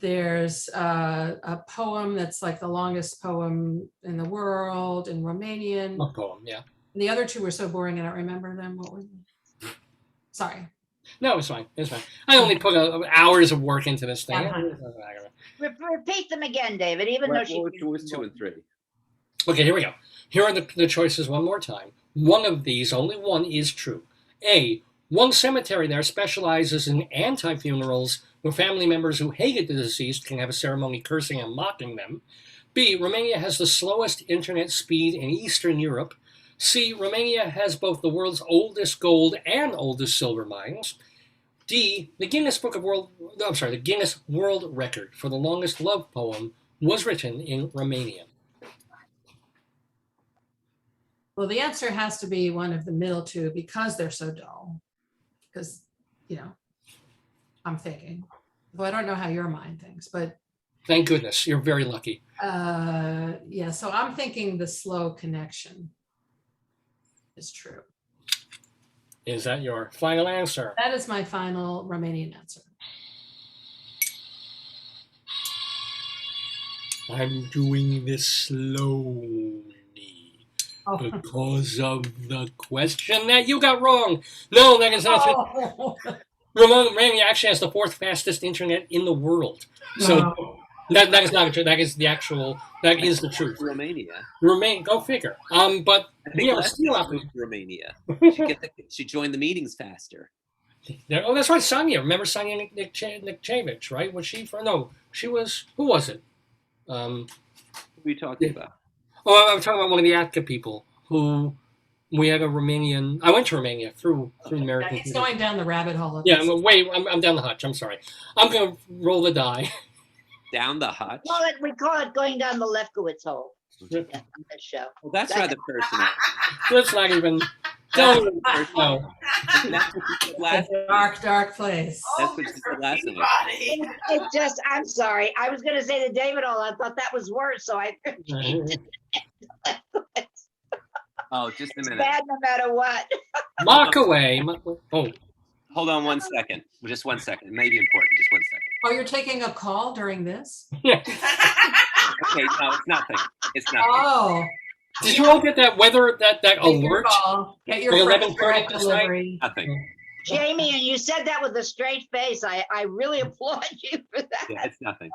There's a poem that's like the longest poem in the world in Romanian. A poem, yeah. The other two were so boring I don't remember them. What were they? Sorry. No, it's fine. It's fine. I only put hours of work into this thing. Repeat them again, David, even though she was 2 and 3. Okay, here we go. Here are the choices one more time. One of these, only one, is true. A, one cemetery there specializes in anti-funerals where family members who hated the deceased can have a ceremony cursing and mocking them. B, Romania has the slowest internet speed in Eastern Europe. C, Romania has both the world's oldest gold and oldest silver mines. D, the Guinness World Record for the longest love poem was written in Romania. Well, the answer has to be one of the middle two because they're so dull. Because, I'm thinking. Well, I don't know how your mind thinks, but. Thank goodness, you're very lucky. Yeah, so I'm thinking the slow connection is true. Is that your final answer? That is my final Romanian answer. I'm doing this slowly because of the question that you got wrong. No, that is not true. Romania actually has the fourth fastest internet in the world. So that is not true. That is the truth. Romania. Go figure. But we have a steel operator. Romania. She joined the meetings faster. Oh, that's right, Sonia. Remember Sonia Nikchevich, right? Was she from? No, she was. Who was it? Who are you talking about? Oh, I'm talking about one of the Atka people who we had a Romanian. I went to Romania through American. He's going down the rabbit hole. Yeah, I'm down the hutch. I'm sorry. I'm going to roll the die. Down the hutch? we call it going down the Lefkowitz hole. On this show. Well, that's rather personal. That's not even. No. Dark place. That's what she said last night. It just, I'm sorry. I was going to say to David all, I thought that was worse, so I. Oh, just a minute. Bad no matter what. Mock away. Oh. Hold on 1 second. Just 1 second. It may be important. Just 1 second. Oh, you're taking a call during this? Yeah. Okay, no, it's nothing. It's nothing. Oh. Did you all get that weather, that alert? Get your Like first direct delivery. Nothing. Jamie, and you said that with a straight face. I really applaud you for that. Yeah, it's nothing.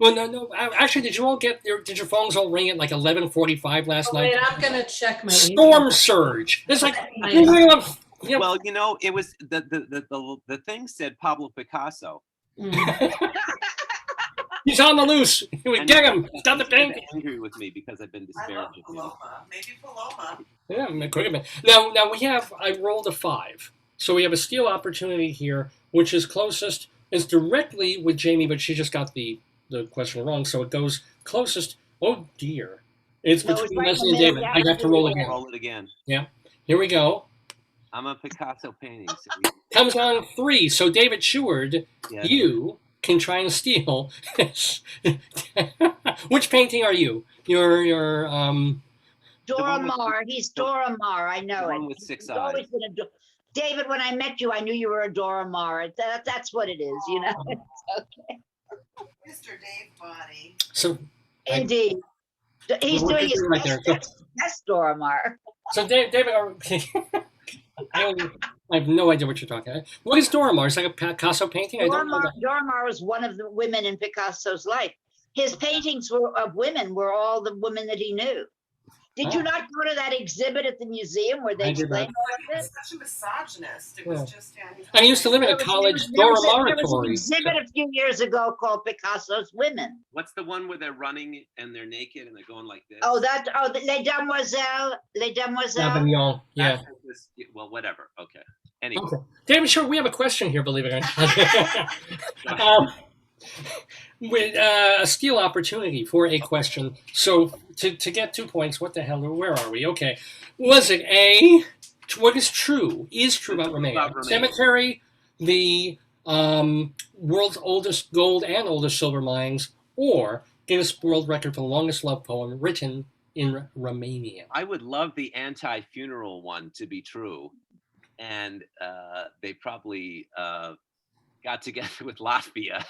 Well, no. Actually, did you all get did your phones all ring at like 11:45 last night? Wait, I'm gonna check my Storm surge. It's like Well, it was the thing said Pablo Picasso. He's on the loose. He would get him. Stop the painting. Angry with me because I've been disparaging him. Maybe Paloma. Yeah, it could have been. Now I rolled a 5. So we have a steal opportunity here, which is closest, is directly with Jamie, but she just got the question wrong. So it goes closest. Oh, dear. It's between Leslie and David. I have to roll again. Roll it again. Yeah. Here we go. I'm a Picasso painting. So Comes on 3. So David Sheward, yeah. You can try and steal this. Which painting are you? Your Dora Maar. He's Dora Maar. I know it. With 6 He's eyes. always been David, when I met you, I knew you were a Dora Maar. That's what it is, It's okay. Mr. Dave Body. So Indeed. He's We're doing his right there. best Dora Maar. So David, I have no idea what you're talking about. What is Dora Maar? It's like a Picasso painting? I don't know that. Dora Maar was one of the women in Picasso's life. His paintings of women were all the women that he knew. Did you not go to that exhibit at the museum where they I did explained not. all of He's this? such a misogynist. It Yeah. was just, yeah. I used to live in a There was- college there was an dormitory. exhibit a few years ago called Picasso's Women. What's the one where they're running and they're naked and they're going like this? Oh, Les Demoiselles, Les Demoiselles. Avignon, yeah. That's what this- well, whatever. Okay. Anyway. Okay. David Sheward, we have a question here, believe it or not. With a steal opportunity for a question. So to get 2 points, what the hell, where are we? Okay. Was it A, what is true about Romania? Cemetery, the world's oldest gold and oldest silver mines, or Guinness World Record for the longest love poem written in Romania? I would love the anti-funeral one to be true. And they probably got together with Latvia.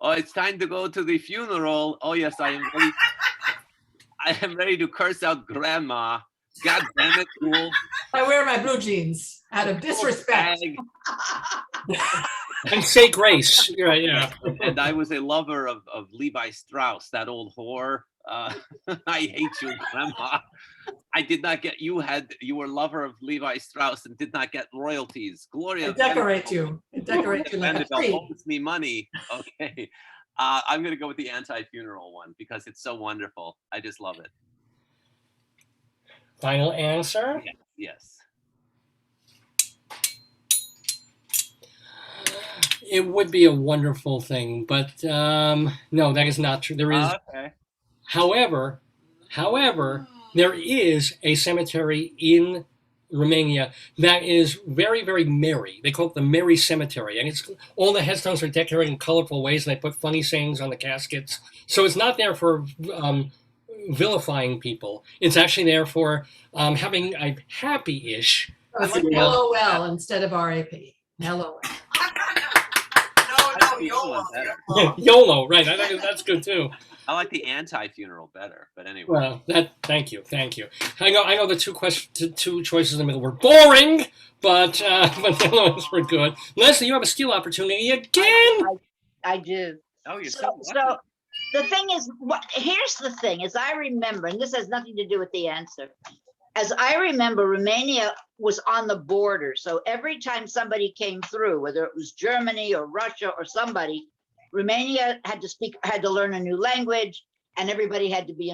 Oh, it's time to go to the funeral. Oh yes, I am ready to curse out grandma. God damn it, cool. I wear my blue jeans out of disrespect. And say grace. You're right, yeah. And I was a lover of Levi Strauss, that old whore. I hate you, grandma. I did not get, you were a lover of Levi Strauss and did not get royalties. Gloria. I decorate you. I decorate you like a Vanderbilt tree. owes me money. Okay. I'm going to go with the anti-funeral one because it's so wonderful. I just love it. Final answer? Yes. It would be a wonderful thing, but no, that is not true. There is, Okay. however, there is a cemetery in Romania that is very, very merry. They call it the Merry Cemetery, and it's all the headstones are decorated in colorful ways, and they put funny sayings on the caskets. So it's not there for vilifying people. It's actually there for having a happy-ish. Oh, it's LOL instead of RAP. LOL. No, YOLO. YOLO, right? I think that's good too. I like the anti-funeral better, but anyway. Well, thank you. I know the two choices in the middle were boring, but the other ones were good. Leslie, you have a steal opportunity again. I do. Oh, you're So so the thing is, here's the thing, as I remember, and this has nothing to do with the answer. As I remember, Romania was on the border. So every time somebody came through, whether it was Germany or Russia or somebody, Romania had to learn a new language, and everybody had to be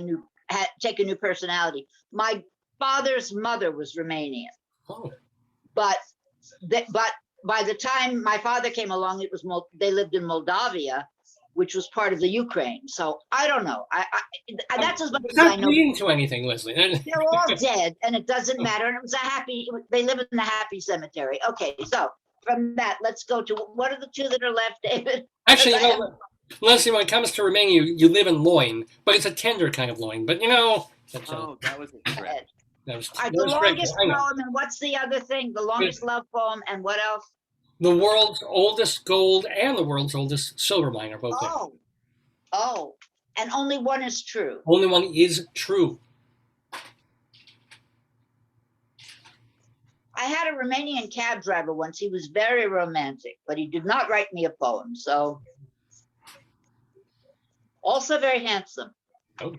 take a new personality. My father's mother was Romanian. Oh. But by the time my father came along, they lived in Moldavia, which was part of the Ukraine. So I don't know. That's as much It's as I not know. leading to anything, Leslie. They're all dead, and it doesn't matter. And it was they live in the happy cemetery. Okay, so from that, let's go to, what are the two that are left, David? Actually, Leslie, when it comes to Romania, you live in loin, but it's a tender kind of loin. But that's Oh, that was a threat. that was The Greg, longest I know. poem, and what's the other thing? The longest love poem, and what else? The world's oldest gold and the world's oldest silver mine are both there. Oh, and only one is true. Only one is true. I had a Romanian cab driver once. He was very romantic, but he did not write me a poem. So, also very handsome. Oh.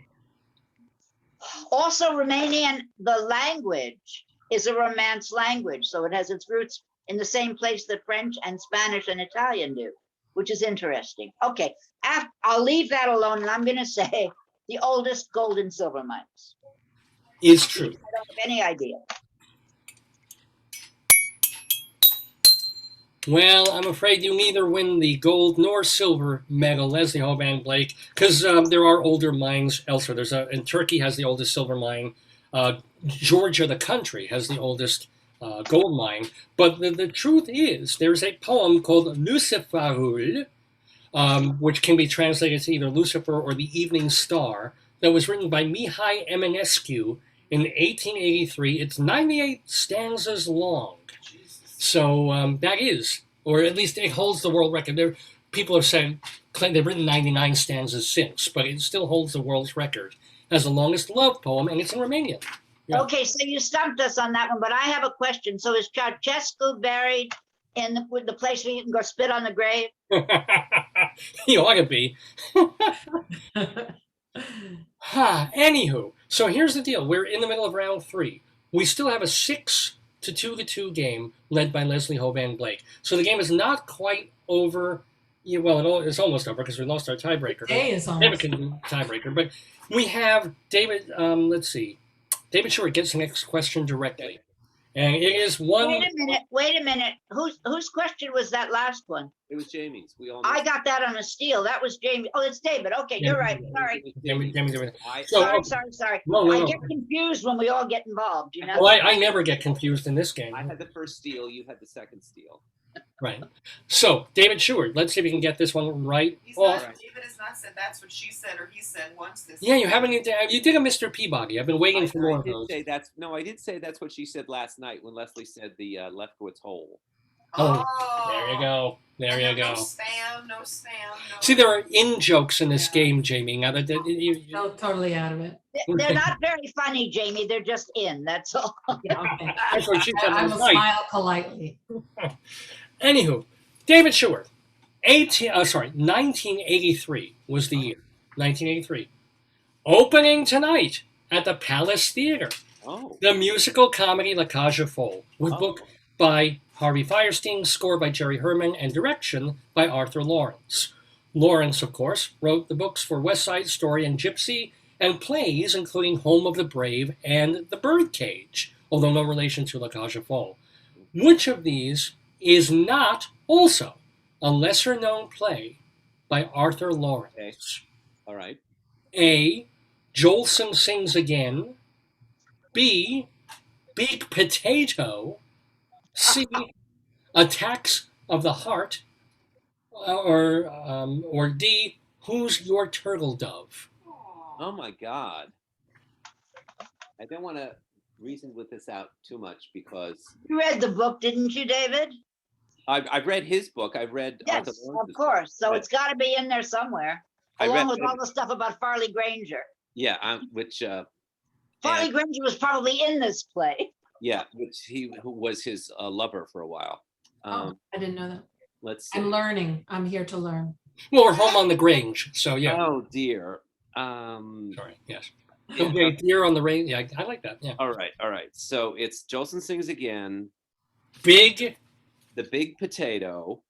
Also, Romanian, the language is a Romance language. So it has its roots in the same place that French and Spanish and Italian do, which is interesting. Okay, I'll leave that alone, and I'm going to say the oldest gold and silver mines. Is true. I don't have any idea. Well, I'm afraid you neither win the gold nor silver medal, Leslie Hoban Blake, because there are older mines elsewhere. In Turkey has the oldest silver mine. Georgia, the country, has the oldest gold mine. But the truth is, there's a poem called Luciferul, which can be translated to either Lucifer or the Evening Star, that was written by Mihai Eminescu in 1883. It's 98 stanzas long. So that is, or at least it holds the world record. People have claimed they've written 99 stanzas since, but it still holds the world's record as the longest love poem, and it's in Romanian. Yeah. Okay, so you stumped us on that one, but I have a question. So is Ceausescu buried in the place where you can go spit on the grave? He ought to be. Anywho, so here's the deal. We're in the middle of round 3. We still have a 6-2 game led by Leslie Hoban Blake. So the game is not quite over. Yeah, well, it's almost over because we lost our tiebreaker. Day is David almost. can do tiebreaker, but we have David. Let's see. David Sheward gets the next question directly, and it is one. Wait a minute. Whose question was that last one? It was Jamie's. We all. I got that on a steal. That was Jamie. Oh, it's David. Okay, you're right. Sorry. Jamie. Sorry, sorry. No. I get confused when we all get involved, you know? Well, I never get confused in this game. I had the first steal. You had the second steal. Right. So, David Sheward, let's see if we can get this one right. He's not, Right. David has not said that's what she said or he said once this. Yeah, you haven't. You did a Mr. Peabody. I've been waiting for more of those. I did say that's what she said last night when Leslie said the Lefkowitz hole. Oh, there you go. There And you then go. No spam. No. See, there are in-jokes in this game, Jamie. Now that No, totally out of it. They're not very funny, Jamie. They're just in, that's all. Yeah, okay. that's what she said I will last night. smile politely. Anywho, David Sheward, 1983 was the year. 1983. Opening tonight at the Palace Theater. Oh. The musical comedy La Cage aux Folles, with book by Harvey Fierstein, score by Jerry Herman, and direction by Arthur Lawrence. Lawrence, of course, wrote the books for West Side Story and Gypsy, and plays including Home of the Brave and The Birdcage, although no relation to La Cage aux Folles. Which of these is not also a lesser-known play by Arthur Lawrence? Okay. All right. A. Jolson Sings Again. B. Big Potato. C. Attacks of the Heart. Or D. Who's Your Turtle Dove? Oh my God. I don't want to reason with this out too much because You read the book, didn't you, David? I've read his book. I've read Arthur Yes, Lawrence's of course. So book. it's got to be in there somewhere, I along read- with all the stuff about Farley Granger. Yeah, which Farley and- Granger was probably in this play. yeah, who was his lover for a while. Oh, I didn't know that. Let's see. I'm learning. I'm here to learn. Well, we're home on the Grange, so yeah. Oh dear. Sorry, yes. Yeah. Okay, Deer on the Range. Yeah, I like that. Yeah. All right. So it's Jolson Sings Again, Big The Big Potato,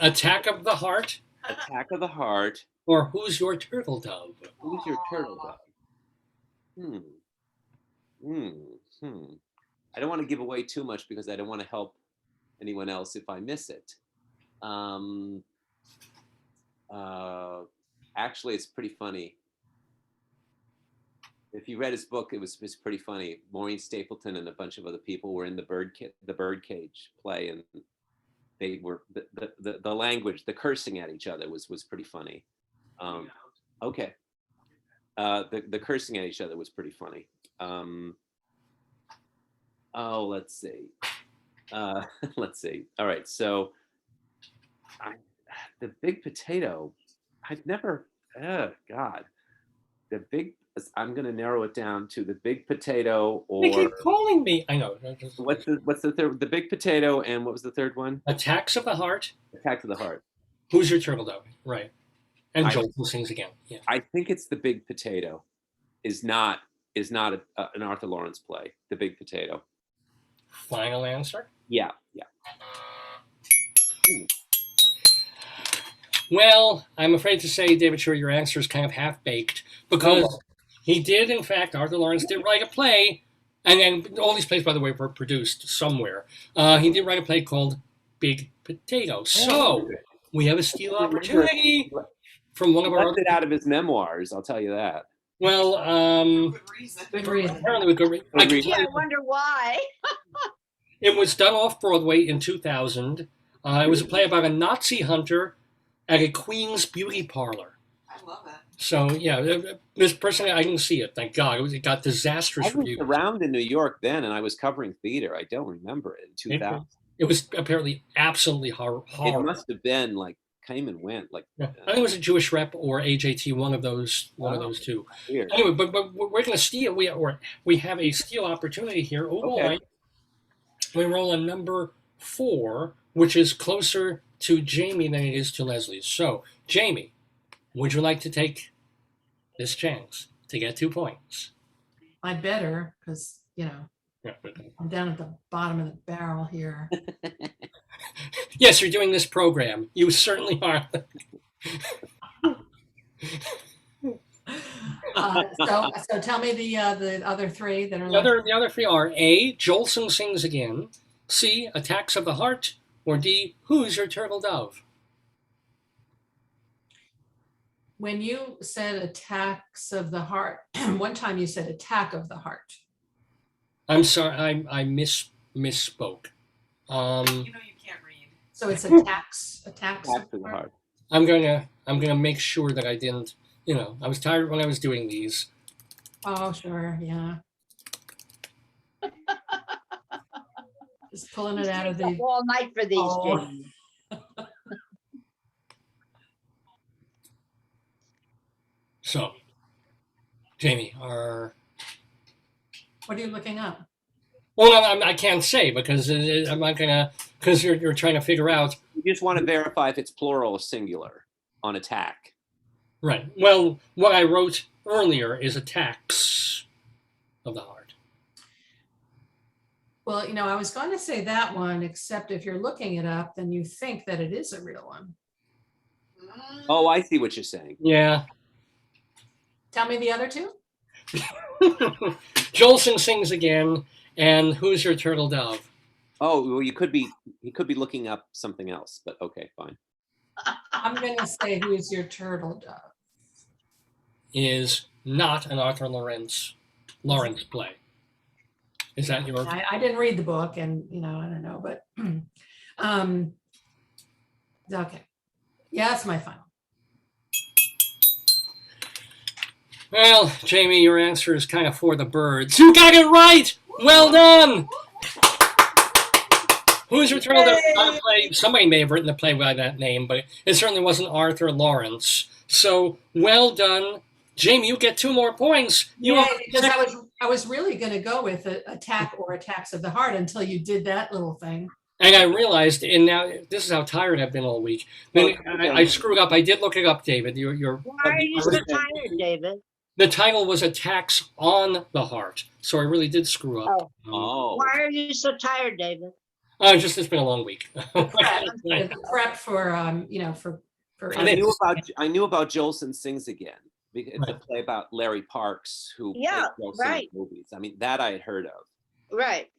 Attack of the Heart, Attack of the Heart, or Who's Your Turtle Dove? Who's Your Turtle Dove? I don't want to give away too much because I don't want to help anyone else if I miss it. Actually, it's pretty funny. If you read his book, it was pretty funny. Maureen Stapleton and a bunch of other people were in the Birdcage play, and they were the language, the cursing at each other was pretty funny. Okay, the cursing at each other was pretty funny. Oh, let's see. Let's see. All right, so the Big Potato. I've never. Oh God, the big. I'm going to narrow it down to The Big Potato, They keep or calling me. I know. what's the third? The Big Potato, and what was the third one? Attacks of the Heart. Attack of the Heart. Who's Your Turtle Dove? Right. And I- Jolson Sings Again. Yeah. I think it's The Big Potato. Is not an Arthur Lawrence play. The Big Potato. Final answer. Yeah. Well, I'm afraid to say, David Sheward, your answer is kind of half-baked because he did, in fact, Arthur Lawrence did write a play, and all these plays, by the way, were produced somewhere. He did write a play called Big Potato. So we have a steal opportunity from one of our Left it out of his memoirs. I'll tell you that. Well, Good reason. Good reason. apparently we could. I can Yeah, tell I you, wonder why. it was done off Broadway in 2000. It was a play about a Nazi hunter at a Queen's beauty parlor. I love it. So yeah, this person I didn't see it. Thank God, it got disastrous I was reviews. around in New York then, and I was covering theater. I don't remember it in 2000. It was apparently absolutely It horrible. must have been like came and went like Yeah. I think it was a Jewish rep or AJT, one of those two. weird. Anyway, but we're going to steal. We have a steal opportunity here. Oh Okay. boy, we roll a number 4, which is closer to Jamie than it is to Leslie. So, Jamie, would you like to take this chance to get 2 points. I'd better, because, Yeah. I'm down at the bottom of the barrel here. Yes, you're doing this program. You certainly are. So tell me the other three that are The other three are A, Jolson Sings Again, C, Attacks of the Heart, or D, Who's Your Turtle Dove? When you said attacks of the heart, one time you said attack of the heart. I'm sorry, I misspoke. You know you can't read. So it's attacks of Back to the the heart. heart. I'm gonna make sure that I didn't. I was tired when I was doing these. Oh, sure, yeah. Just pulling it out of Stays up the. all night for these, Oh. Jamie. So, Jamie, are What are you looking up? well, I can't say because I'm not gonna because you're trying to figure out. You just want to verify if it's plural or singular on attack. Right. Well, what I wrote earlier is attacks of the heart. Well, I was going to say that one, except if you're looking it up, then you think that it is a real one. Oh, I see what you're saying. Yeah. Tell me the other two. Jolson Sings Again, and Who's Your Turtle Dove? Oh, well, he could be looking up something else, but okay, fine. I'm going to say Who's Your Turtle Dove? Is not an Arthur Lawrence play. Is that your? I didn't read the book, and I don't know, but okay. Yeah, that's my final. Well, Jamie, your answer is kind of for the birds. You got it right. Well done. Who's Your Turtle Dove? Play? Somebody may have written the play by that name, but it certainly wasn't Arthur Lawrence. So well done, Jamie. You get 2 more points. Because I was really going to go with attack or attacks of the heart until you did that little thing. And I realized, and now this is how tired I've been all week. I screwed up. I did look it up, David. Why are you so tired, David? The title was Attacks on the Heart, so I really did screw up. Oh. Why are you so tired, David? It's been a long week. Prep for for. I knew about Jolson Sings Again. It's a play about Larry Parks who played Jolson right. in movies. I mean, that I had heard of. Right.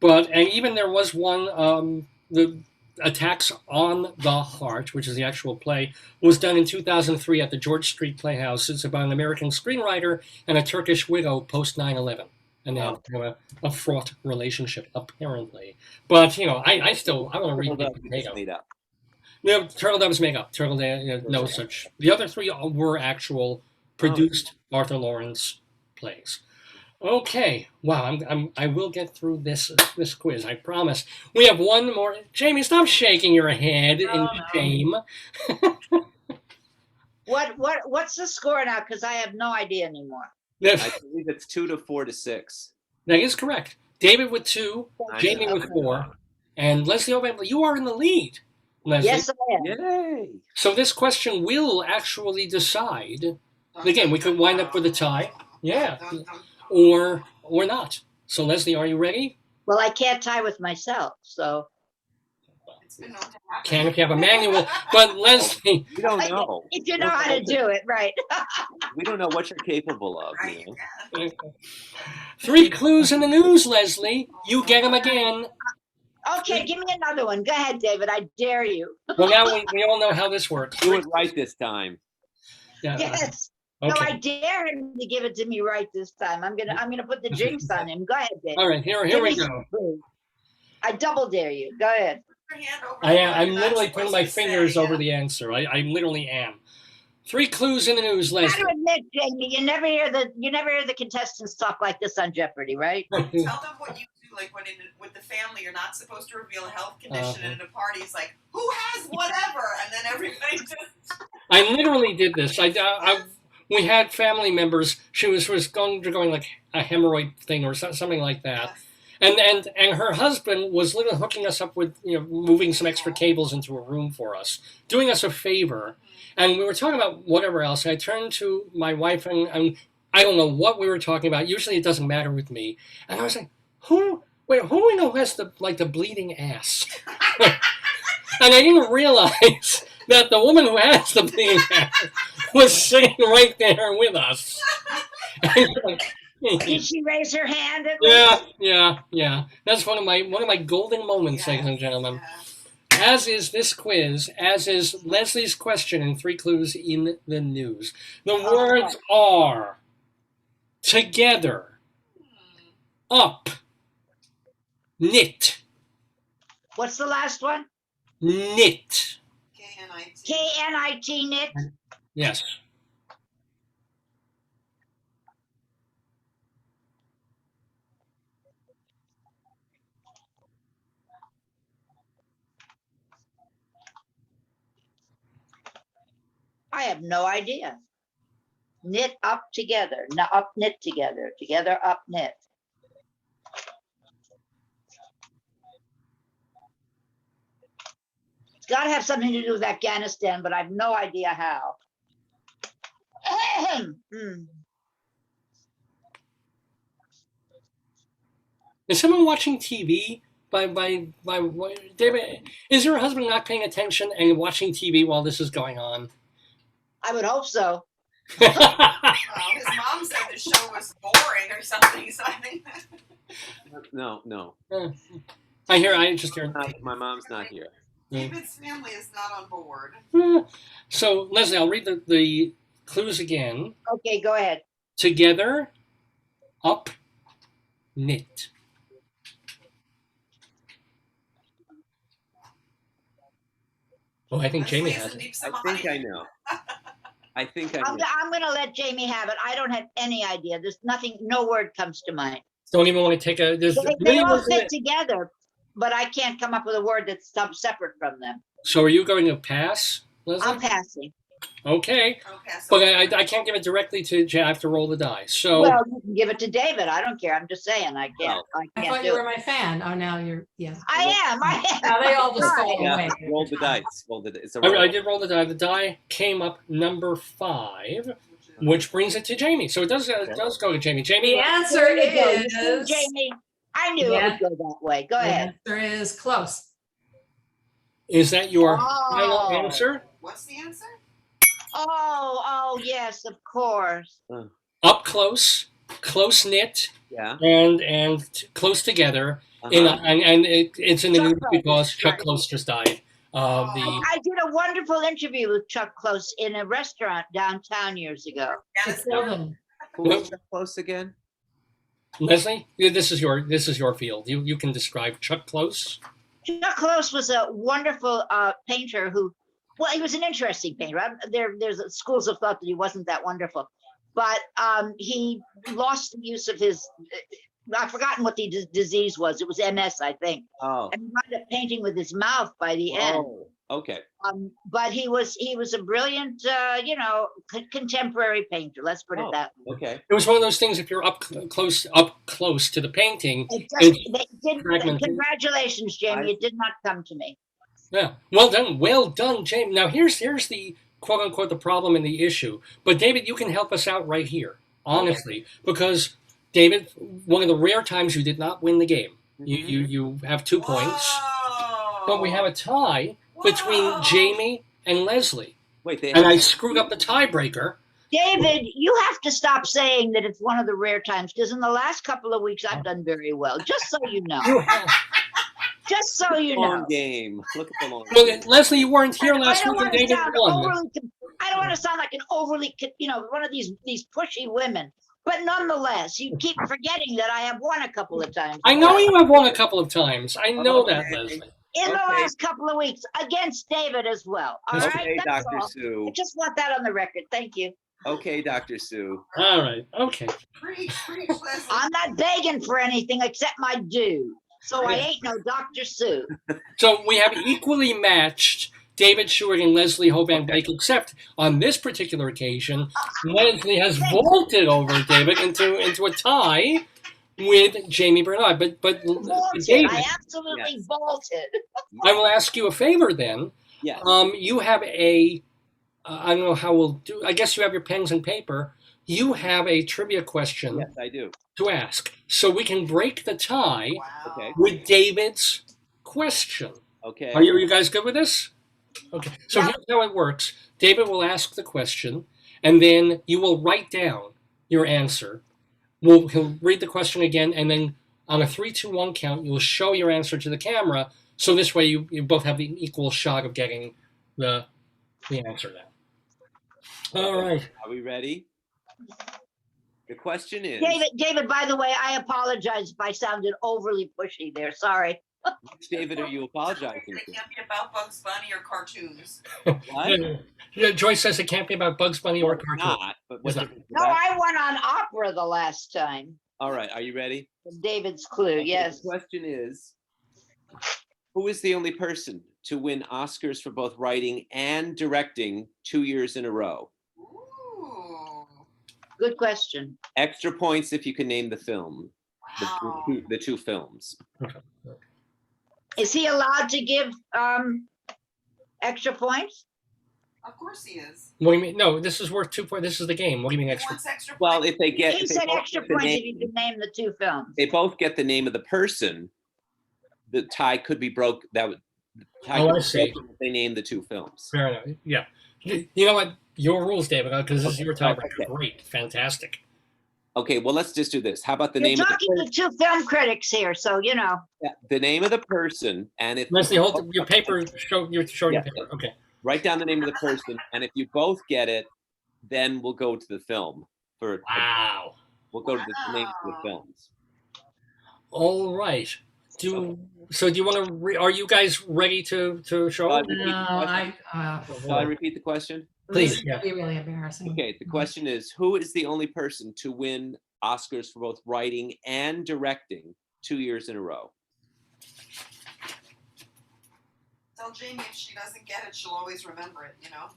And even there was one, the Attacks on the Heart, which is the actual play, was done in 2003 at the George Street Playhouse. It's about an American screenwriter and a Turkish widow post 9/11. And they have a fraught relationship, apparently. But, I want to read it. Made up. No, Turtle Dove's make up. Turtle Dove, no such. The other 3 were actual produced Arthur Lawrence plays. Okay, wow. I will get through this quiz. I promise. We have one more. Jamie, stop shaking your head in shame. What's the score now? Because I have no idea anymore. I believe it's 2 to 4 to 6. That is correct. David with 2, Jamie with 4, and Leslie Hoban. You are in the lead, Leslie. Yes, I am. Yay! So this question will actually decide. Again, we could wind up with a tie. Yeah. Or not. So Leslie, are you ready? Well, I can't tie with myself, so. It's been known to happen. Can if you have a manual. But Leslie, We don't know. If you know how to do it, right. We don't know what you're capable of. Right, You know? yeah. 3 clues in the news, Leslie. You get them again. Okay, give me another one. Go ahead, David. I dare you. Well, now we all know how this works. Do it right this time. Yeah. Yes. No, I Okay. dare him to give it to me right this time. I'm gonna put the jinx on him. Go ahead, David. All right. Here Give we me go. some clues. I double dare you. Go ahead. Put your hand over I'm the mic, literally that's putting what my you say, fingers over yeah. the answer. I literally am. 3 clues in the news, I Leslie. gotta admit, Jamie, you never hear the contestants talk like this on Jeopardy, right? Tell them what you do, like when with the family, you're not supposed to reveal a health condition, and in a party, it's like, who has whatever, and then everybody just. I literally did this. We had family members. She was going like a hemorrhoid thing or something like that. And her husband was literally hooking us up with, moving some extra cables into a room for us, doing us a favor. And we were talking about whatever else. I turned to my wife and I don't know what we were talking about. Usually it doesn't matter with me. And I was like, who do we know has the bleeding ass? And I didn't realize that the woman who has the bleeding ass was sitting right there with us. Did she raise her hand at least? Yeah. That's one of my golden moments, ladies and gentlemen. As is this quiz, as is Leslie's question and 3 clues in the news. The words are together, up, knit. What's the last one? Knit. K-N-I-T. K-N-I-T, knit? Yes. I have no idea. Knit up together, up knit together, together up knit. It's got to have something to do with Afghanistan, but I have no idea how. Is someone watching TV? By David, is your husband not paying attention and watching TV while this is going on? I would hope so. Well, his mom said the show was boring or something, so I think. No. I just hear. My mom's not here. David's family is not on board. So, Leslie, I'll read the clues again. Okay, go ahead. Together, up, knit. Oh, I think Jamie has it. I think I know. I know. I'm going to let Jamie have it. I don't have any idea. There's nothing, no word comes to mind. Don't even want to take a. They all fit together, but I can't come up with a word that's separate from them. So are you going to pass, Leslie? I'm passing. Okay. So But I can't give it directly to Jay. I have to roll the dice. So well, you can give it to David. I don't care. I'm just saying I can't. I thought you were my fan. Oh, now you're, yeah. I am. Now they all just fall Yeah, away. roll the dice. It's a roll. I did roll the die. The die came up number 5, which brings it to Jamie. So it does go to Jamie. Jamie. The answer There you go. You see, is, Jamie, I knew it would go that way. Go the ahead. answer is close. Is that your Oh. final answer? what's the answer? Oh, yes, of course. Up close, close knit, Yeah. and close together. Uh-huh. It's in the Chuck news Close, because Chuck right. Close just died. I did a wonderful interview with Chuck Close in a restaurant downtown years ago. It's Sylvan. Who was Chuck Close again? Leslie, this is your field. You can describe Chuck Close. Chuck Close was a wonderful painter who, well, he was an interesting painter. There's schools of thought that he wasn't that wonderful, but he lost the use of his, I've forgotten what the disease was. It was MS, I think. Oh. And he wound up painting with his mouth by the end. Oh, okay. But he was a brilliant, contemporary painter. Let's put it that way. Okay. It was one of those things. If you're up close to the painting, They didn't, congratulations, Jamie. It did not come to me. yeah, well done, Jamie. Now here's the quote unquote the problem and the issue. But David, you can help us out right here, honestly, because David, one of the rare times you did not win the game. You have 2 points, but we have a tie between Jamie and Leslie. Wait, and I screwed up the tiebreaker. David, you have to stop saying that it's one of the rare times, because in the last couple of weeks I've done very well. Just so you know. Just so you know. Long game. Look at the long Well, game. Leslie, you weren't here I last don't week, and want to David sound won. I don't want to sound like an overly, one of these pushy women. But nonetheless, you keep forgetting that I have won a couple of times. I know you have won a couple of times. I know that, Leslie. In the last couple of weeks, against David as well. All right, Okay, that's Dr. all. Sue. I just want that on the record. Thank you. Okay, Dr. Sue. All right. Okay. Preach, Leslie. I'm not begging for anything except my due. So I ain't no Dr. Sue. So we have equally matched David Sheward and Leslie Hoban Blake, except on this particular occasion, Leslie has vaulted over David into a tie with Jami Bernard. But Vaulted. David, I absolutely Yes. vaulted. I will ask you a favor then. Yes. You have a, I don't know how we'll do, I guess you have your pens and paper. You have a trivia question Yes, I do. to ask. So we can break the tie Wow. Okay. with David's question. Okay. Are you guys good with this? Okay. So Yeah. here's how it works. David will ask the question, and then you will write down your answer. He'll read the question again, and then on a 3, 2, 1 count, you will show your answer to the camera. So this way you both have the equal shot of getting the answer now. All right. Are we ready? The question is, David, by the way, I apologize if I sounded overly pushy there. Sorry. which David are you apologizing It to? can't be about Bugs Bunny or cartoons. What? Yeah, Joyce says it can't be about Bugs Bunny or It's cartoon. not, but what It's not. difference does No, that- I went on opera the last time. All right, are you ready? David's clue, Okay, yes. The question is, who is the only person to win Oscars for both writing and directing 2 years in a row? Ooh. Good question. Extra points if you can name the film, Wow. the two films. Is he allowed to give extra points? Of course he is. What do you mean? No, this is worth 2 points. This is the game. What do you mean He extra? wants extra Well, points. if they get, He if they said both extra get the points if name, you could name the two films. they both get the name of the person, the tie could be broke. That would the tie Oh, could I be see. broken if they name the two films. Fair enough. Yeah. You know what? Your rules, David, because this is your tiebreaker. Okay. Great. Fantastic. Okay, well, let's just do this. How about the You're name of the talking to two film critics here, so you know. yeah, the name of the person, and if Leslie, hold your paper. You're showing Yeah. your paper. Okay. write down the name of the person, and if you both get it, then we'll go to the film for. Wow. We'll go to the names of the Wow. films. All right. Do you want to? Are you guys ready to show? Well, it? repeat the No, question? Shall I repeat the question? Please, This is gonna be really embarrassing. Okay, the question is, who is the only person to win Oscars for both writing and directing 2 years in a row? Tell Jamie if she doesn't get it, she'll always remember it, you know?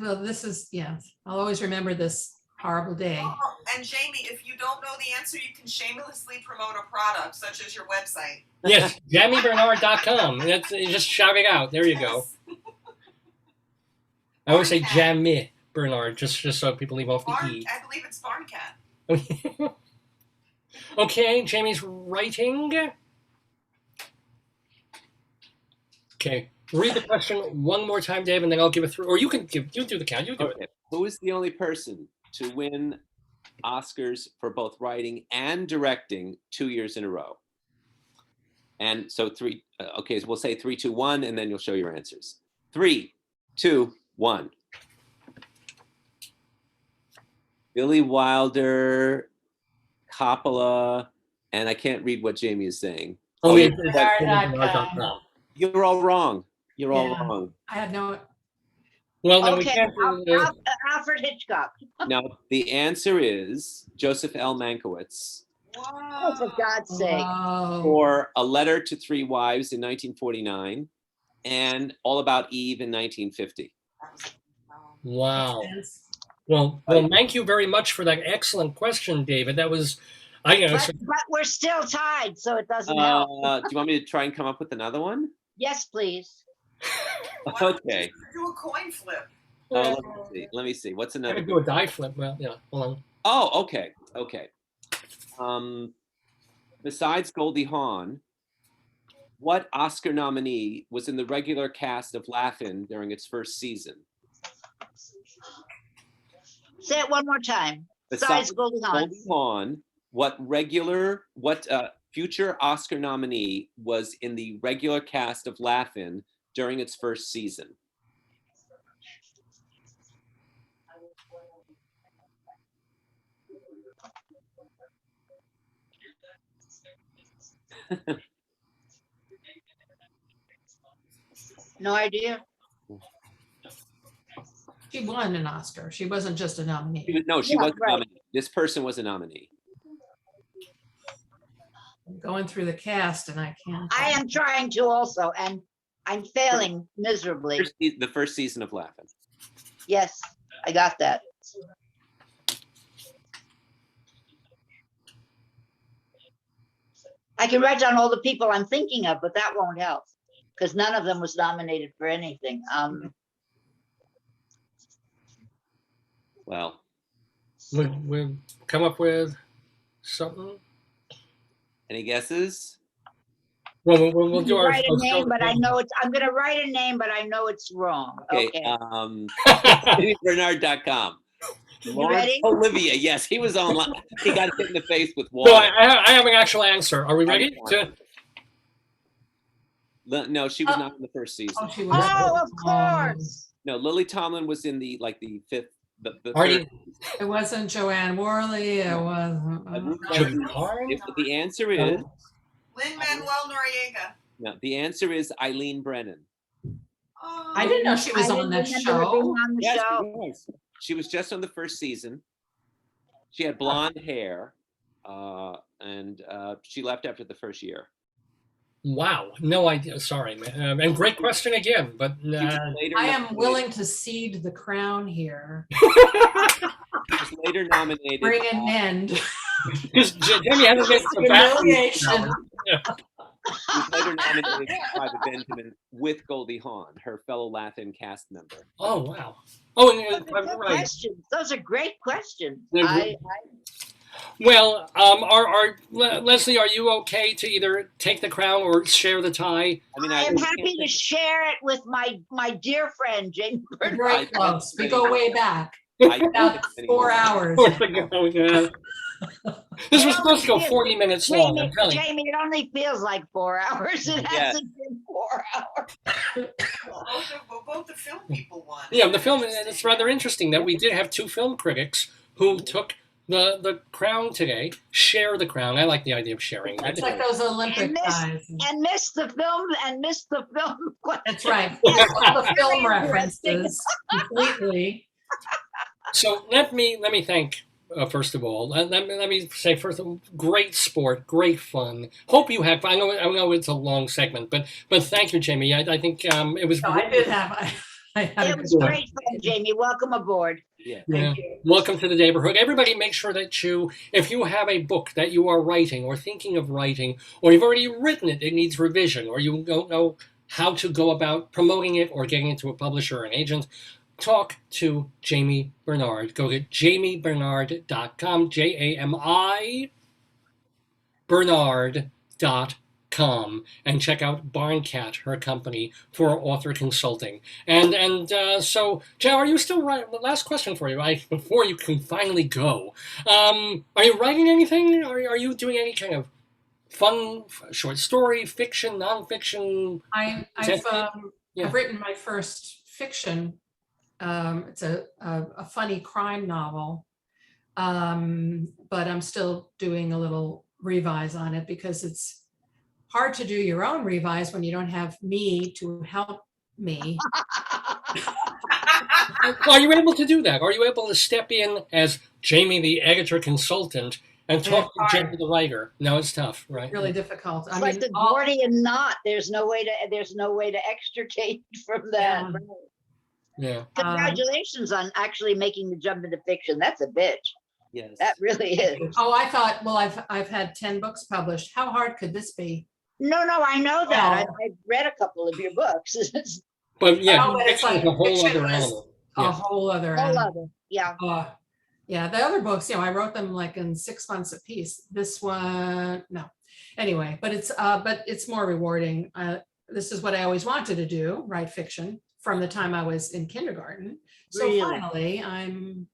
Well, this is, yeah, I'll always remember this horrible day. Oh, and Jamie, if you don't know the answer, you can shamelessly promote a product, such as your website. Yes, JamiBernard.com. That's just shout it out. There you go. Yes. I always say Jami Bernard, just so people leave off the E. I believe it's Barn Cat. Okay, Jamie's writing. Okay, read the question one more time, Dave, and then I'll give it through. Or you do the count. You do it. Okay. Who is the only person to win Oscars for both writing and directing 2 years in a row? And so okay, so we'll say 3, 2, 1, and then you'll show your answers. 3, 2, 1. Billy Wilder, Coppola, and I can't read what Jamie is saying. Oh, yeah, Bernard.com. You're all wrong. You're all Yeah. wrong. I had no, Well, then we Okay, can't do Alfred Hitchcock. No, the answer is Joseph L. Mankiewicz Oh, for God's sake. oh, for A Letter to Three Wives in 1949 and All About Eve in 1950. Wow. Well, thank you very much for that excellent question, David. That was, But we're still tied, so it doesn't help. Do you want me to try and come up with another one? Yes, please. Why don't we Okay. just do a coin flip? Oh, let me see. What's I another? could do a die flip. Well, yeah, hold on. Oh, okay. Besides Goldie Hawn, what Oscar nominee was in the regular cast of Laugh-In during its first season? Say it one more time. Besides Goldie Hawn. Goldie Hawn, what future Oscar nominee was in the regular cast of Laugh-In during its first season? No idea. she won an Oscar. She wasn't just a nominee. She Yeah, was a right. nominee. This person was a nominee. I'm going through the cast and I can't. I am trying to also, and I'm failing miserably. The first season of Laugh-In. Yes, I got that. I can write down all the people I'm thinking of, but that won't help because none of them was nominated for anything. Well, We'll come up with something. any guesses? Well, we'll do our. Write a name, but I know it's. I'm going to write a name, but I know it's wrong. Okay. Okay. JamiBernard.com. You ready? Olivia, yes, he was on. He got hit in the face with No, water. I have an actual answer. Are we ready? No, she was not in the first season. Oh, she was. Oh, of course. No, Lily Tomlin was in the fifth. The Artie, It wasn't Joanne Worley. It wasn't. The answer is Lin-Manuel Noriega. no. The answer is Eileen Brennan. Oh. I didn't know she was I on that didn't remember her being show. on the Yes, show. she was. She was just on the first season. She had blonde hair, and she left after the first year. wow, no idea. Sorry, man. And great question again, but She was later I am nominated- willing to cede the crown here. She was later nominated. Bring an end. because Jamie hasn't been to the bathroom. Humiliation. She was later nominated for Private Benjamin with Goldie Hawn, her fellow Latin cast member. Oh wow. Oh, and Those are good right. questions. Those are great questions. Yeah, Well, Leslie, are you okay to either take the crown or share the tie? I mean, I am really happy can't to think- share it with my dear friend Jami We're Bernard. very close. We go way back. I can't About think of any 4 more. hours. Oh, yeah. This was supposed to go 40 minutes long. I'm telling you. Jamie, it only feels like 4 hours. It Yeah. hasn't been 4 hours. Both the film people won. Yeah, the film, it's rather interesting that we did have two film critics who took the crown today, share the crown. I like the idea of sharing. It's like those Olympic And this- guys. And missed the film. That's right. All the film references completely. So let me thank first of all. Let me say first of all, great sport, great fun. Hope you had fun. I know it's a long segment, but thank you, Jamie. I think it was. No, I did have. I had It a was good one. great fun, Jamie. Welcome aboard. Yeah. Yeah. Welcome to the Daverhood. Everybody make sure that if you have a book that you are writing or thinking of writing, or you've already written it, it needs revision, or you don't know how to go about promoting it or getting it to a publisher or an agent, talk to Jami Bernard. Go to jamibernard.com, JAMI Bernard.com, and check out Barncat, her company, for author consulting. And so, Joe, are you still writing? Last question for you, before you can finally go. Are you writing anything? Are you doing any kind of fun short story, fiction, nonfiction? I've written my first fiction. It's a funny crime novel, but I'm still doing a little revise on it because it's hard to do your own revise when you don't have me to help me. Are you able to do that? Are you able to step in as Jamie, the editor consultant, and talk to Jamie, the writer? No, it's tough, right? Really difficult. It's like the Gordian knot. There's no way to extricate from that. Yeah. Congratulations on actually making the jump into fiction. That's a bitch. Yes. That really is. Oh, I thought, well, I've had 10 books published. How hard could this be? No, I know that. I've read a couple of your books. But yeah, Oh, but it's fiction is like a whole fiction other is animal. A Yeah. whole other All animal. of it. Yeah. Yeah, the other books, I wrote them like in 6 months a piece. This one, no. Anyway, but it's more rewarding. This is what I always wanted to do, write fiction from the time I was in kindergarten. So Really? finally, I'm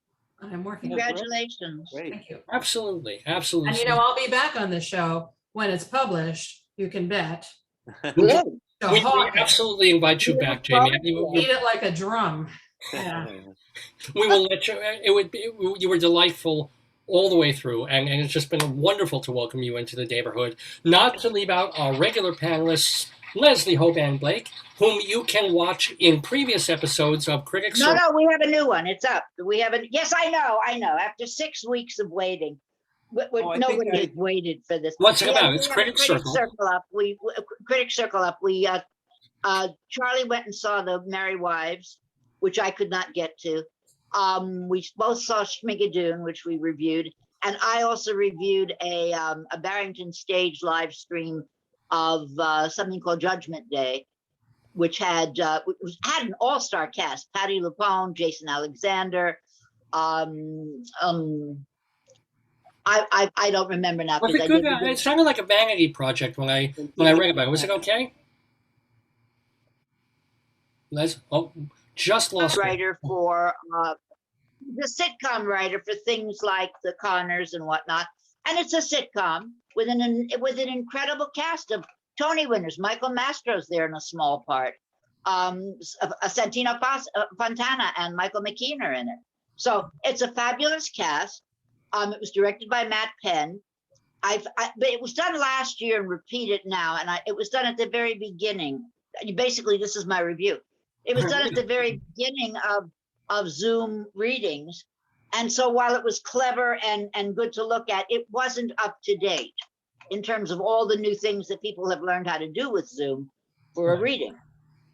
working. Congratulations. Great. Thank you. Absolutely. And I'll be back on the show when it's published. You can bet. Good. So We hawk it. absolutely invite you back, Jamie. Beat it like a drum. Yeah. We will let you. You were delightful all the way through, and it's just been wonderful to welcome you into the Daverhood. Not to leave out our regular panelists, Leslie Hoban Blake, whom you can watch in previous episodes of Critics. No, we have a new one. It's up. Yes, I know. After 6 weeks of waiting. Nobody has waited for this. What's it We about? have- It's we have Critics Circle. Up. Critics Circle up. Charlie went and saw the Merry Wives, which I could not get to. We both saw Schmigadoon, which we reviewed, And I also reviewed a Barrington Stage live stream of something called Judgment Day, which had an all-star cast: Patti LuPone, Jason Alexander. I don't remember now. Was because it I good? didn't. It sounded like a vanity project when I read about it. Was it okay? Just lost it. Writer for the sitcom writer for things like The Conners and whatnot, and it's a sitcom with an incredible cast of Tony winners. Michael Mastro's there in a small part. Santino Fontana and Michael McKean are in it. So it's a fabulous cast. It was directed by Matt Penn. But it was done last year and repeated now, and it was done at the very beginning. Basically, this is my review. It was done at the very beginning of Zoom readings, and so while it was clever and good to look at, it wasn't up to date in terms of all the new things that people have learned how to do with Zoom for a reading.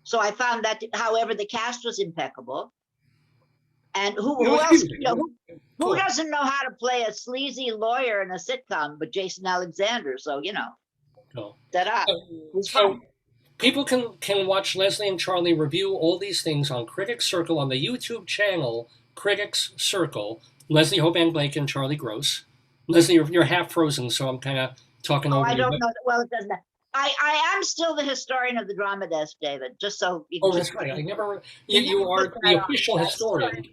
So I found that, however, the cast was impeccable. And who else? Who doesn't know how to play a sleazy lawyer in a sitcom but Jason Alexander? So So people can watch Leslie and Charlie review all these things on Critics Circle on the YouTube channel Critics Circle. Leslie Hoban Blake and Charlie Gross. Leslie, you're half frozen, so I'm kind of talking over you. I don't know. Well, it doesn't. I am still the historian of the Drama Desk, David. Just so you can. Oh, that's right. I never. You are the official historian.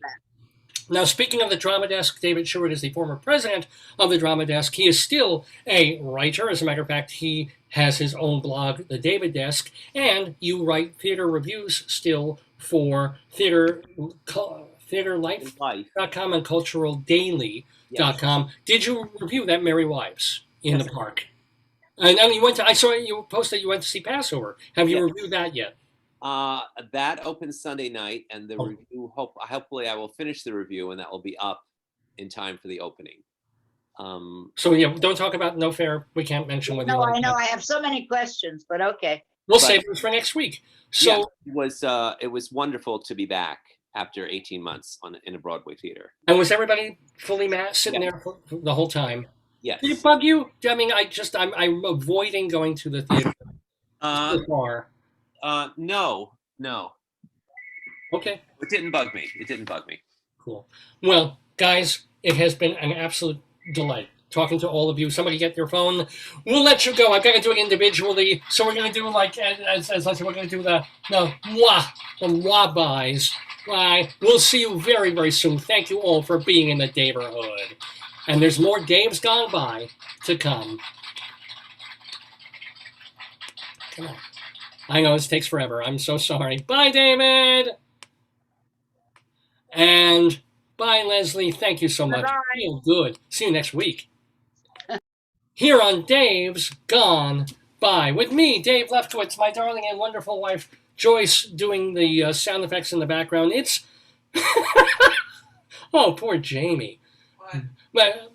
Now, speaking of the Drama Desk, David Sheward is the former president of the Drama Desk. He is still a writer. As a matter of fact, he has his own blog, The David Desk, and you write theater reviews still for theaterlife.com and culturaldaily.com. Yes. Did you review that Merry Wives in the park? And you went to. I saw you posted you went to see Passover. Have you reviewed that yet? That opens Sunday night, and the review. Hopefully, I will finish the review, and that will be up in time for the opening. So don't talk about No Fair. We can't mention what. No, I know. I have so many questions, but okay. We'll save them for next week. So it was wonderful to be back after 18 months in a Broadway theater. And was everybody fully sitting there for the whole time? Yes. Did it bug you? I mean, I'm avoiding going to the theater. So far. No. Okay. It didn't bug me. Cool. Well, guys, it has been an absolute delight talking to all of you. Somebody get your phone. We'll let you go. I've got to do it individually. So we're going to do like, as we're going to do the wah-byes. Bye. We'll see you very, very soon. Thank you all for being in the Daverhood. And there's more Daves Gone By to come. Come on. I know this takes forever. I'm so sorry. Bye, David. And bye, Leslie. Thank you so much. Bye-bye. Feel good. See you next week. Here on Dave's Gone By. With me, Dave Lefkowitz, my darling and wonderful wife, Joyce, doing the sound effects in the background. It's... Oh, poor Jami. What? But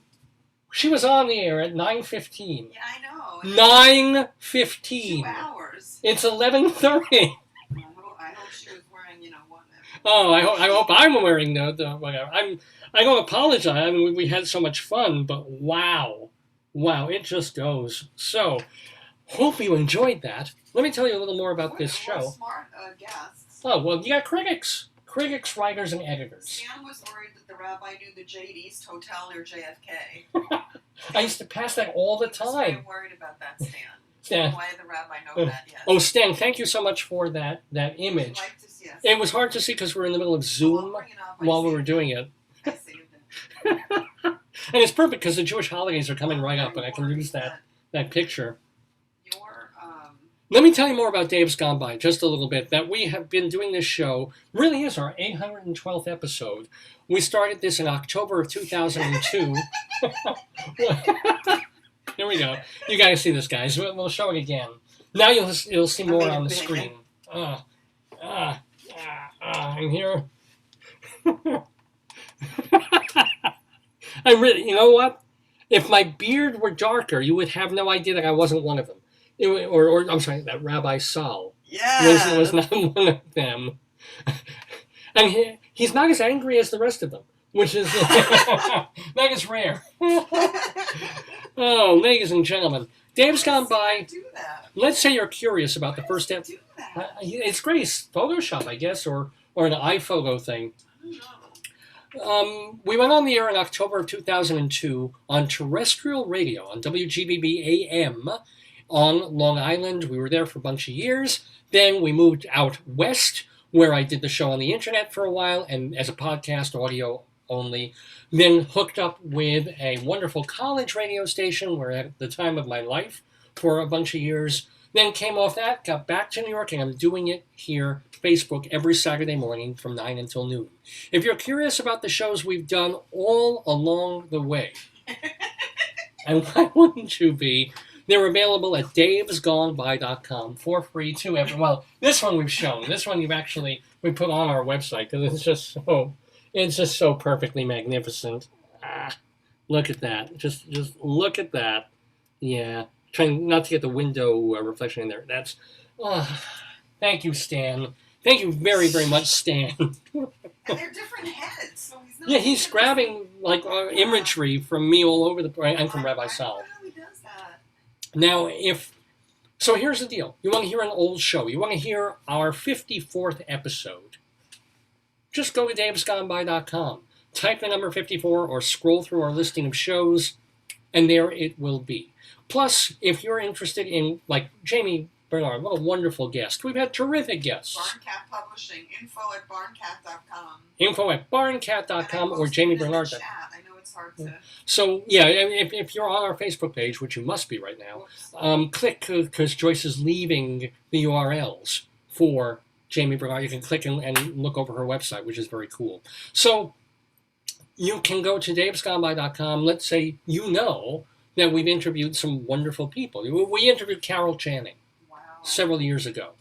she was on the air at 9:15. Yeah, I know. 9:15. 2 hours. It's 11:30. I hope she was wearing, what. Oh, I hope I'm wearing the whatever. I don't apologize. I mean, we had so much fun, but wow, it just goes. So, hope you enjoyed that. Let me tell you a little more about this show. Smart guests. Oh well, you got critics, writers, and editors. Stan was worried that the rabbi knew the Jade East Hotel near JFK. I used to pass that all the I was time. very worried about that, Stan. Stan. Why did the rabbi know that yet? Oh, Stan, thank you so much for that image. Would you like to see us? It was hard to see because we're in the middle of Zoom while we were doing it. I saved it. And it's perfect because the Jewish holidays are coming right up, and I can use that picture. Let me tell you more about Dave's Gone By, just a little bit, that we have been doing this show, really is our 812th episode. We started this in October of 2002. Here we go. You got to see this, guys. We'll show it again. Now you'll see more on the screen. I'm here. I really, you know what? If my beard were darker, you would have no idea that I wasn't one of them. Or I'm sorry, that Rabbi Saul was not one of them. And he's not as angry as the rest of them. which is that is rare. Oh, ladies and gentlemen, Dave's Gone By. Do that. Let's say you're curious about the first step. Do that. It's great. It's Photoshop, I guess, or an iPhoto thing. I don't know. We went on the air in October of 2002 on terrestrial radio on WGBB AM on Long Island. We were there for a bunch of years. Then we moved out west, where I did the show on the internet for a while and as a podcast, audio only. Then hooked up with a wonderful college radio station where at the time of my life for a bunch of years. Then came off that, got back to New York, and I'm doing it here, Facebook, every Saturday morning from 9 until noon. If you're curious about the shows we've done all along the way, and why wouldn't you be, they're available at davesgoneby.com for free to everyone. Well, this one we've shown. This one we put on our website because it's just so perfectly magnificent. Look at that. Just look at that. Yeah. Trying not to get the window reflection in there. That's, thank you, Stan. Thank you very, very much, Stan. And they're different heads, so he's not. Yeah, he's grabbing like imagery from me all over the place and from Rabbi I Sal. don't know how he does that. Now, so here's the deal. You want to hear an old show. You want to hear our 54th episode. Just go to davesgoneby.com. Type the number 54 or scroll through our listing of shows, and there it will be. Plus, if you're interested in, like, Jami Bernard, what a wonderful guest. We've had terrific guests. Barncat Publishing, info@barncat.com. Info@barncat.com or Jami Bernard. I know it's hard to. So, yeah, if you're on our Facebook page, which you must be right now, click, because Joyce is leaving the URLs for Jami Bernard. You can click and look over her website, which is very cool. So, you can go to davesgoneby.com. Let's say you know that we've interviewed some wonderful people. We interviewed Carol Channing Wow. several years ago.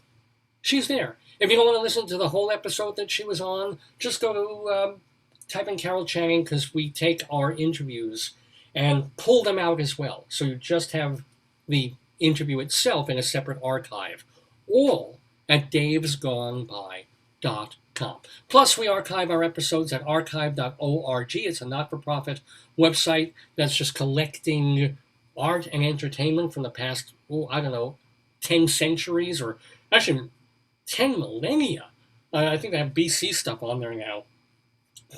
She's there. If you don't want to listen to the whole episode that she was on, just go to type in Carol Channing, because we take our interviews and pull them out as well. So you just have the interview itself in a separate archive, all at davesgoneby.com. Plus, we archive our episodes at archive.org. It's a not-for-profit website that's just collecting art and entertainment from the past, 10 centuries, or actually 10 millennia. I think they have BC stuff on there now.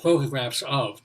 Photographs of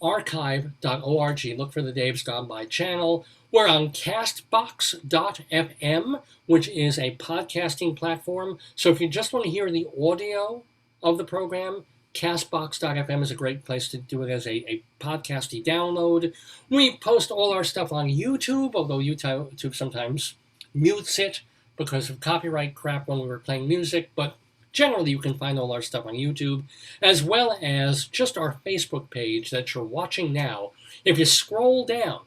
archive.org. Look for the Dave's Gone By channel. We're on castbox.fm, which is a podcasting platform. So if you just want to hear the audio of the program, castbox.fm is a great place to do it as a podcasty download. We post all our stuff on YouTube, although YouTube sometimes mutes it because of copyright crap when we were playing music, but generally you can find all our stuff on YouTube, as well as just our Facebook page that you're watching now. If you scroll down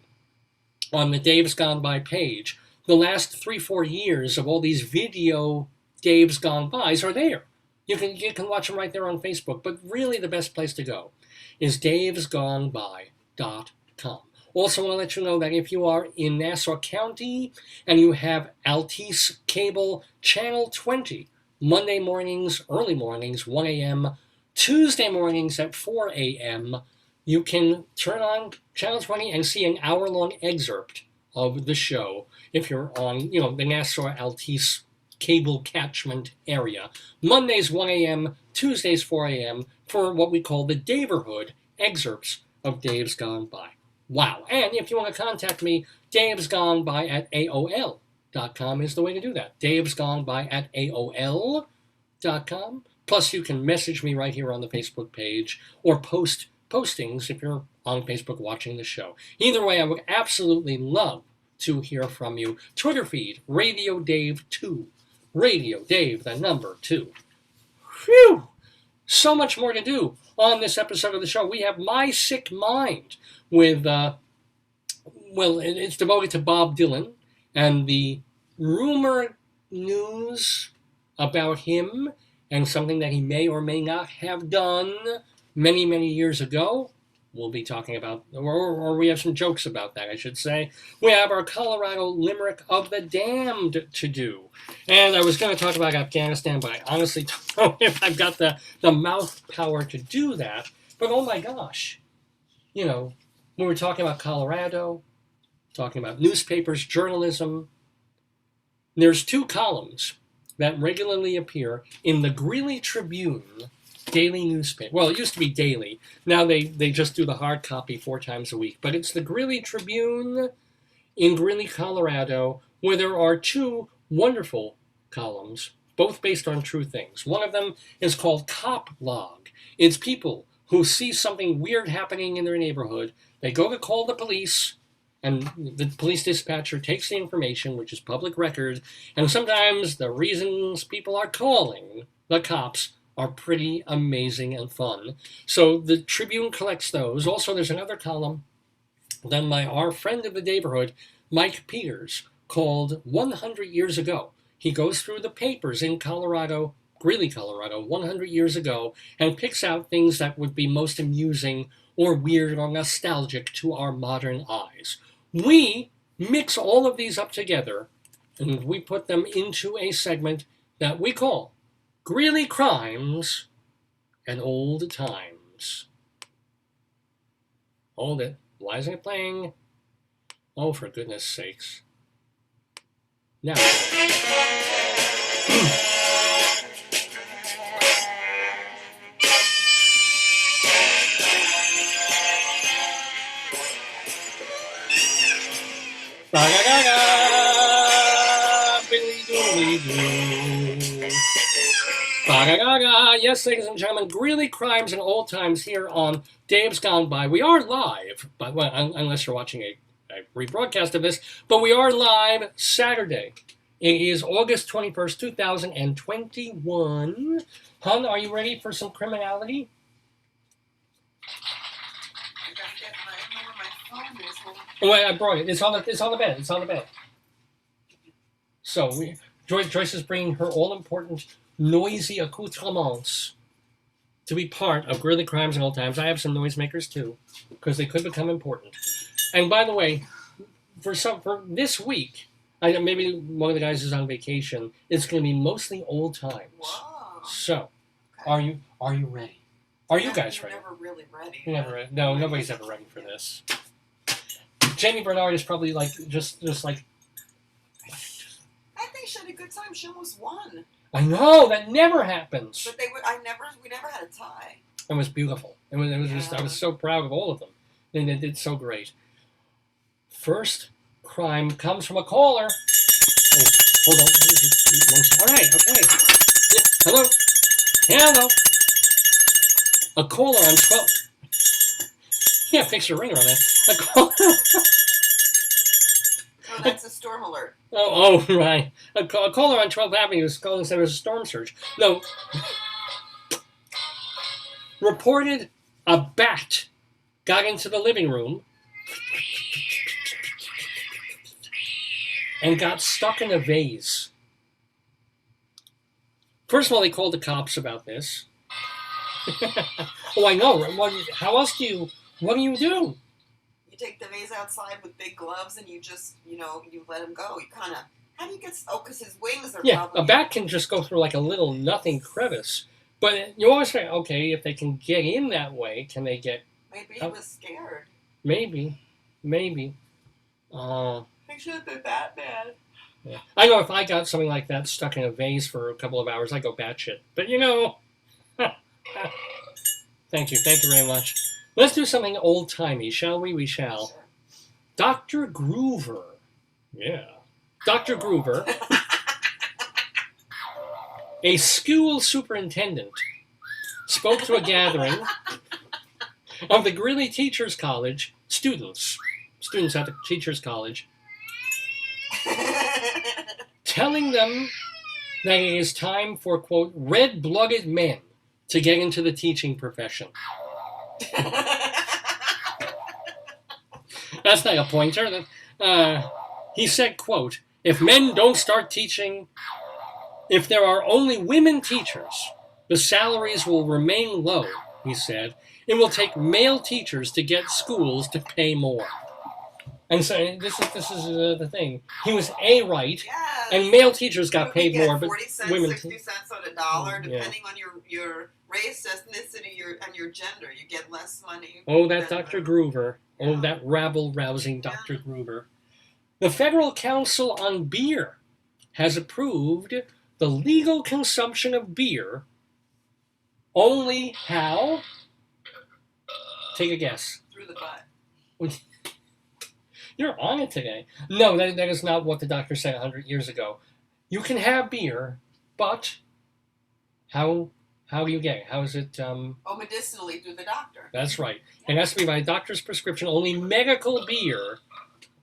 on the Dave's Gone By page, the last 3-4 years of all these video Dave's Gone Bys are there. You can watch them right there on Facebook, but really the best place to go is davesgoneby.com. Also want to let you know that if you are in Nassau County and you have Altice Cable Channel 20, Monday mornings, early mornings, 1 a.m., Tuesday mornings at 4 a.m., you can turn on Channel 20 and see an hour-long excerpt of the show if you're on, the Nassau Altice cable catchment area. Mondays 1 a.m., Tuesdays 4 a.m. for what we call the Daverhood excerpts of Dave's Gone By. Wow. And if you want to contact me, davesgoneby@aol.com is the way to do that. davesgoneby@aol.com. Plus, you can message me right here on the Facebook page or postings if you're on Facebook watching the show. Either way, I would absolutely love to hear from you. Twitter feed, Radio Dave 2. Radio Dave, the number 2. Phew! So much more to do on this episode of the show. We have My Sick Mind with, it's devoted to Bob Dylan and the rumor news about him and something that he may or may not have done many, many years ago. We'll be talking about, or we have some jokes about that, I should say. We have our Colorado Limerick of the Damned to do. And I was going to talk about Afghanistan, but I honestly don't know if I've got the mouth power to do that. But oh my gosh, you know, when we're talking about Colorado, talking about newspapers, journalism, there's 2 columns that regularly appear in the Greeley Tribune daily newspaper. Well, it used to be daily. Now they just do the hard copy 4 times a week. But it's the Greeley Tribune in Greeley, Colorado, where there are 2 wonderful columns, both based on true things. One of them is called Cop Log. It's people who see something weird happening in their neighborhood. They go to call the police, and the police dispatcher takes the information, which is public record, and sometimes the reasons people are calling the cops are pretty amazing and fun. So the Tribune collects those. Also, there's another column done by our friend of the Daverhood, Mike Peters, called 100 Years Ago. He goes through the papers in Colorado, Greeley, Colorado, 100 years ago, and picks out things that would be most amusing or weird or nostalgic to our modern eyes. We mix all of these up together, and we put them into a segment that we call Greeley Crimes and Old Times. Hold it. Why isn't it playing? Oh, for goodness sakes. Now. Yes, ladies and gentlemen, Greeley Crimes and Old Times here on Dave's Gone By. We are live, but well, unless you're watching a rebroadcast of this, but we are live Saturday. It is August 21st, 2021. Hun, are you ready for some criminality? I gotta get my, I don't know where my phone is. Hold on. Oh, wait, I brought it. It's on the bed. It's on the bed. So Joyce is bringing her all-important noisy accoutrements to be part of Greeley Crimes and Old Times. I have some noisemakers too, because they could become important. And by the way, for this week, maybe one of the guys is on vacation. It's going to be mostly old times. Whoa. So, Okay. are you ready? Are you guys You're ready? never really ready. You're never ready. No, nobody's ever ready for this. Jami Bernard is probably like just like. I think she had a good time. She almost won. I know that never happens. But we never had a tie. It was beautiful. It was just, I was so proud of all of them. And they did so great. First crime comes from a caller. Oh, hold on. All right, okay. Yeah, hello. Hello. A caller on 12. Yeah, fix your ringer on that. A caller. Oh, that's a storm alert. Oh, right. A caller on 12th Avenue was calling and said there was a storm surge. No. Reported a bat got into the living room and got stuck in a vase. First of all, they called the cops about this. Oh, I know. How else what do you do? You take the vase outside with big gloves and you just, you let him go. You kind of, how do you get, because his wings are Yeah, probably. a bat can just go through like a little nothing crevice. But you always say, okay, if they can get in that way, can they get... Maybe he was scared. Maybe. They should have been Batman. Yeah. I know if I got something like that stuck in a vase for a couple of hours, I'd go batshit. But Thank you very much. Let's do something old-timey, shall we? We shall. Sure. Dr. Groover. Yeah. Dr. Groover, a school superintendent, spoke to a gathering of the Greeley Teachers College students at the Teachers College, telling them that it is time for, quote, red-blooded men to get into the teaching profession. That's not a pointer. He said, quote, if men don't start teaching, if there are only women teachers, the salaries will remain low, he said. It will take male teachers to get schools to pay more. And so this is the thing. He was right, Yes. and male teachers got paid more, but 40 cents, women. 60 cents on a $1, Yeah. depending on your race, ethnicity, and your gender. You get less money. Oh, that than Dr. the- Groover. Oh, Yeah. that rabble-rousing Dr. Groover. The Federal Council on Beer has approved the legal consumption of beer only how? Take a guess. Through the butt. You're on it today. No, that is not what the doctor said 100 years ago. You can have beer, but how do you get it? How is it? Medicinally through the doctor. That's right. It has to be by a doctor's prescription. Only medical beer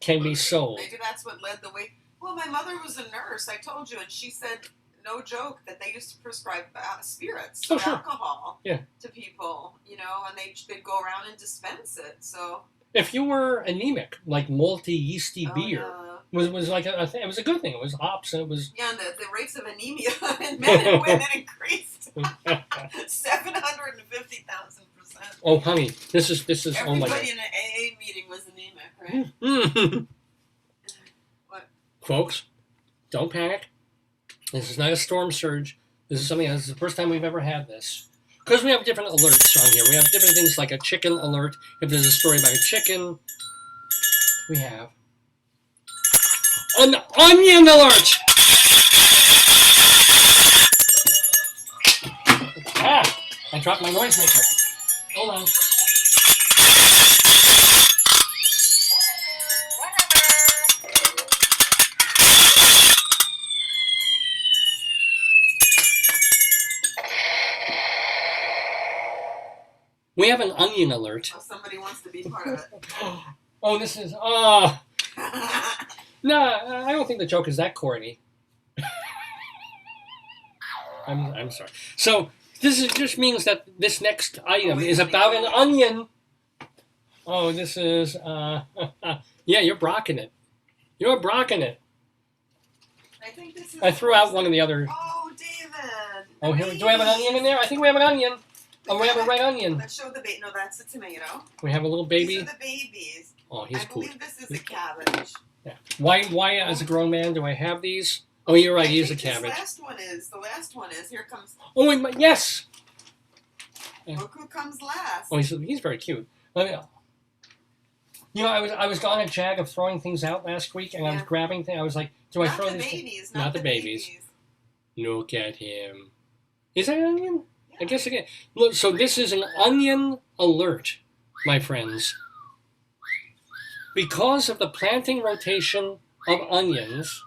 can be sold. Maybe that's what led the way. Well, my mother was a nurse, I told you, and she said, no joke, that they used to prescribe spirits, Oh, sure. alcohol Yeah. to people, and they'd go around and dispense it. So If you were anemic, like malty, yeasty beer was like a thing. It was a good thing. It was hops, and it was. Yeah, and the rates of anemia in men and women increased 750,000%. Oh, honey, this is. Oh my Everybody in an AA meeting was anemic, right? God. What? Folks, don't panic. This is not a storm surge. This is something. This is the first time we've ever had this. Because we have different alerts on here. We have different things like a chicken alert. If there's a story about a chicken, we have an onion alert. Ah, I dropped my noisemaker. Hold on. We have an onion alert. Oh, somebody wants to be part of it. Oh, this is. No, I don't think the joke is that corny. I'm sorry. So this just means that this next item is about an onion. Oh, this is. Yeah, you're brocking it. You're brocking it. I think this is. I threw out one of the other. Oh, David. Oh, here. Do we have an onion in there? I think we have an onion. Oh, we have a red onion. Let's show the baby. No, that's a tomato. We have a little These baby. are the babies. Oh, he's I cool. believe this is a cabbage. Yeah. Why, as a grown man, do I have these? Oh, you're right. He is a cabbage. The last one is. Here comes. Oh, yes. Look who comes last. Oh, he's very cute. I was on a jag of throwing things out last week, and I was Yeah. grabbing things. I was like, do I Not throw the these? babies. Not the babies. Look at him. Is that an onion? I guess again. Look, so this is an onion alert, my friends. Because of the planting rotation of onions,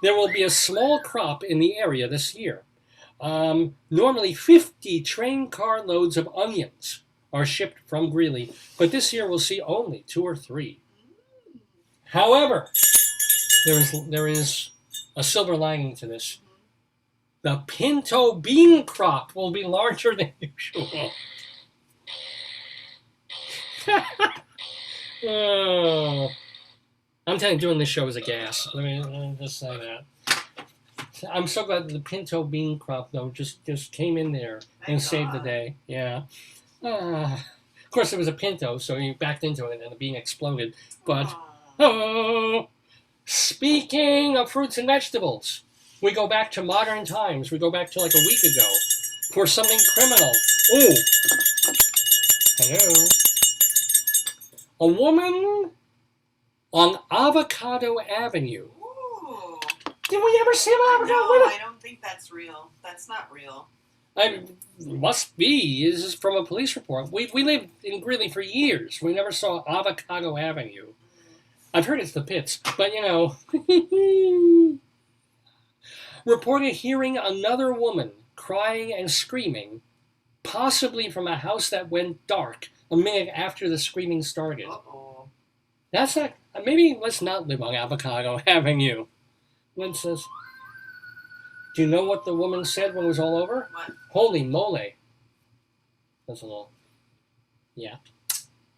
there will be a small crop in the area this year. Normally 50 train car loads of onions are shipped from Greeley, but this year we'll see only 2 or 3. However, there is a silver lining to this. The pinto bean crop will be larger than usual. Oh. I'm telling you, doing this show is a gas. Let me just say that. I'm so glad that the pinto bean crop, though, just came in there and Thank saved the God. day. Yeah. Of course, it was a pinto, so you backed into it and the bean exploded. But, Aw. oh, speaking of fruits and vegetables, we go back to modern times. We go back to like a week ago for something criminal. Oh, hello. A woman on Avocado Avenue. Ooh. Did we ever see an avocado? No, Wait a- I don't think that's real. That's not real. Must be. This is from a police report. We lived in Greeley for years. We never saw Avocado Avenue. I've heard it's the pits, but reported hearing another woman crying and screaming, possibly from a house that went dark a minute after the screaming started. Uh-oh. That's not. Maybe let's not live on Avocado Avenue. Let's just. Do you know what the woman said when it was all over? What? Holy moly. That's a little. Yeah.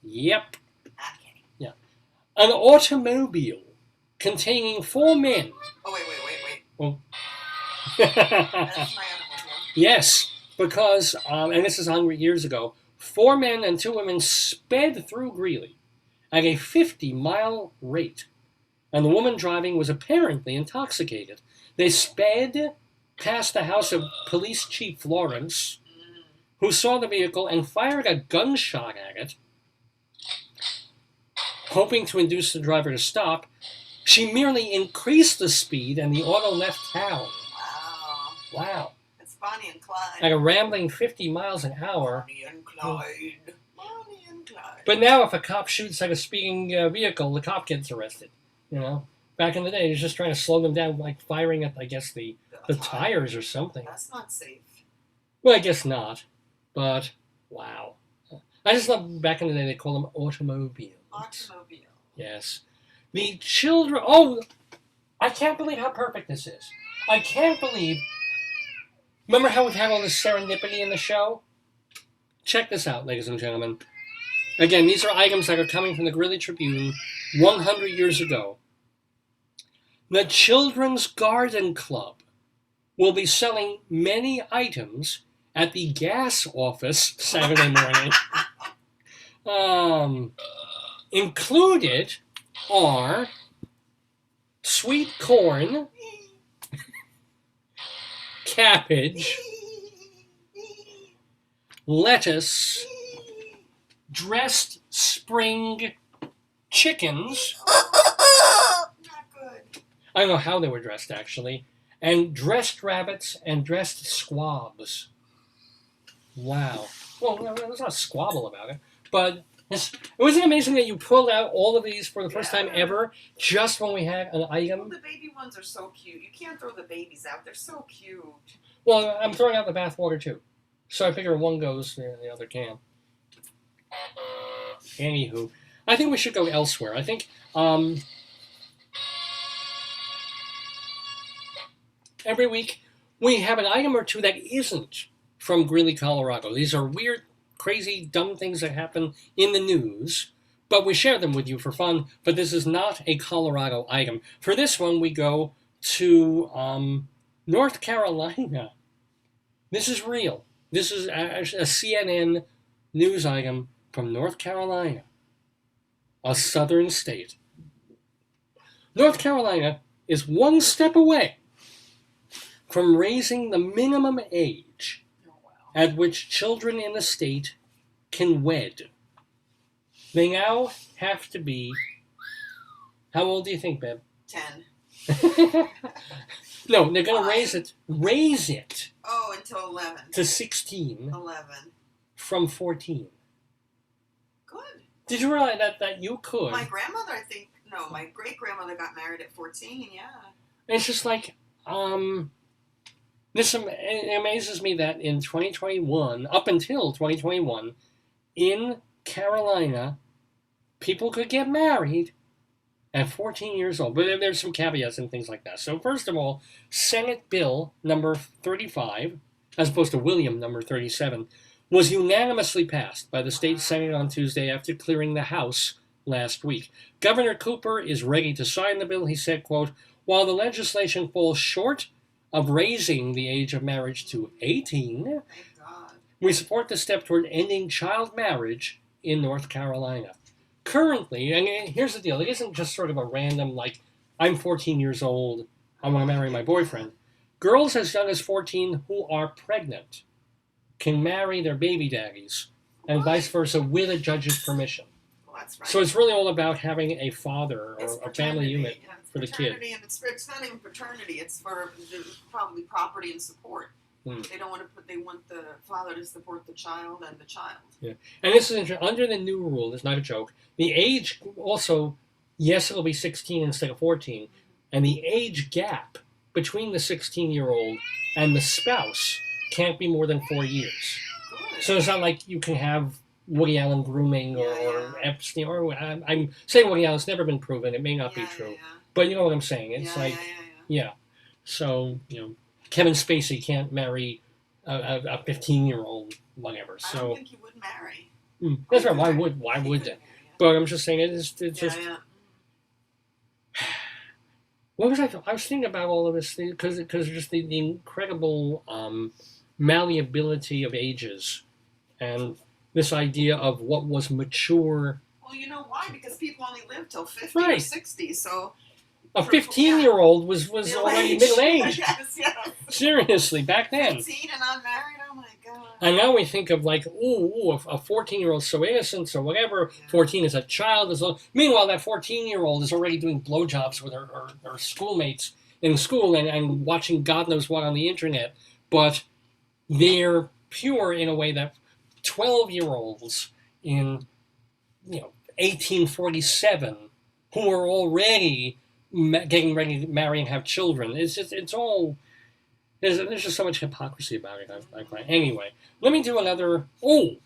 Yep. Okay. An automobile containing 4 men. Oh, wait. Well, That's my automobile. yes, because, and this is 100 years ago, 4 men and 2 women sped through Greeley at a 50-mile rate. And the woman driving was apparently intoxicated. They sped past the house of Police Chief Lawrence, who saw the vehicle and fired a gunshot at it, hoping to induce the driver to stop. She merely increased the speed and the auto left town. Wow. Wow. It's Bonnie and Clyde. At a rambling 50 miles an hour. Bonnie and Clyde. Bonnie and Clyde. But now if a cop shoots at a speeding vehicle, the cop gets arrested. You know? Back in the day, he was just trying to slow them down, like firing at, I guess, the tires or something. That's not safe. Well, I guess not. But, wow. I just love, back in the day, they call them automobiles. Automobile. Yes. The children... Oh, I can't believe how perfect this is. I can't believe... Remember how we've had all this serendipity in the show? Check this out, ladies and gentlemen. Again, these are items that are coming from the Greeley Tribune 100 years ago. The Children's Garden Club will be selling many items at the gas office Saturday morning. Included are sweet corn, cabbage, lettuce, dressed spring chickens. Not good. I don't know how they were dressed, actually. And dressed rabbits and dressed squabs. Wow. Well, there's not a squabble about it. But it wasn't amazing that you pulled out all of these for the first time ever, just when we had an Well, item? the baby ones are so cute. You can't throw the babies out. They're so cute. Well, I'm throwing out the bathwater, too. So I figure one goes, the other can. Anywho, I think we should go elsewhere. I think every week we have an item or two that isn't from Greeley, Colorado. These are weird, crazy, dumb things that happen in the news, but we share them with you for fun. But this is not a Colorado item. For this one, we go to North Carolina. This is real. This is a CNN news item from North Carolina, a southern state. North Carolina is one step away from raising the minimum age at which children in the state can wed. They now have to be... How old do you think, Beb? 10. No, they're going to 5. raise it Oh, until 11. to 16 11. from 14. Good. Did you realize that you could? My grandmother, I think, no, my great-grandmother got married at 14, yeah. It's just like, it amazes me that in 2021, up until 2021, in Carolina, people could get married at 14 years old. But there's some caveats and things like that. So first of all, Senate Bill number 35, as opposed to William number 37, was unanimously passed by the state Senate on Tuesday after clearing the House last week. Governor Cooper is ready to sign the bill. He said, quote, "While the legislation falls short of raising the age of marriage to 18, Thank God. we support the step toward ending child marriage in North Carolina." Currently, and here's the deal, it isn't just sort of a random, like, I'm 14 years old, I want to marry my boyfriend. Girls as young as 14 who are pregnant can marry their baby daddies, and vice versa, with a judge's permission. Well, that's right. So it's really all about having a father It's or a family paternity, unit yeah, it's for the kid. paternity, and it's not even paternity. It's for probably property and support. They don't want to they want the father to support the child and the child. Yeah. And this is interesting. Under the new rule, it's not a joke, the age also, yes, it'll be 16 instead of 14, and the age gap between the 16-year-old and the spouse can't be more than 4 years. Good. So it's not like you can have Woody Allen grooming or Yeah. Epstein, or I'm saying Woody Allen's never been proven. It may not be Yeah, true. yeah, But you know what I'm saying. It's yeah, like, yeah. yeah. So, Kevin Spacey can't marry a 15-year-old, whatever. I So don't think he would marry. that's right. Why would He they? couldn't marry, yeah. But I'm just saying, it's just. Yeah. What was I was thinking about all of this because just the incredible malleability of ages and this idea of what was mature. Well, you know why? Because people only live till 50 or Right. 60, so A 15-year-old was already middle aged. Yes, yes. Seriously, back then. 15 and unmarried. Oh my god. And now we think of like, a 14-year-old so innocent, so whatever. Yeah. 14 is a child. Meanwhile, that 14-year-old is already doing blowjobs with her schoolmates in school and watching God knows what on the internet. But they're pure in a way that 12-year-olds in 1847 who are already getting ready to marry and have children. It's all there's just so much hypocrisy about it. I find. Anyway, let me do another. Oh,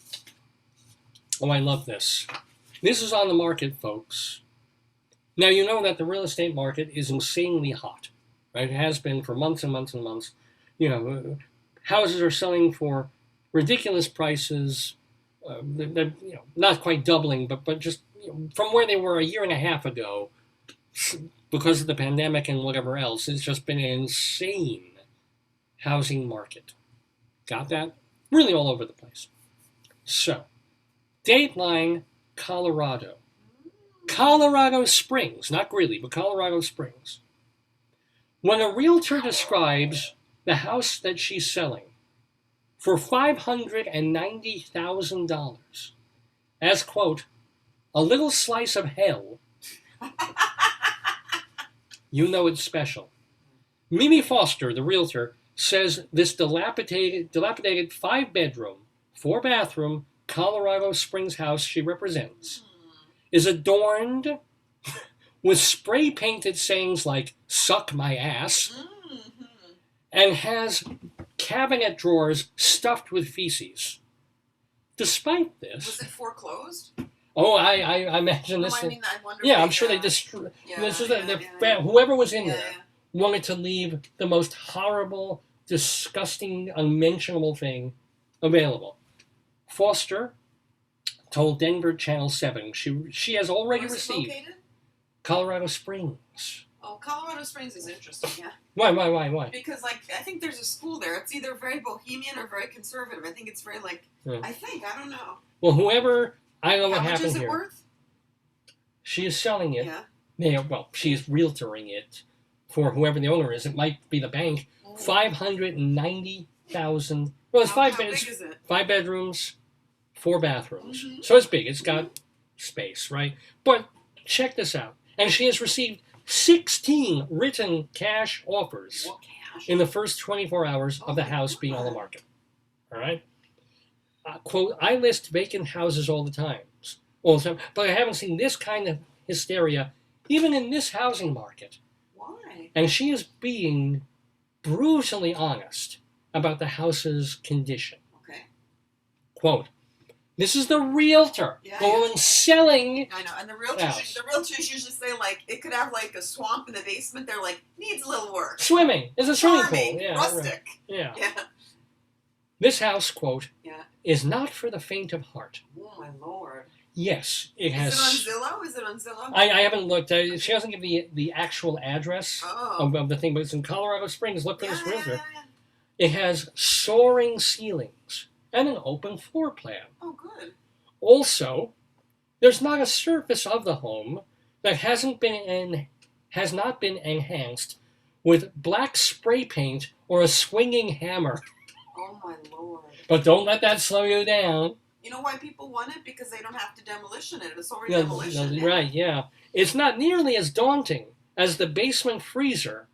I love this. This is on the market, folks. Now you know that the real estate market is insanely hot, right? It has been for months and months and months. Houses are selling for ridiculous prices. They're not quite doubling, but just from where they were a year and a half ago. Because of the pandemic and whatever else, it's just been an insane housing market. Got that? Really all over the place. So, Dateline, Colorado. Colorado Springs, not Greeley, but Colorado Springs. When a realtor describes the house that she's selling for $590,000 as, quote, a little slice of hell, you know it's special. Mimi Foster, the realtor, says this dilapidated 5-bedroom, 4-bathroom Colorado Springs house she represents is adorned with spray-painted sayings like, suck my ass, and has cabinet drawers stuffed with feces. Despite this... Was it foreclosed? Oh, I imagine No, this. I wonder. Yeah, if I'm sure they destroyed. Yeah, This is yeah. whoever was in Yeah, there wanted to leave the most horrible, disgusting, unmentionable thing available. Foster told Denver Channel 7 she has already Where's it received located? Colorado Springs. Oh, Colorado Springs is interesting, yeah. Why? Because, I think there's a school there. It's either very bohemian or very conservative. I think it's very, Yeah. I don't know. Well, whoever, I don't know what How much happened is it here. worth? She is selling it. Yeah. Well, she is realtoring it for whoever the owner is. It might be the bank. Oh. 590,000. Well, it's How five big beds. is it? 5 bedrooms, 4 bathrooms. Mhm. So it's big. It's got space, right? But check this out. And she has received 16 written cash offers What cash? in the first 24 hours of the Oh my house being on the God. market. All right? Quote, I list vacant houses all the time, but I haven't seen this kind of hysteria even in this housing market. Why? And she is being brutally honest about the house's condition. Okay. Quote, this is the realtor Yeah, going and selling. I know. And the House. realtors usually say, it could have, a swamp in the basement. They're like, needs a little work. Swimming. It's a swimming Charming. pool. Yeah, Rustic. right. Yeah. Yeah. This house, quote, Yeah. is not for the faint of heart. Oh, my Lord. Yes, it Is has. it on Zillow? Is it on Zillow? I haven't looked. She doesn't give the actual address Oh. of the thing, but it's in Colorado Springs. Look for this realtor. Yeah. It has soaring ceilings and an open floor plan. Oh, good. Also, there's not a surface of the home that has not been enhanced with black spray paint or a swinging hammer. Oh, my Lord. But don't let that slow you down. You know why people want it? Because they don't have to demolition it. It's already No, demolition. right, yeah. It's not nearly as daunting as the basement freezer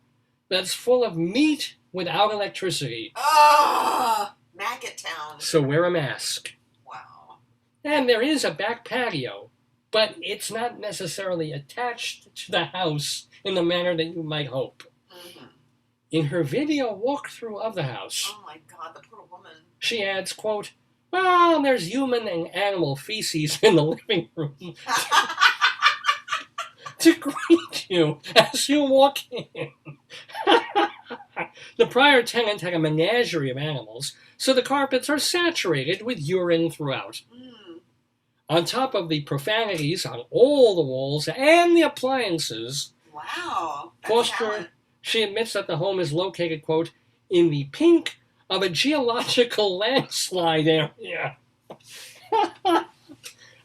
that's full of meat without electricity. Ah, Maggot Town. So wear a mask. Wow. And there is a back patio, but it's not necessarily attached to the house in the manner that you might hope. Mm-hmm. In her video walkthrough of the house, Oh my God, the poor woman. she adds, quote, well, there's human and animal feces in the living room to greet you as you walk in. The prior tenant had a menagerie of animals, so the carpets are saturated with urine throughout. On top of the profanities on all the walls and the appliances, Wow. That's Foster, talent. she admits that the home is located, quote, in the pink of a geological landslide area. So can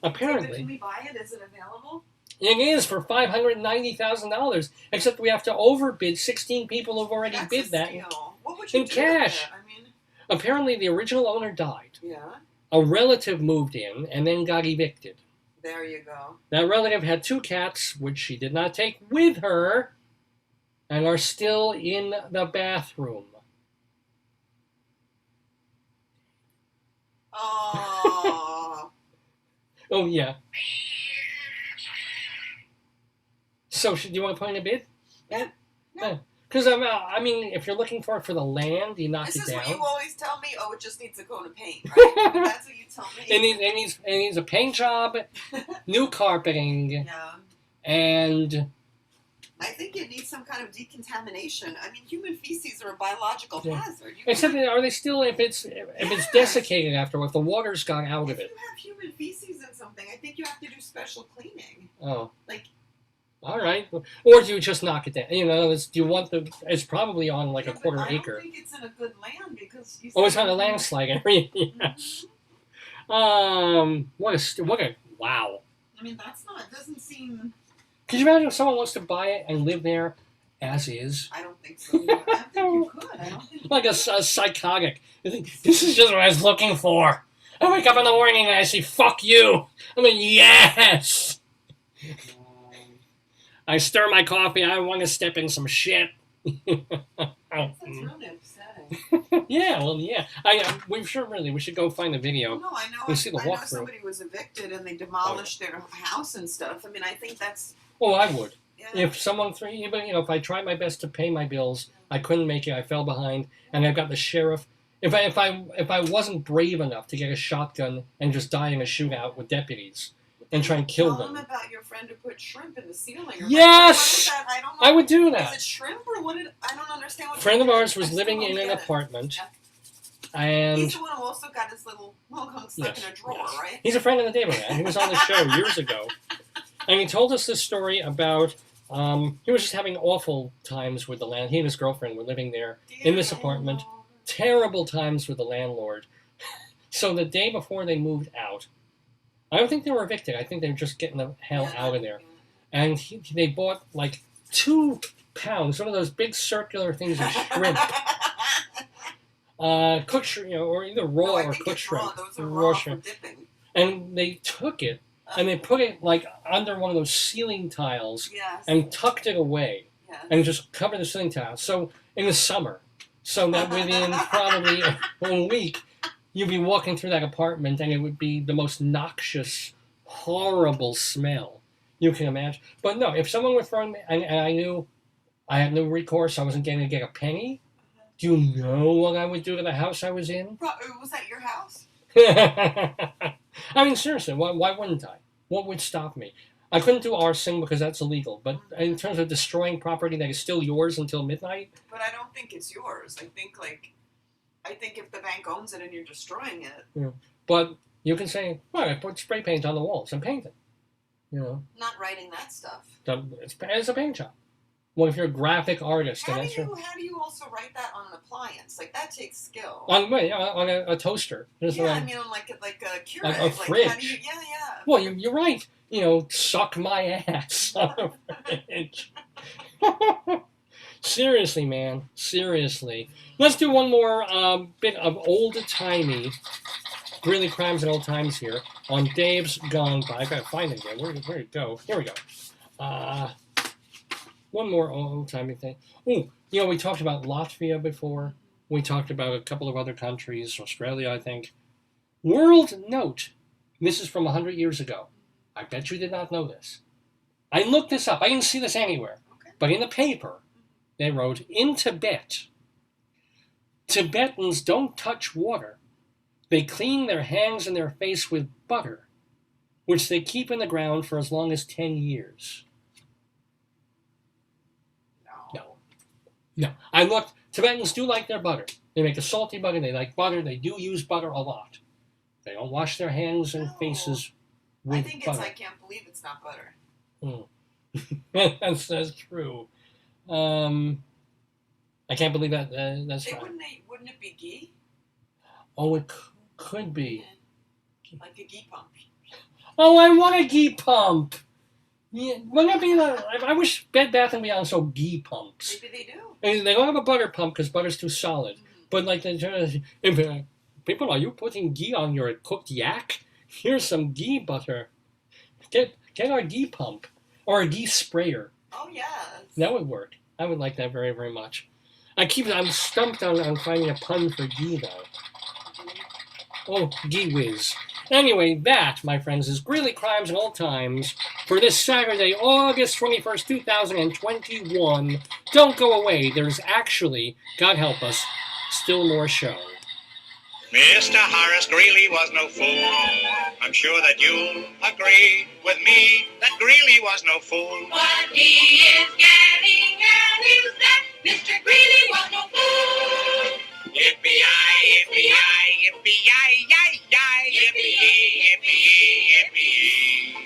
Apparently, we buy it? Is it available? It is for $590,000, except we have to overbid 16 people who've already That's bid a that. steal. What would you in do cash. with it? I mean, Apparently, the original owner died. yeah. A relative moved in and then got evicted. There you go. That relative had 2 cats, which she did not take with her, and are still in the bathroom. Oh. Oh, yeah. So, do you want to put in a bid? Yeah. Yeah. Because, I mean, if you're looking for it for the land, you knock This it is down. what you always tell me. Oh, it just needs a coat of paint, right? That's what you tell me. It needs a paint job, new carpeting, Yeah. and I think it needs some kind of decontamination. I mean, human feces are a biological Yeah. hazard. You except can't- are they still if it's Yes. desiccated after if the water's gone out of if it? you have human feces in something, I think you have to do special cleaning. Oh, Like, all right. Or do you just knock it down? You know, do you want the? It's probably on like yeah, a but quarter I acre. don't think it's in a good land because you Oh, it's said- on a landslide area. Yes. What a wow. I mean, that's not. It doesn't seem. Could you imagine if someone wants to buy it and live there as is? I don't think so. I don't think you could. I don't think. Like a psychotic. You think, this is just what I was looking for. I wake up in the morning and I see, fuck you. I mean, yes. I stir my coffee. I want to step in some shit. That's really upsetting. Yeah, well, yeah. We should go find the video. No, I know. We see the I know walkthrough. somebody was evicted and they demolished their house and stuff. I mean, I think that's. Oh, I would. Yeah. If someone, if I tried my best to pay my bills, I couldn't make it. I fell behind, and I've got the sheriff. If I wasn't brave enough to get a shotgun and just die in a shootout with deputies and try and kill Tell them them, about your friend who put shrimp in the ceiling. Or Yes! What is that? I don't know. I would do Is that. it shrimp or what? I don't understand. What A friend of they did. ours was I still living don't in an get it. apartment, Yeah. and He's the one who also got his little hunk stuck Yes, in a drawer, yes. right? He's a friend of the Daverhood. He was on the show years ago, and he told us this story about. He was just having awful times with the land. He and his girlfriend were living there in this apartment. Terrible times with the landlord. So the day before they moved out, I don't think they were evicted. I think they were just getting the hell out of there. And they bought like 2 pounds, one of those big circular things of shrimp, cooked shrimp, or either raw No, I or think cooked it's shrimp. raw. Those are raw for shrimp. dipping. And they took it and they put it like under one of those ceiling tiles Yes. and tucked it away yes. and just covered the ceiling tiles. So in the summer, so that within probably a week, you'd be walking through that apartment and it would be the most noxious, horrible smell you can imagine. But no, if someone were throwing me, and I knew I had no recourse, I wasn't going to get a penny, do you know what I would do to the house I was in? Was that your house? I mean, seriously, why wouldn't I? What would stop me? I couldn't do arson because that's illegal. But in terms of destroying property that is still yours until midnight, But I don't think it's yours. I think if the bank owns it and you're destroying it, but you can say, well, I put spray paint on the walls and paint it. You know, not writing that stuff. it's a paint job. Well, if you're a graphic artist, How and do that's your, you also write that on an appliance? Like that takes skill. on a toaster. Just yeah, like, I mean on like a Keurig. Like a How do fridge. you, yeah. well, you're right. You know, suck my ass on a fridge. Seriously, man. Seriously. Let's do one more bit of old-timey Greeley crimes and old times here on Dave's Gone By. I gotta find it again. Where'd it go? Here we go. One more old-timey thing. Ooh, we talked about Latvia before. We talked about a couple of other countries, Australia, I think. World Note. This is from 100 years ago. I bet you did not know this. I looked this up. I didn't see this anywhere. Okay. But in the paper, they wrote, in Tibet, Tibetans don't touch water. They clean their hands and their face with butter, which they keep in the ground for as long as 10 years. No. I looked. Tibetans do like their butter. They make a salty butter. They like butter. They do use butter a lot. They don't wash their hands and No. faces with I think butter. I can't believe it's not butter. That's true. I can't believe that. That's right. Wouldn't it be ghee? Oh, it could be. Like a ghee pump. Oh, I want a ghee pump. Yeah, wouldn't that be I wish Bed Bath & Beyond sold ghee pumps. Maybe they do. And they don't have a butter pump because butter's too solid. But like, if people, are you putting ghee on your cooked yak? Here's some ghee butter. Get our ghee pump or a ghee sprayer. Oh yes. That would work. I would like that very, very much. I'm stumped on finding a pun for ghee though. Oh, ghee whiz. Anyway, that, my friends, is Greeley Crimes and Old Times for this Saturday, August 21st, 2021. Don't go away. There's actually, God help us, still more show. Mr. Horace Greeley was no fool. I'm sure that you'll agree with me that Greeley was no fool. What he is getting at is that Mr. Greeley was no fool. Yippee-yi, yippee-yi, yippee-yi-yi-yi, yippee-yi, yippee-yi,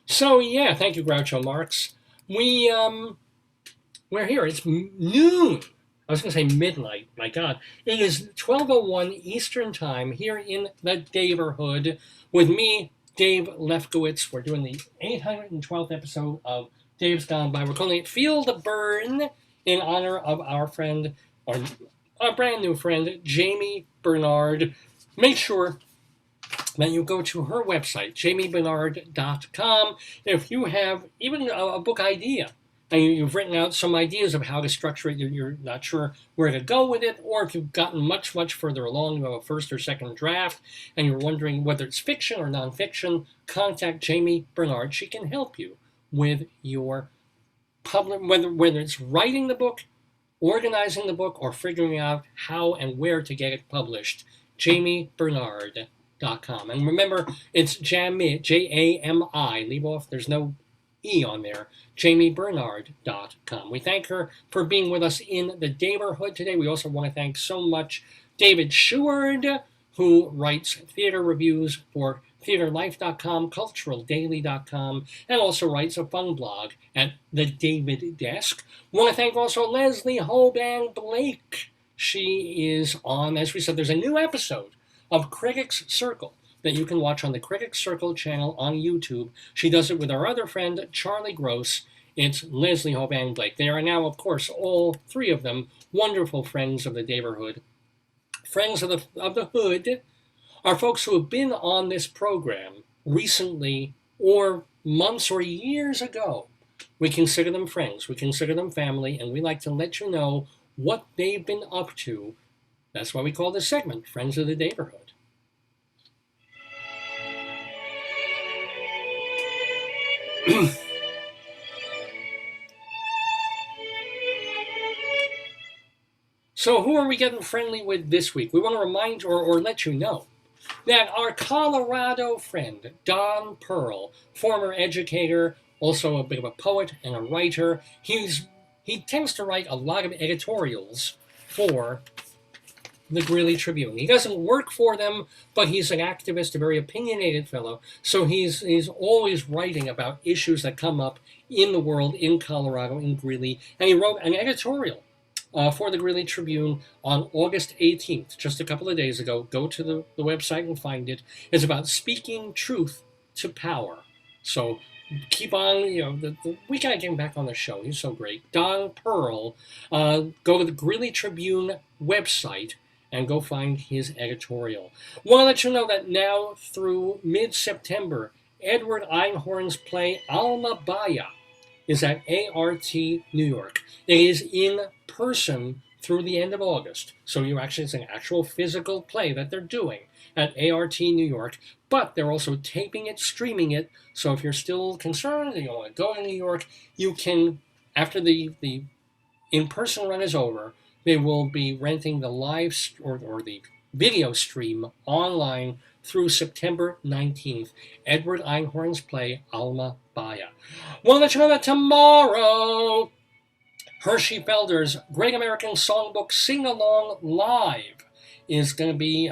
So, yeah, thank you, Groucho Marx. We're here. It's noon. I was going to say midnight. My God. It is 12:01 Eastern Time here in the Daverhood with me, Dave Lefkowitz. We're doing the 812th episode of Dave's Gone By. We're calling it Feel the Bern in honor of our friend, our brand new friend, Jami Bernard. Make sure that you go to her website, jamibernard.com. If you have even a book idea, and you've written out some ideas of how to structure it, you're not sure where to go with it, or if you've gotten much, much further along, you have a first or second draft, and you're wondering whether it's fiction or nonfiction, contact Jami Bernard. She can help you with your whether it's writing the book, organizing the book, or figuring out how and where to get it published. jamibernard.com. And remember, it's Jami, Jami, leave off, there's no E on there, jamibernard.com. We thank her for being with us in the Daverhood today. We also want to thank so much David Sheward, who writes theater reviews for theaterlife.com, culturaldaily.com, and also writes a fun blog at The David Desk. We want to thank also Leslie Hoban Blake. She is on, as we said, there's a new episode of Critics Circle that you can watch on the Critics Circle channel on YouTube. She does it with our other friend, Charlie Gross. It's Leslie Hoban Blake. They are now, of course, all three of them wonderful friends of the Daverhood. Friends of the Hood are folks who have been on this program recently or months or years ago. We consider them friends. We consider them family, and we like to let you know what they've been up to. That's why we call this segment Friends of the Daverhood. So who are we getting friendly with this week? We want to remind or let you know that our Colorado friend, Don Pearl, former educator, also a bit of a poet and a writer, he tends to write a lot of editorials for the Greeley Tribune. He doesn't work for them, but he's an activist, a very opinionated fellow. So he's always writing about issues that come up in the world, in Colorado, in Greeley. And he wrote an editorial for the Greeley Tribune on August 18th, just a couple of days ago. Go to the website and find it. It's about speaking truth to power. So keep on, we gotta get him back on the show. He's so great. Don Pearl, go to the Greeley Tribune website and go find his editorial. Want to let you know that now through mid-September, Edward Einhorn's play Alma Baya is at ART New York. It is in person through the end of August. So it's an actual physical play that they're doing at ART New York, but they're also taping it, streaming it. So if you're still concerned and you want to go to New York, you can, after the in-person run is over, they will be renting the live or the video stream online through September 19th. Edward Einhorn's play Alma Baya. Want to let you know that tomorrow, Hershey Felder's Great American Songbook Sing-Along Live is going to be,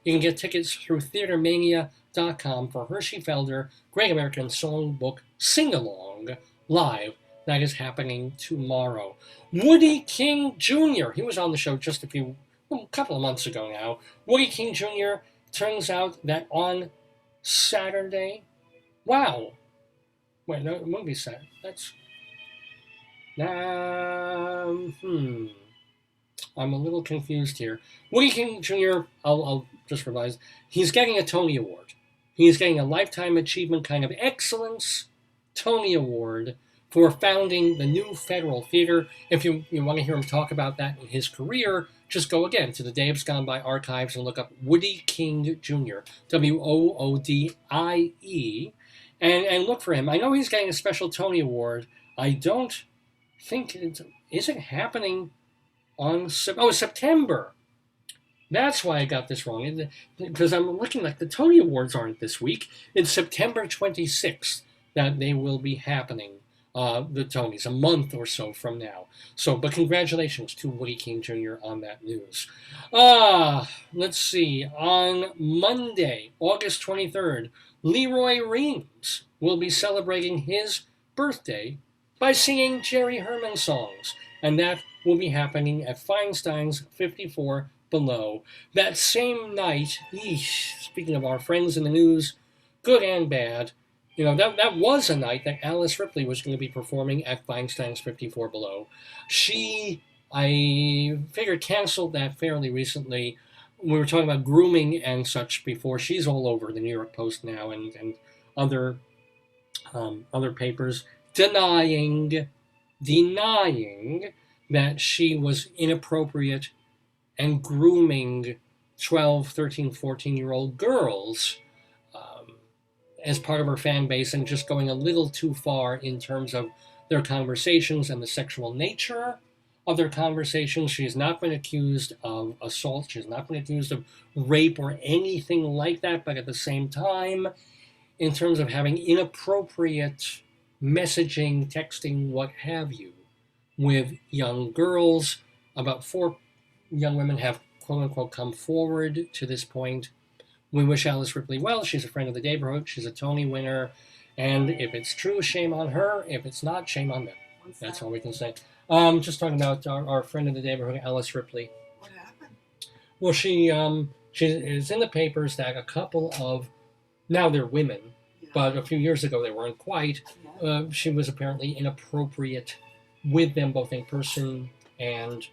you can get tickets through theatermania.com for Hershey Felder Great American Songbook Sing-Along Live. That is happening tomorrow. Woody King Jr., he was on the show just a few a couple of months ago now. Woody King Jr. turns out that on Saturday, wow. Wait, no, it won't be Saturday. That's I'm a little confused here. Woody King Jr., I'll just revise, he's getting a Tony Award. He's getting a Lifetime Achievement kind of Excellence Tony Award for founding the new Federal Theater. If you want to hear him talk about that in his career, just go again to the Days Gone By archives and look up Woody King Jr., Woodie, and look for him. I know he's getting a special Tony Award. I don't think is it happening on September. That's why I got this wrong, because I'm looking like the Tony Awards aren't this week. It's September 26th that they will be happening, the Tonys, a month or so from now. But congratulations to Woody King Jr. on that news. Let's see. On Monday, August 23rd, Leroy Reams will be celebrating his birthday by singing Jerry Herman songs, and that will be happening at Feinstein's 54 Below. That same night, speaking of our friends in the news, good and bad, that was a night that Alice Ripley was going to be performing at Feinstein's 54 Below. She, I figured, canceled that fairly recently. We were talking about grooming and such before. She's all over the New York Post now and other papers denying that she was inappropriate and grooming 12, 13, 14-year-old girls as part of her fan base, and just going a little too far in terms of their conversations and the sexual nature of their conversations. She has not been accused of assault. She has not been accused of rape or anything like that. But at the same time, in terms of having inappropriate messaging, texting, what have you, with young girls, about 4 young women have, quote-unquote, come forward to this point. We wish Alice Ripley well. She's a friend of the Daverhood. She's a Tony winner. And if it's true, shame on her. If it's not, shame on them. That's all we can say. Just talking about our friend of the Daverhood, Alice Ripley. What happened? Well, she is in the papers that a couple of, now they're women, but a few years ago they weren't quite. She was apparently inappropriate with them, both in person and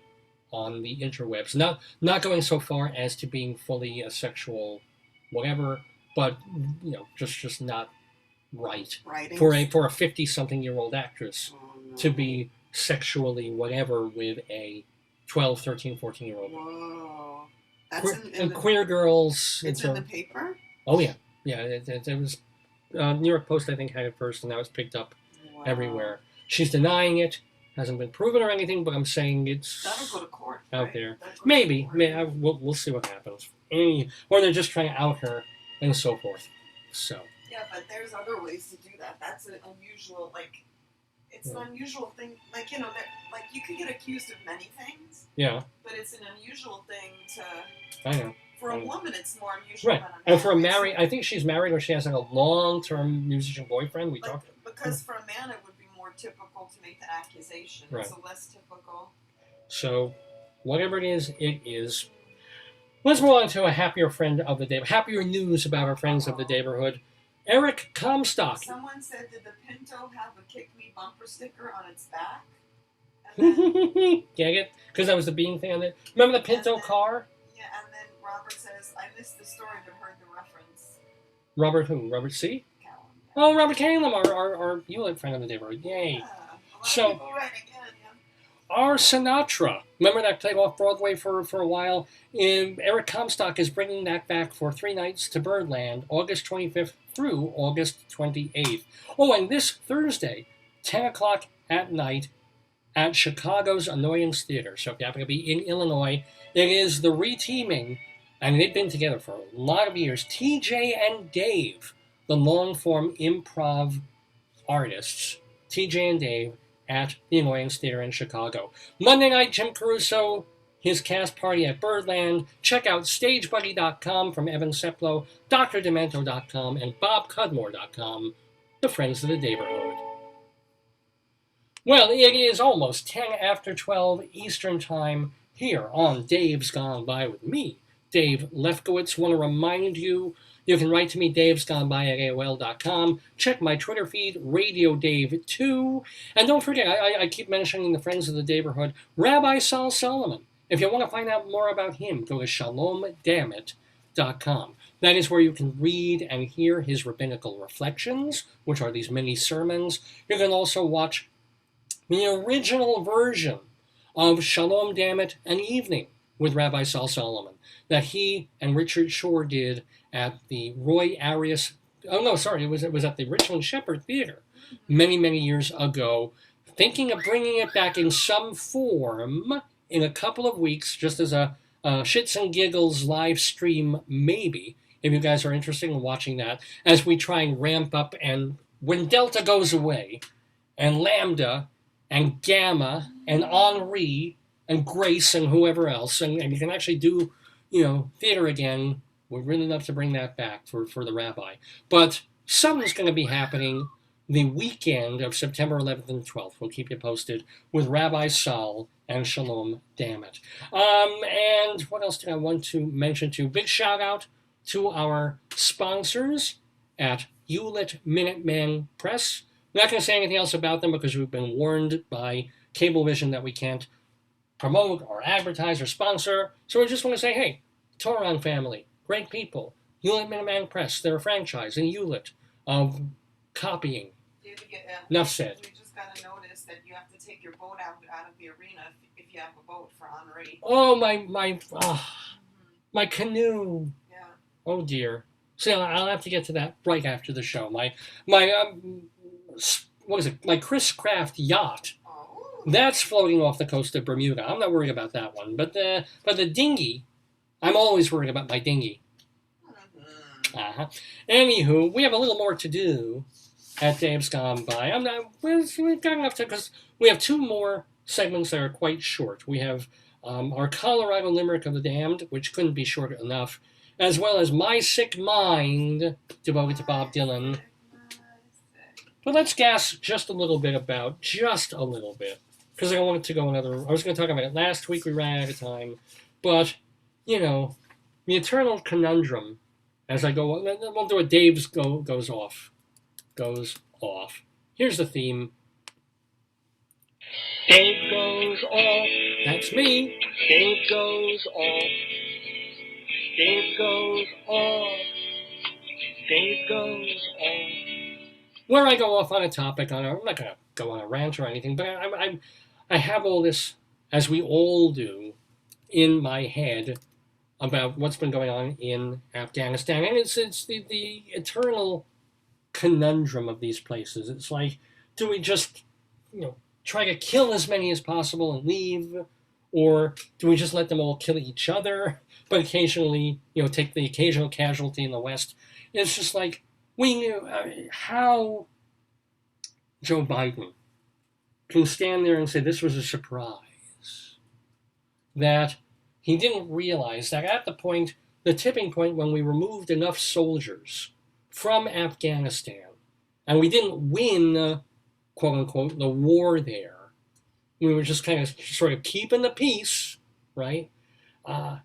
on the interwebs. Not going so far as to being fully a sexual whatever, but just not right for a 50-something-year-old actress to be sexually whatever with a 12, 13, 14-year-old. Whoa. Queer girls. It's in the paper? Oh, yeah. Yeah, it was... New York Post, I think, had it first, and now it's picked up everywhere. She's denying it. Hasn't been proven or anything, but I'm saying it's that'll go to court, out right? there. Maybe. We'll see what happens. Or they're just trying to out her and so forth. So. Yeah, but there's other ways to do that. That's an unusual, it's an unusual thing. You could get accused of many things. Yeah. But it's an unusual thing to. I know. For a woman, it's more unusual. Right. And for a married, I think she's married or she has a long-term musician boyfriend. Because for a man, it would be more typical to make that accusation. Right. So less typical. So, whatever it is, it is. Let's move on to a happier friend of the day. Happier news about our friends of the Daverhood. Eric Comstock. Someone said, did the Pinto have a Kick Me bumper sticker on its back? Gag it? Because that was the bean thing on it. Remember the Pinto car? Yeah, and then Robert says, I missed the story but heard the reference. Robert who? Robert C? Callum. Oh, Robert Calum, our Hewlett friend of the Daverhood. Yay. Yeah, a lot So, of people writing in, our Sinatra. Remember that played off Broadway for a while? Eric Comstock is bringing that back for 3 nights to Birdland, August 25th through August 28th. Oh, and this Thursday, 10 o'clock at night at Chicago's Annoyance Theater. So if you happen to be in Illinois, it is the reteaming, and they've been together for a lot of years, TJ and Dave, the long-form improv artists, TJ and Dave, at the Annoyance Theater in Chicago. Monday night, Jim Caruso, his cast party at Birdland. Check out StageBuddy.com from Evan Seplow, DrDemento.com, and BobCudmore.com, the Friends of the Daverhood. Well, it is almost 10 after 12 Eastern Time here on Dave's Gone By with me, Dave Lefkowitz. Want to remind you, you can write to me, davesgoneby@aol.com. Check my Twitter feed, Radio Dave 2. And don't forget, I keep mentioning the Friends of the Daverhood, Rabbi Sol Solomon. If you want to find out more about him, go to shalomdammit.com. That is where you can read and hear his rabbinical reflections, which are these mini sermons. You can also watch the original version of Shalom Dammit, an Evening with Rabbi Sol Solomon, that he and Richard Shore did at the Roy Arias, it was at the Richland Shepherd Theater many, many years ago, thinking of bringing it back in some form in a couple of weeks, just as a Shits and Giggles live stream, maybe, if you guys are interested in watching that, as we try and ramp up, and when Delta goes away, and Lambda, and Gamma, and Henri, and Grace, and whoever else, and you can actually do, theater again. We'd really love to bring that back for the Rabbi. But something's going to be happening the weekend of September 11th and 12th. We'll keep you posted with Rabbi Sol and Shalom Dammit. And what else did I want to mention too? Big shout out to our sponsors at Hewlett Minuteman Press. I'm not going to say anything else about them because we've been warned by Cablevision that we can't promote or advertise or sponsor. So I just want to say, hey, Toron family, great people. Hewlett Minuteman Press, they're a franchise in Hewlett of copying. Enough said. We just got a notice that you have to take your boat out of the arena if you have a boat for Henri. Oh, my canoe. Yeah. Oh dear. See, I'll have to get to that right after the show. My Chris Craft yacht. Oh. That's floating off the coast of Bermuda. I'm not worried about that one. But the dinghy, I'm always worried about my dinghy. Mm-hmm. Anywho, we have a little more to do at Dave's Gone By. We've got enough to, because we have two more segments that are quite short. We have our Colorado Limerick of the Damned, which couldn't be short enough, as well as My Sick Mind, devoted to Bob Dylan. But let's gas just a little bit, because I wanted to go I was going to talk about it last week, we ran out of time, but, the eternal conundrum, as I go, we'll do a Dave's goes off. Here's the theme. Dave goes off. That's me. Dave goes off. Dave goes off. Dave goes off. Where I go off on a topic, I'm not going to go on a rant or anything, but I have all this, as we all do, in my head about what's been going on in Afghanistan. And it's the eternal conundrum of these places. It's like, do we just, try to kill as many as possible and leave? Or do we just let them all kill each other, but occasionally, take the occasional casualty in the West? It's just like, we knew how Joe Biden can stand there and say this was a surprise. That he didn't realize that at the tipping point when we removed enough soldiers from Afghanistan, and we didn't win, quote unquote, the war there. We were just kind of sort of keeping the peace, right? When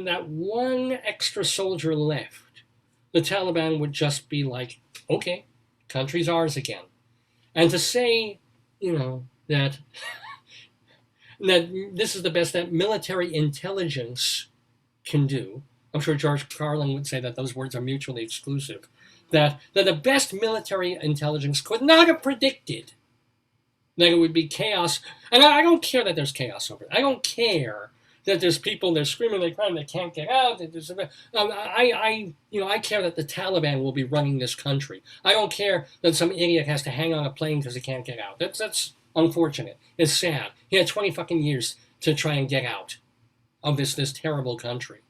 that one extra soldier left, the Taliban would just be like, okay, country's ours again. And to say, that this is the best that military intelligence can do. I'm sure George Carlin would say that those words are mutually exclusive. That the best military intelligence could not have predicted that it would be chaos. And I don't care that there's chaos over it. I don't care that there's people, they're screaming, they're crying, they can't get out. I care that the Taliban will be running this country. I don't care that some idiot has to hang on a plane because he can't get out. That's unfortunate. It's sad. He had 20 fucking years to try and get out of this terrible country.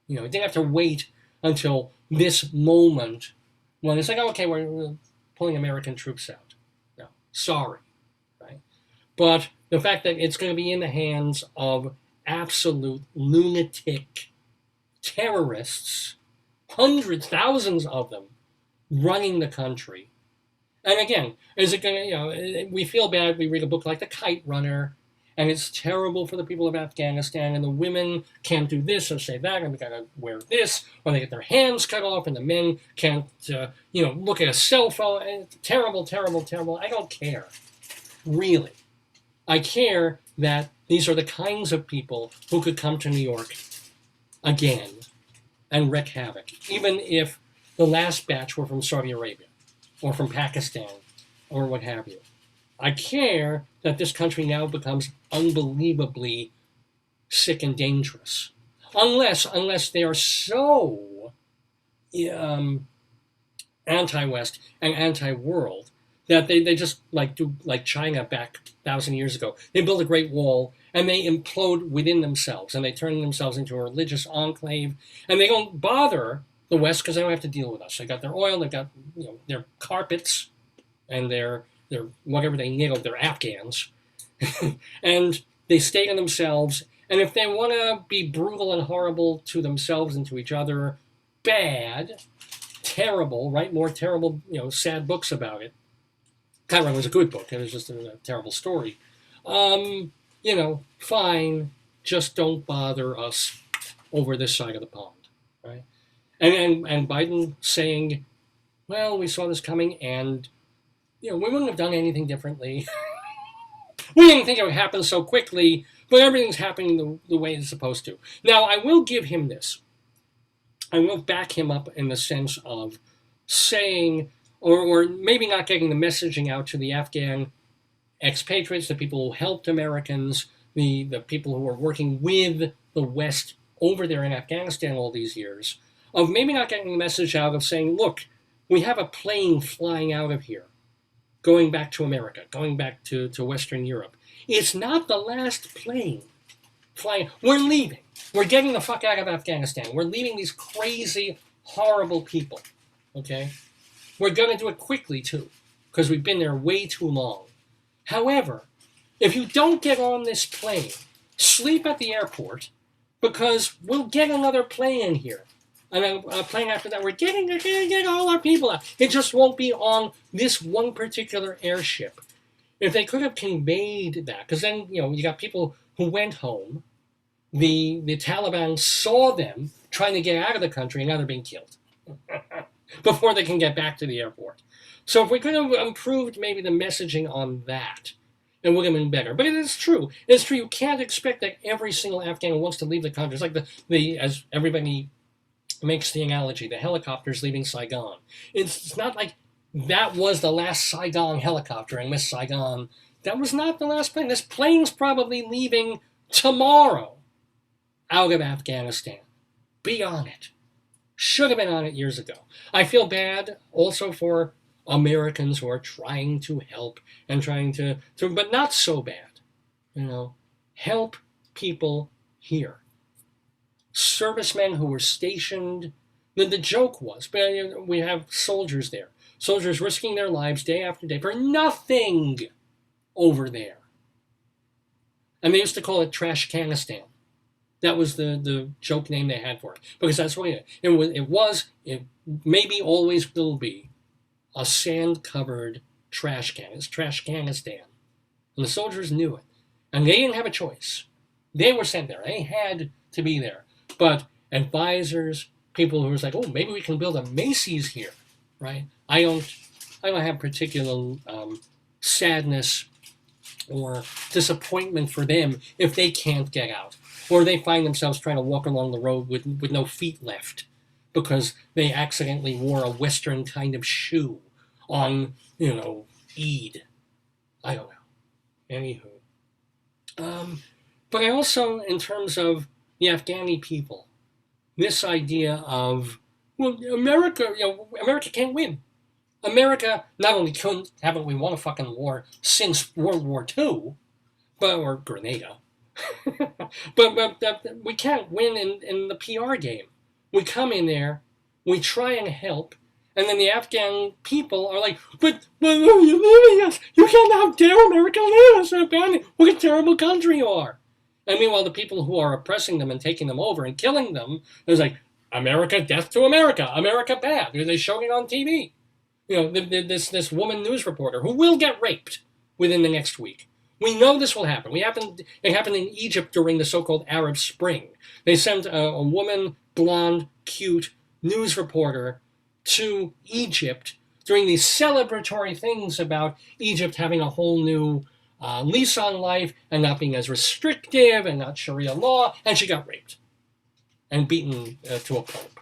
He didn't have to wait until this moment when it's like, okay, we're pulling American troops out. No, sorry, right? But the fact that it's going to be in the hands of absolute lunatic terrorists, hundreds, thousands of them, running the country. And again, is it going to, we feel bad, we read a book like The Kite Runner, and it's terrible for the people of Afghanistan, and the women can't do this or say that, and they gotta wear this, or they get their hands cut off, and the men can't, look at a cell phone. And it's terrible, terrible, terrible. I don't care, really. I care that these are the kinds of people who could come to New York again and wreak havoc, even if the last batch were from Saudi Arabia or from Pakistan or what have you. I care that this country now becomes unbelievably sick and dangerous, unless they are so anti-West and anti-world that they just do like China back 1,000 years ago. They build a great wall and they implode within themselves, and they turn themselves into a religious enclave, and they don't bother the West because they don't have to deal with us. They got their oil, they got their carpets, and their whatever they knit, they're Afghans, and they stay to themselves. And if they want to be brutal and horrible to themselves and to each other, bad, terrible, write more terrible, sad books about it. Chiron was a good book. It was just a terrible story. Fine. Just don't bother us over this side of the pond, right? And Biden saying, well, we saw this coming, and we wouldn't have done anything differently. We didn't think it would happen so quickly, but everything's happening the way it's supposed to. Now, I will give him this. I will back him up in the sense of saying, or maybe not getting the messaging out to the Afghan expatriates, the people who helped Americans, the people who are working with the West over there in Afghanistan all these years, of maybe not getting the message out of saying, look, we have a plane flying out of here, going back to America, going back to Western Europe. It's not the last plane flying. We're leaving. We're getting the fuck out of Afghanistan. We're leaving these crazy, horrible people, okay? We're going to do it quickly, too, because we've been there way too long. However, if you don't get on this plane, sleep at the airport, because we'll get another plane in here. And a plane after that, we're going to get all our people out. It just won't be on this one particular airship. If they could have conveyed that, because then, you got people who went home, the Taliban saw them trying to get out of the country, and now they're being killed before they can get back to the airport. So if we could have improved maybe the messaging on that, it would have been better. But it is true. It's true. You can't expect that every single Afghan wants to leave the country. It's like the as everybody makes the analogy, the helicopters leaving Saigon. It's not like that was the last Saigon helicopter and Miss Saigon. That was not the last plane. This plane's probably leaving tomorrow out of Afghanistan. Be on it. Should have been on it years ago. I feel bad also for Americans who are trying to help and trying to but not so bad. Help people here. Servicemen who were stationed. The joke was, but we have soldiers there. Soldiers risking their lives day after day for nothing over there. And they used to call it Trashcanistan. That was the joke name they had for it. Because that's what it maybe always will be, a sand-covered trash can. It's Trashcanistan. And the soldiers knew it. And they didn't have a choice. They were sent there. They had to be there. But advisors, people who were like, oh, maybe we can build a Macy's here, right? I don't have particular sadness or disappointment for them if they can't get out, or they find themselves trying to walk along the road with no feet left because they accidentally wore a Western kind of shoe on, Eid. I don't know. Anywho. But I also, in terms of the Afghani people, this idea of, well, America can't win. America not only haven't we won a fucking war since World War II, or Grenada, but we can't win in the PR game. We come in there, we try and help, and then the Afghan people are like, but you're leaving us. You can't, how dare America leave us and abandon. What a terrible country you are. And meanwhile, the people who are oppressing them and taking them over and killing them, is like, America, death to America, America bad. They showing it on TV. This woman news reporter who will get raped within the next week. We know this will happen. It happened in Egypt during the so-called Arab Spring. They sent a woman, blonde, cute news reporter to Egypt during these celebratory things about Egypt having a whole new lease on life and not being as restrictive and not Sharia law, and she got raped and beaten to a pulp.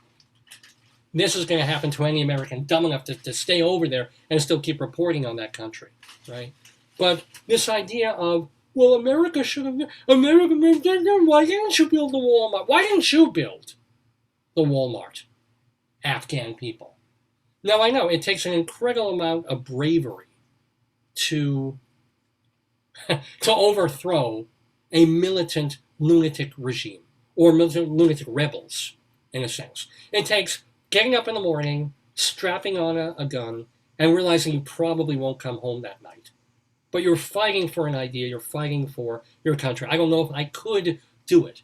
This is going to happen to any American dumb enough to stay over there and still keep reporting on that country, right? But this idea of, well, America should have, why didn't you build the Walmart? Why didn't you build the Walmart? Afghan people. Now, I know it takes an incredible amount of bravery to overthrow a militant lunatic regime, or militant lunatic rebels, in a sense. It takes getting up in the morning, strapping on a gun, and realizing you probably won't come home that night. But you're fighting for an idea, you're fighting for your country. I don't know if I could do it,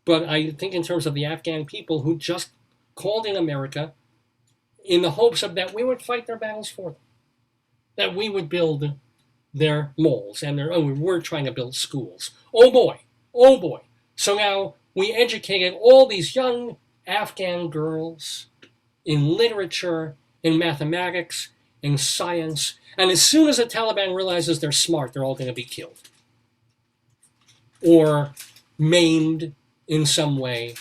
but I think in terms of the Afghan people who just called in America in the hopes of that we would fight their battles for them, that we would build their malls, and we were trying to build schools. Oh boy, oh boy. So now we educated all these young Afghan girls in literature, in mathematics, in science, and as soon as the Taliban realizes they're smart, they're all going to be killed. Or maimed in some way,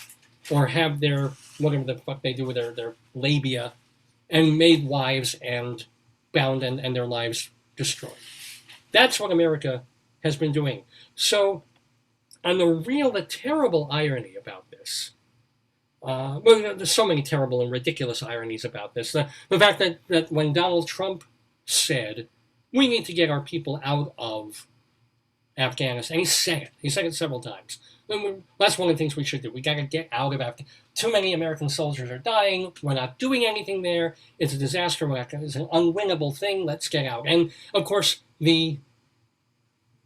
or have their, whatever the fuck they do with their labia, and made wives and bound and their lives destroyed. That's what America has been doing. So, and the terrible irony about this, well, there's so many terrible and ridiculous ironies about this. The fact that when Donald Trump said, we need to get our people out of Afghanistan, he said it several times. That's one of the things we should do. We got to get out of Afghanistan. Too many American soldiers are dying. We're not doing anything there. It's a disaster. It's an unwinnable thing. Let's get out. And, of course, the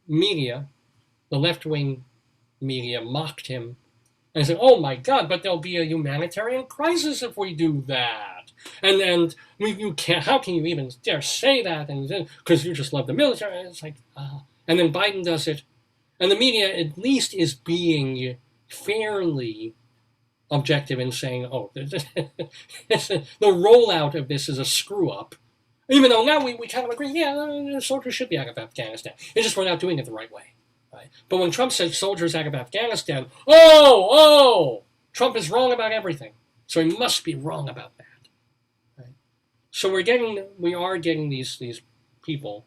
media, the left-wing media, mocked him and said, oh, my God, but there'll be a humanitarian crisis if we do that. And you can't, how can you even dare say that? And because you just love the military. And it's like, and then Biden does it. And the media at least is being fairly objective in saying, oh, the rollout of this is a screw up. Even though now we kind of agree, yeah, the soldiers should be out of Afghanistan. It's just we're not doing it the right way. Right? But when Trump says soldiers out of Afghanistan, Trump is wrong about everything. So he must be wrong about that. Right? So we are getting these people,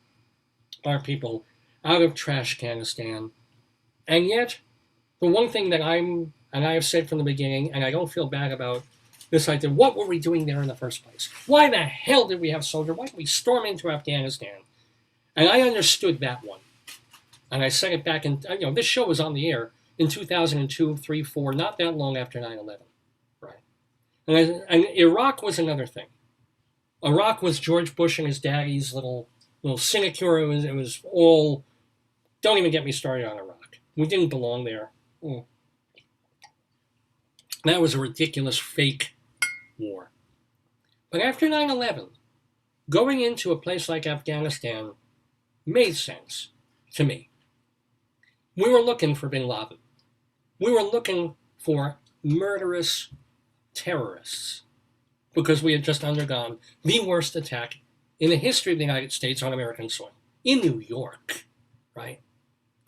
our people, out of Trashcanistan. And yet, the one thing that I have said from the beginning, and I don't feel bad about this idea, what were we doing there in the first place? Why the hell did we have soldiers? Why did we storm into Afghanistan? And I understood that one. And I said it back in, this show was on the air in 2002, 3, 4, not that long after 9/11. Right? And Iraq was another thing. Iraq was George Bush and his daddy's little sinecure. It was all, don't even get me started on Iraq. We didn't belong there. That was a ridiculous fake war. But after 9/11, going into a place like Afghanistan made sense to me. We were looking for bin Laden. We were looking for murderous terrorists because we had just undergone the worst attack in the history of the United States on American soil. In New York, right?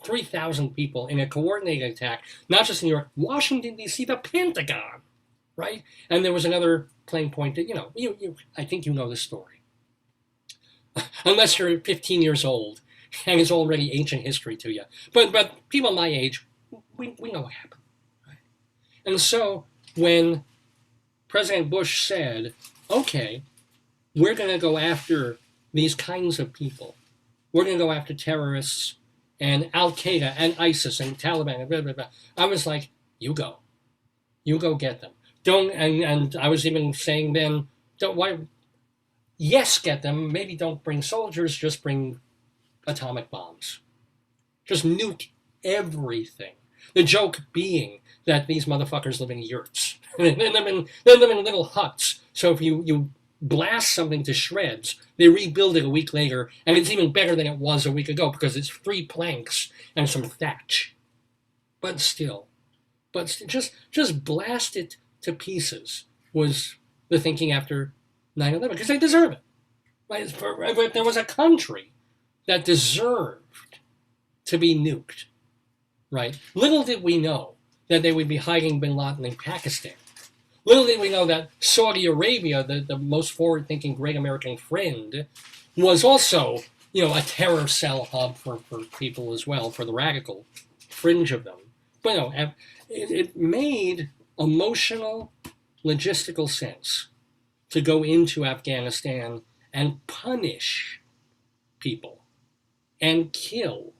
3,000 people in a coordinated attack, not just in New York, Washington, D.C., the Pentagon, right? And there was another playing point that, I think you know this story. Unless you're 15 years old and it's already ancient history to you. But people my age, we know what happened. Right? And so when President Bush said, okay, we're going to go after these kinds of people. We're going to go after terrorists and Al-Qaeda and ISIS and Taliban and blah, blah, blah. I was like, you go get them. And I was even saying then, yes, get them. Maybe don't bring soldiers, just bring atomic bombs. Just nuke everything. The joke being that these motherfuckers live in yurts. They live in little huts. So if you blast something to shreds, they rebuild it a week later, and it's even better than it was a week ago because it's 3 planks and some thatch. But still, just blast it to pieces was the thinking after 9/11, because they deserve it. Right? If there was a country that deserved to be nuked, right? Little did we know that they would be hiding bin Laden in Pakistan. Little did we know that Saudi Arabia, the most forward-thinking great American friend, was also, a terror cell hub for people as well, for the radical fringe of them. But it made emotional, logistical sense to go into Afghanistan and punish people and kill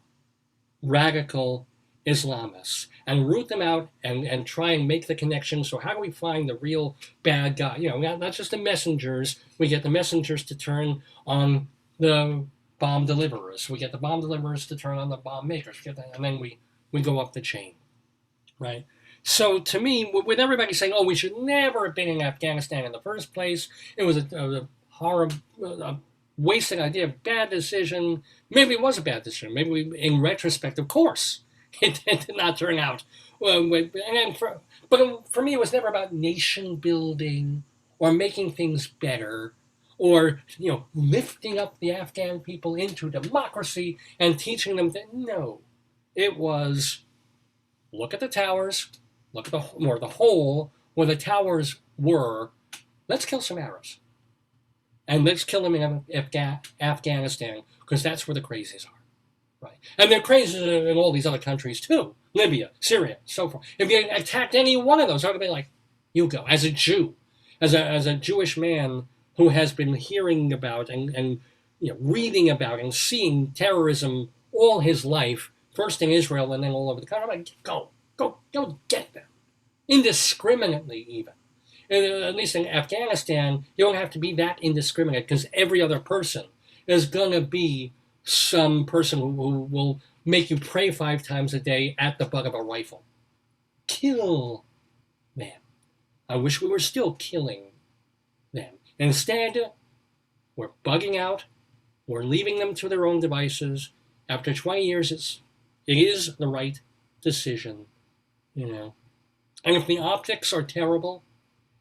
radical Islamists and root them out and try and make the connection. So how do we find the real bad guy? Not just the messengers. We get the messengers to turn on the bomb deliverers. We get the bomb deliverers to turn on the bomb makers. And then we go up the chain, right? So to me, with everybody saying, "Oh, we should never have been in Afghanistan in the first place. It was a horrible, wasted idea, bad decision." Maybe it was a bad decision. Maybe in retrospect, of course, it did not turn out. But for me, it was never about nation building or making things better or lifting up the Afghan people into democracy and teaching them that. No, it was look at the towers. Look at the hole where the towers were. Let's kill some Arabs. And let's kill them in Afghanistan, because that's where the crazies are. Right? And they're crazy in all these other countries too. Libya, Syria, so forth. If you attacked any one of those, I would be like, you go. As a Jew, as a Jewish man who has been hearing about and reading about and seeing terrorism all his life, first in Israel and then all over the country, I'm like, go get them. Indiscriminately, even. At least in Afghanistan, you don't have to be that indiscriminate, because every other person is going to be some person who will make you pray 5 times a day at the butt of a rifle. Kill them. I wish we were still killing them. Instead, we're bugging out. We're leaving them to their own devices. After 20 years, it is the right decision. And if the optics are terrible,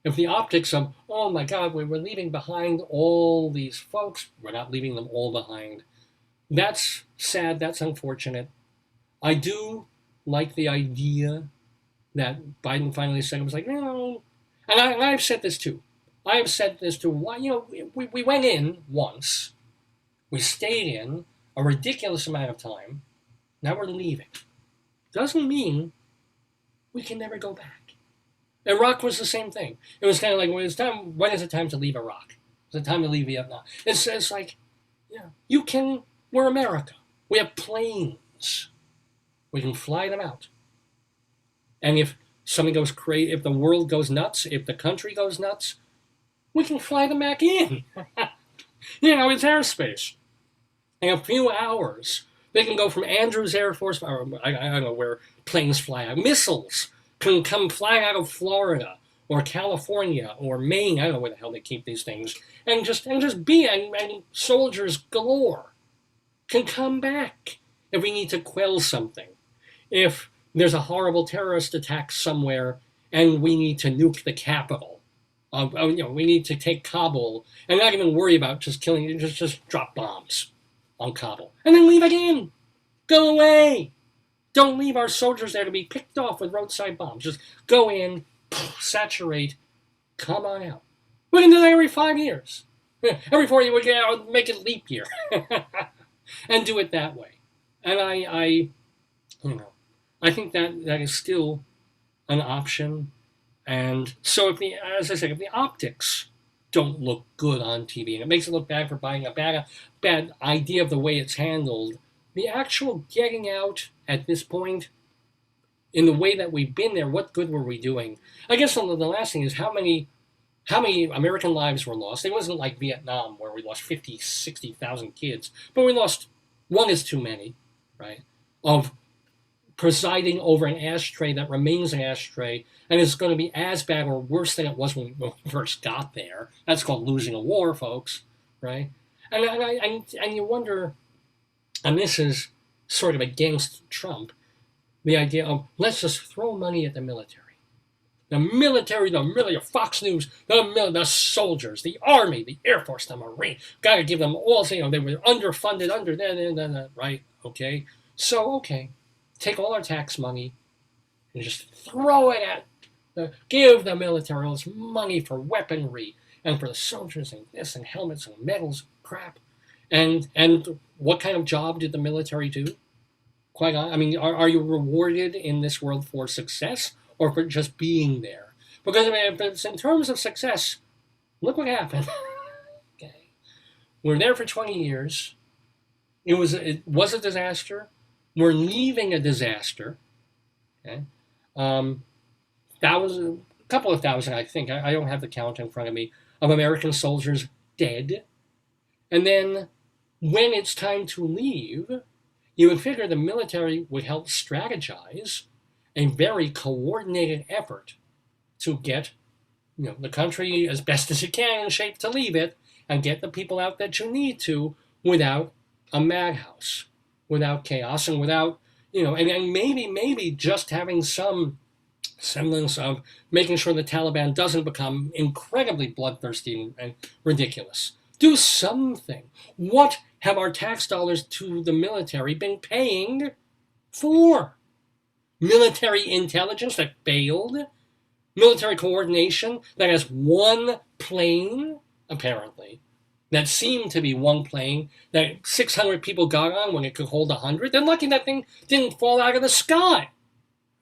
if the optics of, oh my God, we were leaving behind all these folks, we're not leaving them all behind. That's sad, that's unfortunate. I do like the idea that Biden finally said, it was like, and I've said this too. I've said this too. We went in once, we stayed in a ridiculous amount of time, now we're leaving. Doesn't mean we can never go back. Iraq was the same thing. It was kind of like, when is it time to leave Iraq? Is it time to leave Vietnam? It's like, we're America. We have planes. We can fly them out. And if something goes crazy, if the world goes nuts, if the country goes nuts, we can fly them back in. It's airspace. In a few hours, they can go from Andrews Air Force, or I don't know where planes fly out. Missiles can come flying out of Florida or California or Maine. I don't know where the hell they keep these things. And soldiers galore can come back if we need to quell something. If there's a horrible terrorist attack somewhere and we need to nuke the capital. We need to take Kabul and not even worry about just killing, just drop bombs on Kabul. And then leave again. Go away. Don't leave our soldiers there to be picked off with roadside bombs. Just go in, saturate, come on out. We can do that every 5 years. Every 4 years, we can make it leap year. And do it that way. And I think that is still an option. And so if the optics don't look good on TV, and it makes it look bad for buying a bad idea of the way it's handled, the actual getting out at this point, in the way that we've been there, what good were we doing? I guess the last thing is how many American lives were lost. It wasn't like Vietnam where we lost 50, 60,000 kids, but we lost, one is too many, right, of presiding over an ashtray that remains an ashtray, and it's going to be as bad or worse than it was when we first got there. That's called losing a war, folks, right? And you wonder, and this is sort of against Trump, the idea of let's just throw money at the military. The military, Fox News, the soldiers, the Army, the Air Force, the Marine. Got to give them all, they were underfunded, right? Okay. So, okay, take all our tax money and just throw it at, give the military all this money for weaponry and for the soldiers and this and helmets and medals, crap. And what kind of job did the military do? Quite honestly, I mean, are you rewarded in this world for success or for just being there? Because, I mean, if it's in terms of success, look what happened. Okay. We're there for 20 years. It was a disaster. We're leaving a disaster. Okay. A couple of thousand, I think, I don't have the count in front of me, of American soldiers dead. And then when it's time to leave, you would figure the military would help strategize a very coordinated effort to get the country as best as you can in shape to leave it and get the people out that you need to without a madhouse, without chaos, and without, and maybe just having some semblance of making sure the Taliban doesn't become incredibly bloodthirsty and ridiculous. Do something. What have our tax dollars to the military been paying for? Military intelligence that failed? Military coordination that has one plane, apparently, that seemed to be one plane that 600 people got on when it could hold 100. They're lucky that thing didn't fall out of the sky,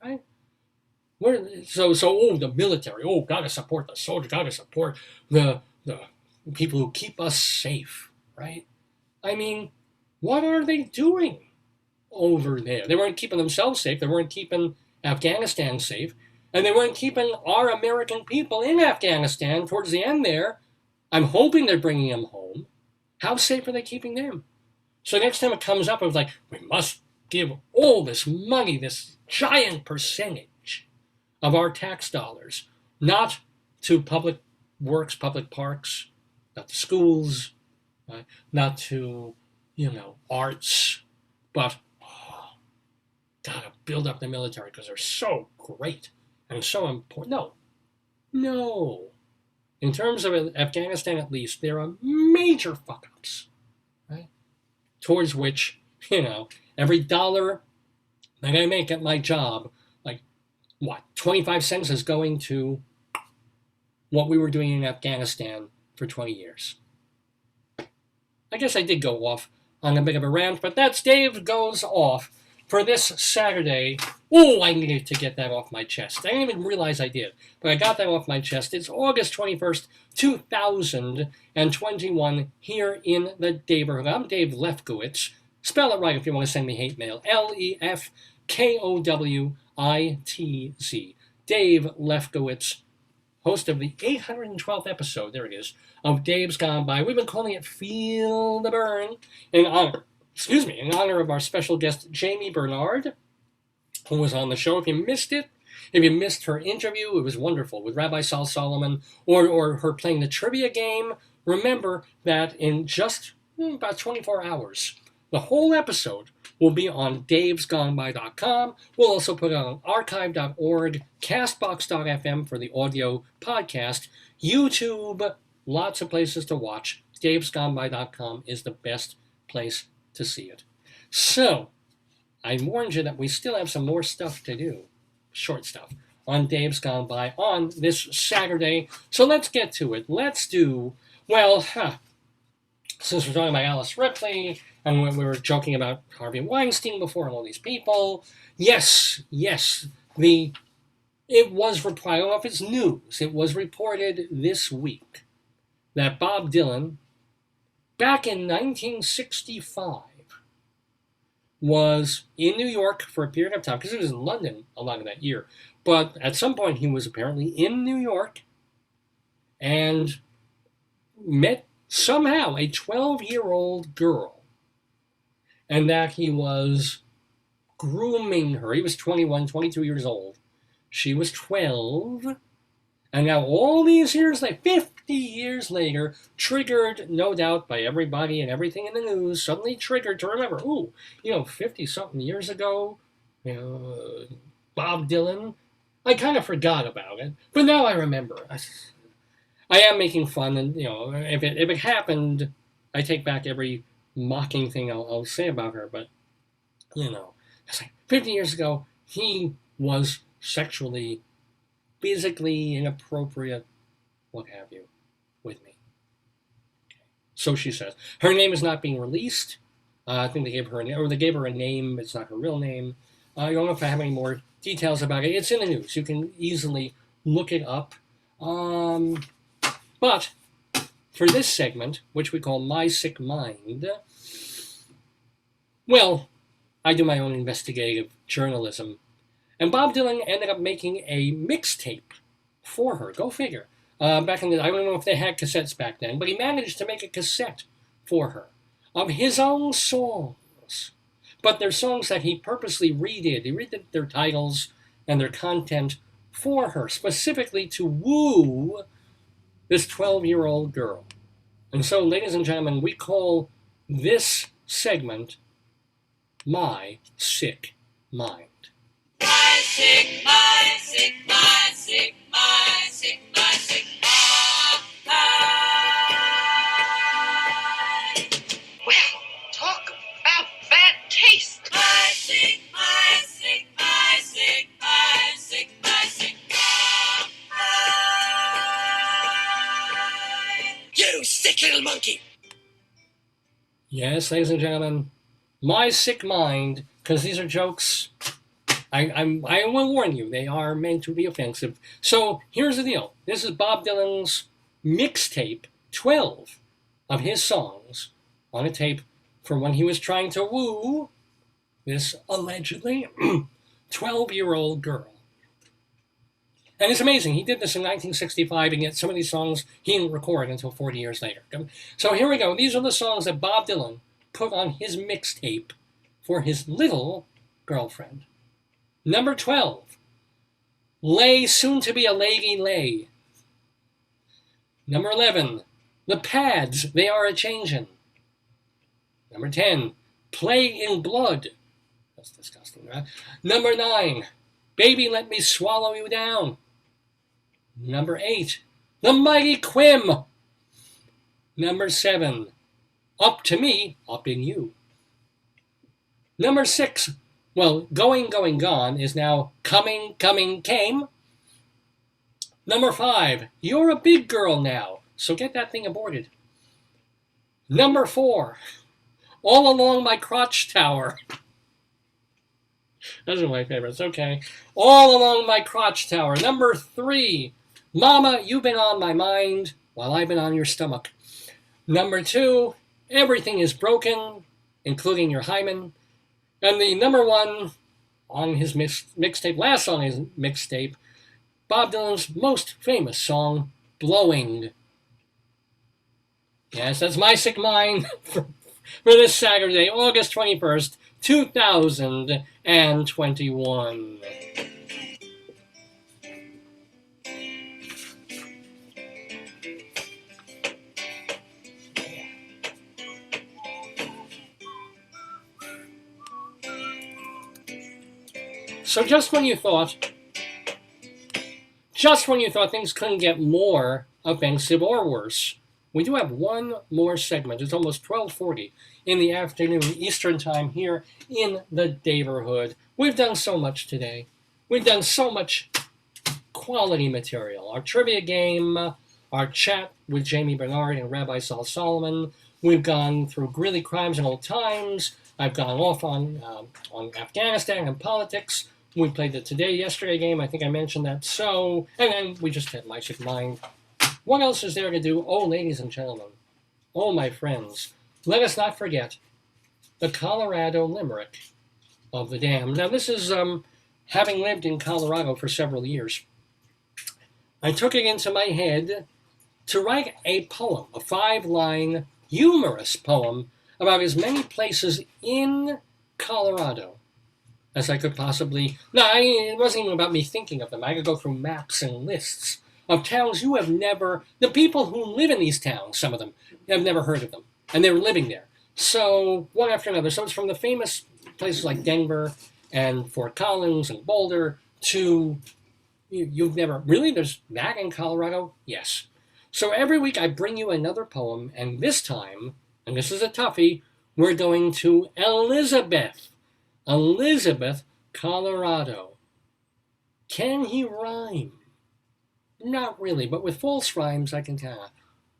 right? So the military, gotta support the soldiers, gotta support the people who keep us safe, right? I mean, what are they doing over there? They weren't keeping themselves safe. They weren't keeping Afghanistan safe. And they weren't keeping our American people in Afghanistan towards the end there. I'm hoping they're bringing them home. How safe are they keeping them? So next time it comes up, it was like, we must give all this money, this giant percentage of our tax dollars, not to public works, public parks, not to schools, not to, arts, but gotta build up the military because they're so great and so important. No. In terms of Afghanistan, at least, there are major fuck-ups, right? Towards which, every dollar that I make at my job, 25 cents is going to what we were doing in Afghanistan for 20 years. I guess I did go off on a bit of a rant, but that's Dave Goes Off for this Saturday. I needed to get that off my chest. I didn't even realize I did, but I got that off my chest. It's August 21st, 2021, here in the Daverhood. I'm Dave Lefkowitz. Spell it right if you want to send me hate mail. Lefkowitz. Dave Lefkowitz, host of the 812th episode, there it is, of Dave's Gone By. We've been calling it Feel the Bern in honor of our special guest, Jami Bernard, who was on the show. If you missed it, if you missed her interview, it was wonderful with Rabbi Saul Solomon, or her playing the trivia game. Remember that in just about 24 hours, the whole episode will be on davesgoneby.com. We'll also put it on archive.org, castbox.fm for the audio podcast, YouTube, lots of places to watch. davesgoneby.com is the best place to see it. So, I warned you that we still have some more stuff to do, short stuff, on Dave's Gone By on this Saturday. So let's get to it. Let's do, since we're talking about Alice Ripley, and we were joking about Harvey Weinstein before and all these people, yes, it was reported, I don't know if it's news, it was reported this week that Bob Dylan, back in 1965, was in New York for a period of time, because he was in London a lot of that year, but at some point he was apparently in New York and met somehow a 12-year-old girl, and that he was grooming her. He was 21, 22 years old. She was 12. And now all these years, like 50 years later, triggered, no doubt, by everybody and everything in the news, suddenly triggered to remember, 50-something years ago, Bob Dylan. I kind of forgot about it, but now I remember. I am making fun, and if it happened, I take back every mocking thing I'll say about her. But it's like 50 years ago, he was sexually, physically inappropriate, what have you, with me. Okay. So she says her name is not being released. I think they gave her a name. It's not her real name. I don't know if I have any more details about it. It's in the news. You can easily look it up. But for this segment, which we call My Sick Mind, well, I do my own investigative journalism. And Bob Dylan ended up making a mixtape for her. Go figure. Back in I don't know if they had cassettes back then, but he managed to make a cassette for her of his own songs. But they're songs that he purposely redid. He redid their titles and their content for her, specifically to woo this 12-year-old girl. And so, ladies and gentlemen, we call this segment My Sick Mind. My sick, my sick, my sick, my sick, my sick mind. Well, talk about bad taste. My sick, my sick, my sick, my sick, my sick mind. You sick little monkey. Yes, ladies and gentlemen, My Sick Mind, because these are jokes. I will warn you, they are meant to be offensive. So here's the deal. This is Bob Dylan's mixtape, 12 of his songs on a tape for when he was trying to woo this allegedly 12-year-old girl. And it's amazing. He did this in 1965, and yet some of these songs he didn't record until 40 years later. So here we go. These are the songs that Bob Dylan put on his mixtape for his little girlfriend. Number 12, Lay, Soon to Be a Lady Lay. Number 11, The Pads, They Are a-Changin'. Number 10, Play in Blood. That's disgusting, right? Number 9, Baby Let Me Swallow You Down. Number 8, The Mighty Quim. Number 7, Up to Me, Up in You. Number 6, well, Going, Going, Gone is now Coming, Coming, Came. Number 5, You're a Big Girl Now, so get that thing aborted. Number 4, All Along My Crotch Tower. Those are my favorites, okay. All Along My Crotch Tower. Number 3, Mama, You've Been on My Mind While I've Been on Your Stomach. Number 2, Everything Is Broken, Including Your Hymen. And the number 1 on his mixtape, last song on his mixtape, Bob Dylan's most famous song, Blowing. Yes, that's My Sick Mind for this Saturday, August 21st, 2021. So just when you thought things couldn't get more offensive or worse, we do have one more segment. It's almost 12:40 in the afternoon, Eastern Time, here in the Daverhood. We've done so much today. We've done so much quality material. Our trivia game, our chat with Jami Bernard and Rabbi Saul Solomon. We've gone through Greeley crimes and old times. I've gone off on Afghanistan and politics. We played the yesterday game. I think I mentioned that. So, and then we just had My Sick Mind. What else is there to do? Oh, ladies and gentlemen, oh, my friends, let us not forget the Colorado Limerick of the Dam. Now, this is having lived in Colorado for several years. I took it into my head to write a poem, a 5-line humorous poem about as many places in Colorado as I could possibly. No, it wasn't even about me thinking of them. I could go through maps and lists of towns you have never. The people who live in these towns, some of them, have never heard of them, and they're living there. So one after another. So it's from the famous places like Denver and Fort Collins and Boulder to you've never really. There's that in Colorado, yes. So every week I bring you another poem, and this time, and this is a toughie, we're going to Elizabeth, Colorado. Can he rhyme? Not really, but with false rhymes I can tell.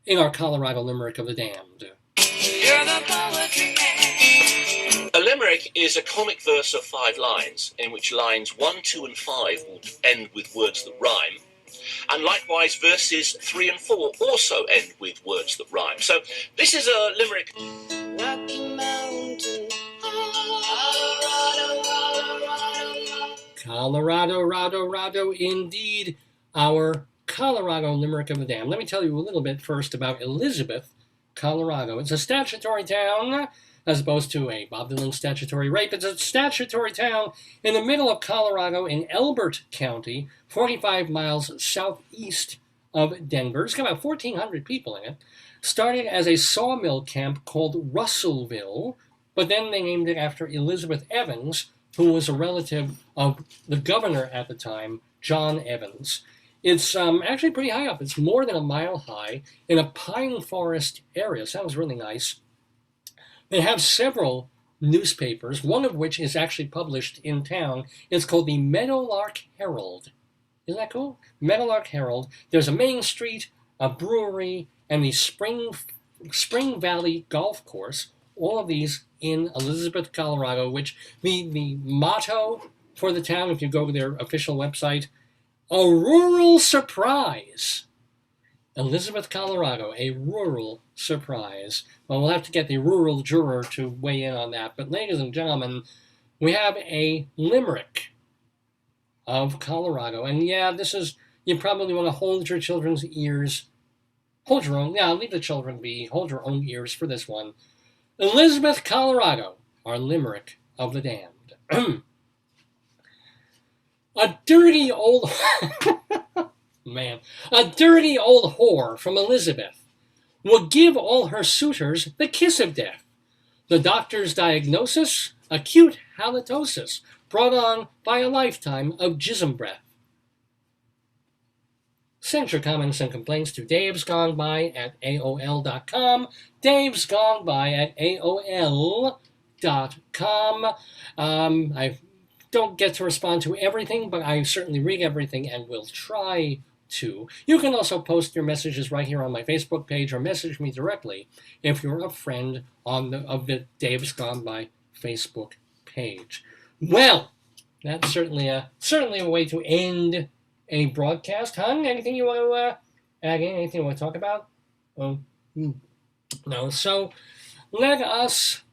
In our Colorado Limerick of the Damned. You're the poetry man. A limerick is a comic verse of 5 lines, in which lines 1, 2, and 5 will end with words that rhyme. And likewise, verses 3 and 4 also end with words that rhyme. So this is a limerick. Rocky Mountain, Colorado, indeed, our Colorado Limerick of the Damned. Let me tell you a little bit first about Elizabeth, Colorado. It's a statutory town, as opposed to a Bob Dylan statutory rape. It's a statutory town in the middle of Colorado in Elbert County, 45 miles southeast of Denver. It's got about 1,400 people in it. Started as a sawmill camp called Russellville, but then they named it after Elizabeth Evans, who was a relative of the governor at the time, John Evans. It's actually pretty high up. It's more than a mile high in a pine forest area. Sounds really nice. They have several newspapers, one of which is actually published in town. It's called the Meadowlark Herald. Isn't that cool? Meadowlark Herald. There's a main street, a brewery, and the Spring Valley Golf Course. All of these in Elizabeth, Colorado, which the motto for the town, if you go to their official website, a rural surprise. Elizabeth, Colorado, a rural surprise. Well, we'll have to get the rural juror to weigh in on that. But ladies and gentlemen, we have a limerick of Colorado. And yeah, this is, you probably want to hold your children's ears. Hold your own, yeah, leave the children be. Hold your own ears for this one. Elizabeth, Colorado, our limerick of the damned. A dirty old... Man, a dirty old whore from Elizabeth will give all her suitors the kiss of death. The doctor's diagnosis, acute halitosis, brought on by a lifetime of jism breath. Send your comments and complaints to davesgoneby@aol.com, davesgoneby@aol.com. I don't get to respond to everything, but I certainly read everything and will try to. You can also post your messages right here on my Facebook page or message me directly if you're a friend of the Dave's Gone By Facebook page. Well, that's certainly a way to end a broadcast. Hon, anything you want to add in? Anything you want to talk about? Oh, no. So let us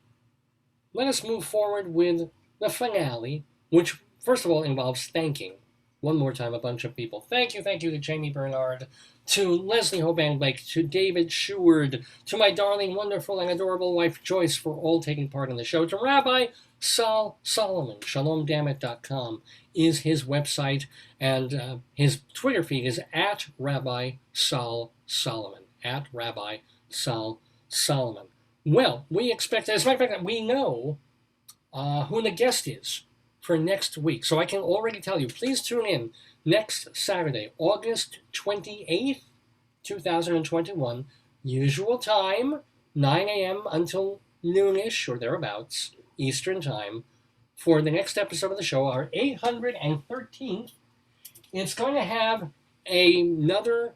move forward with the finale, which first of all involves thanking one more time a bunch of people. Thank you to Jami Bernard, to Leslie Hoban Blake, to David Sheward, to my darling, wonderful, and adorable wife Joyce for all taking part in the show, to Rabbi Sol Solomon. ShalomDammit.com is his website, and his Twitter feed is at Rabbi Sol Solomon. At Rabbi Sol Solomon. Well, we expect, as a matter of fact, we know who the guest is for next week. So I can already tell you, please tune in next Saturday, August 28th, 2021, usual time, 9 a.m. until noonish or thereabouts, Eastern time, for the next episode of the show, our 813th. It's going to have another,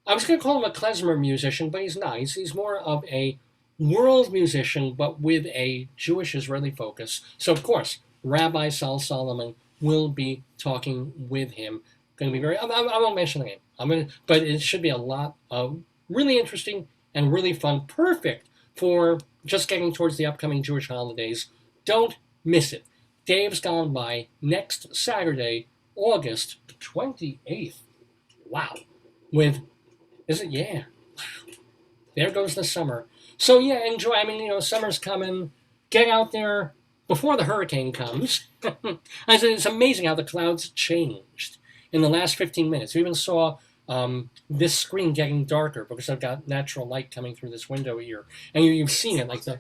I was going to call him a klezmer musician, but he's not. He's more of a world musician, but with a Jewish-Israeli focus. So, of course, Rabbi Sol Solomon will be talking with him. Going to be very, I won't mention the name, but it should be a lot of really interesting and really fun. Perfect for just getting towards the upcoming Jewish holidays. Don't miss it. Dave's Gone By next Saturday, August 28th. Wow. Is it? Yeah. Wow. There goes the summer. So yeah, enjoy. I mean, summer's coming. Get out there. before the hurricane comes. I said, it's amazing how the clouds changed in the last 15 minutes. We even saw this screen getting darker because I've got natural light coming through this window here. And you've seen it, like the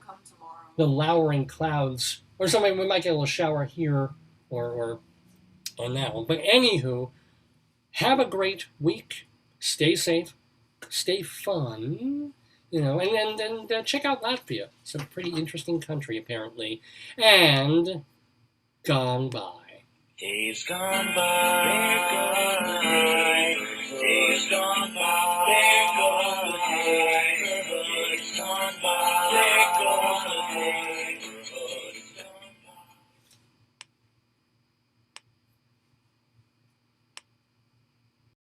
lowering clouds. Or something, we might get a little shower here or on that one. But anywho, have a great week. Stay safe. Stay fun. And check out Latvia. It's a pretty interesting country, apparently. And gone by. Days gone by, days gone by.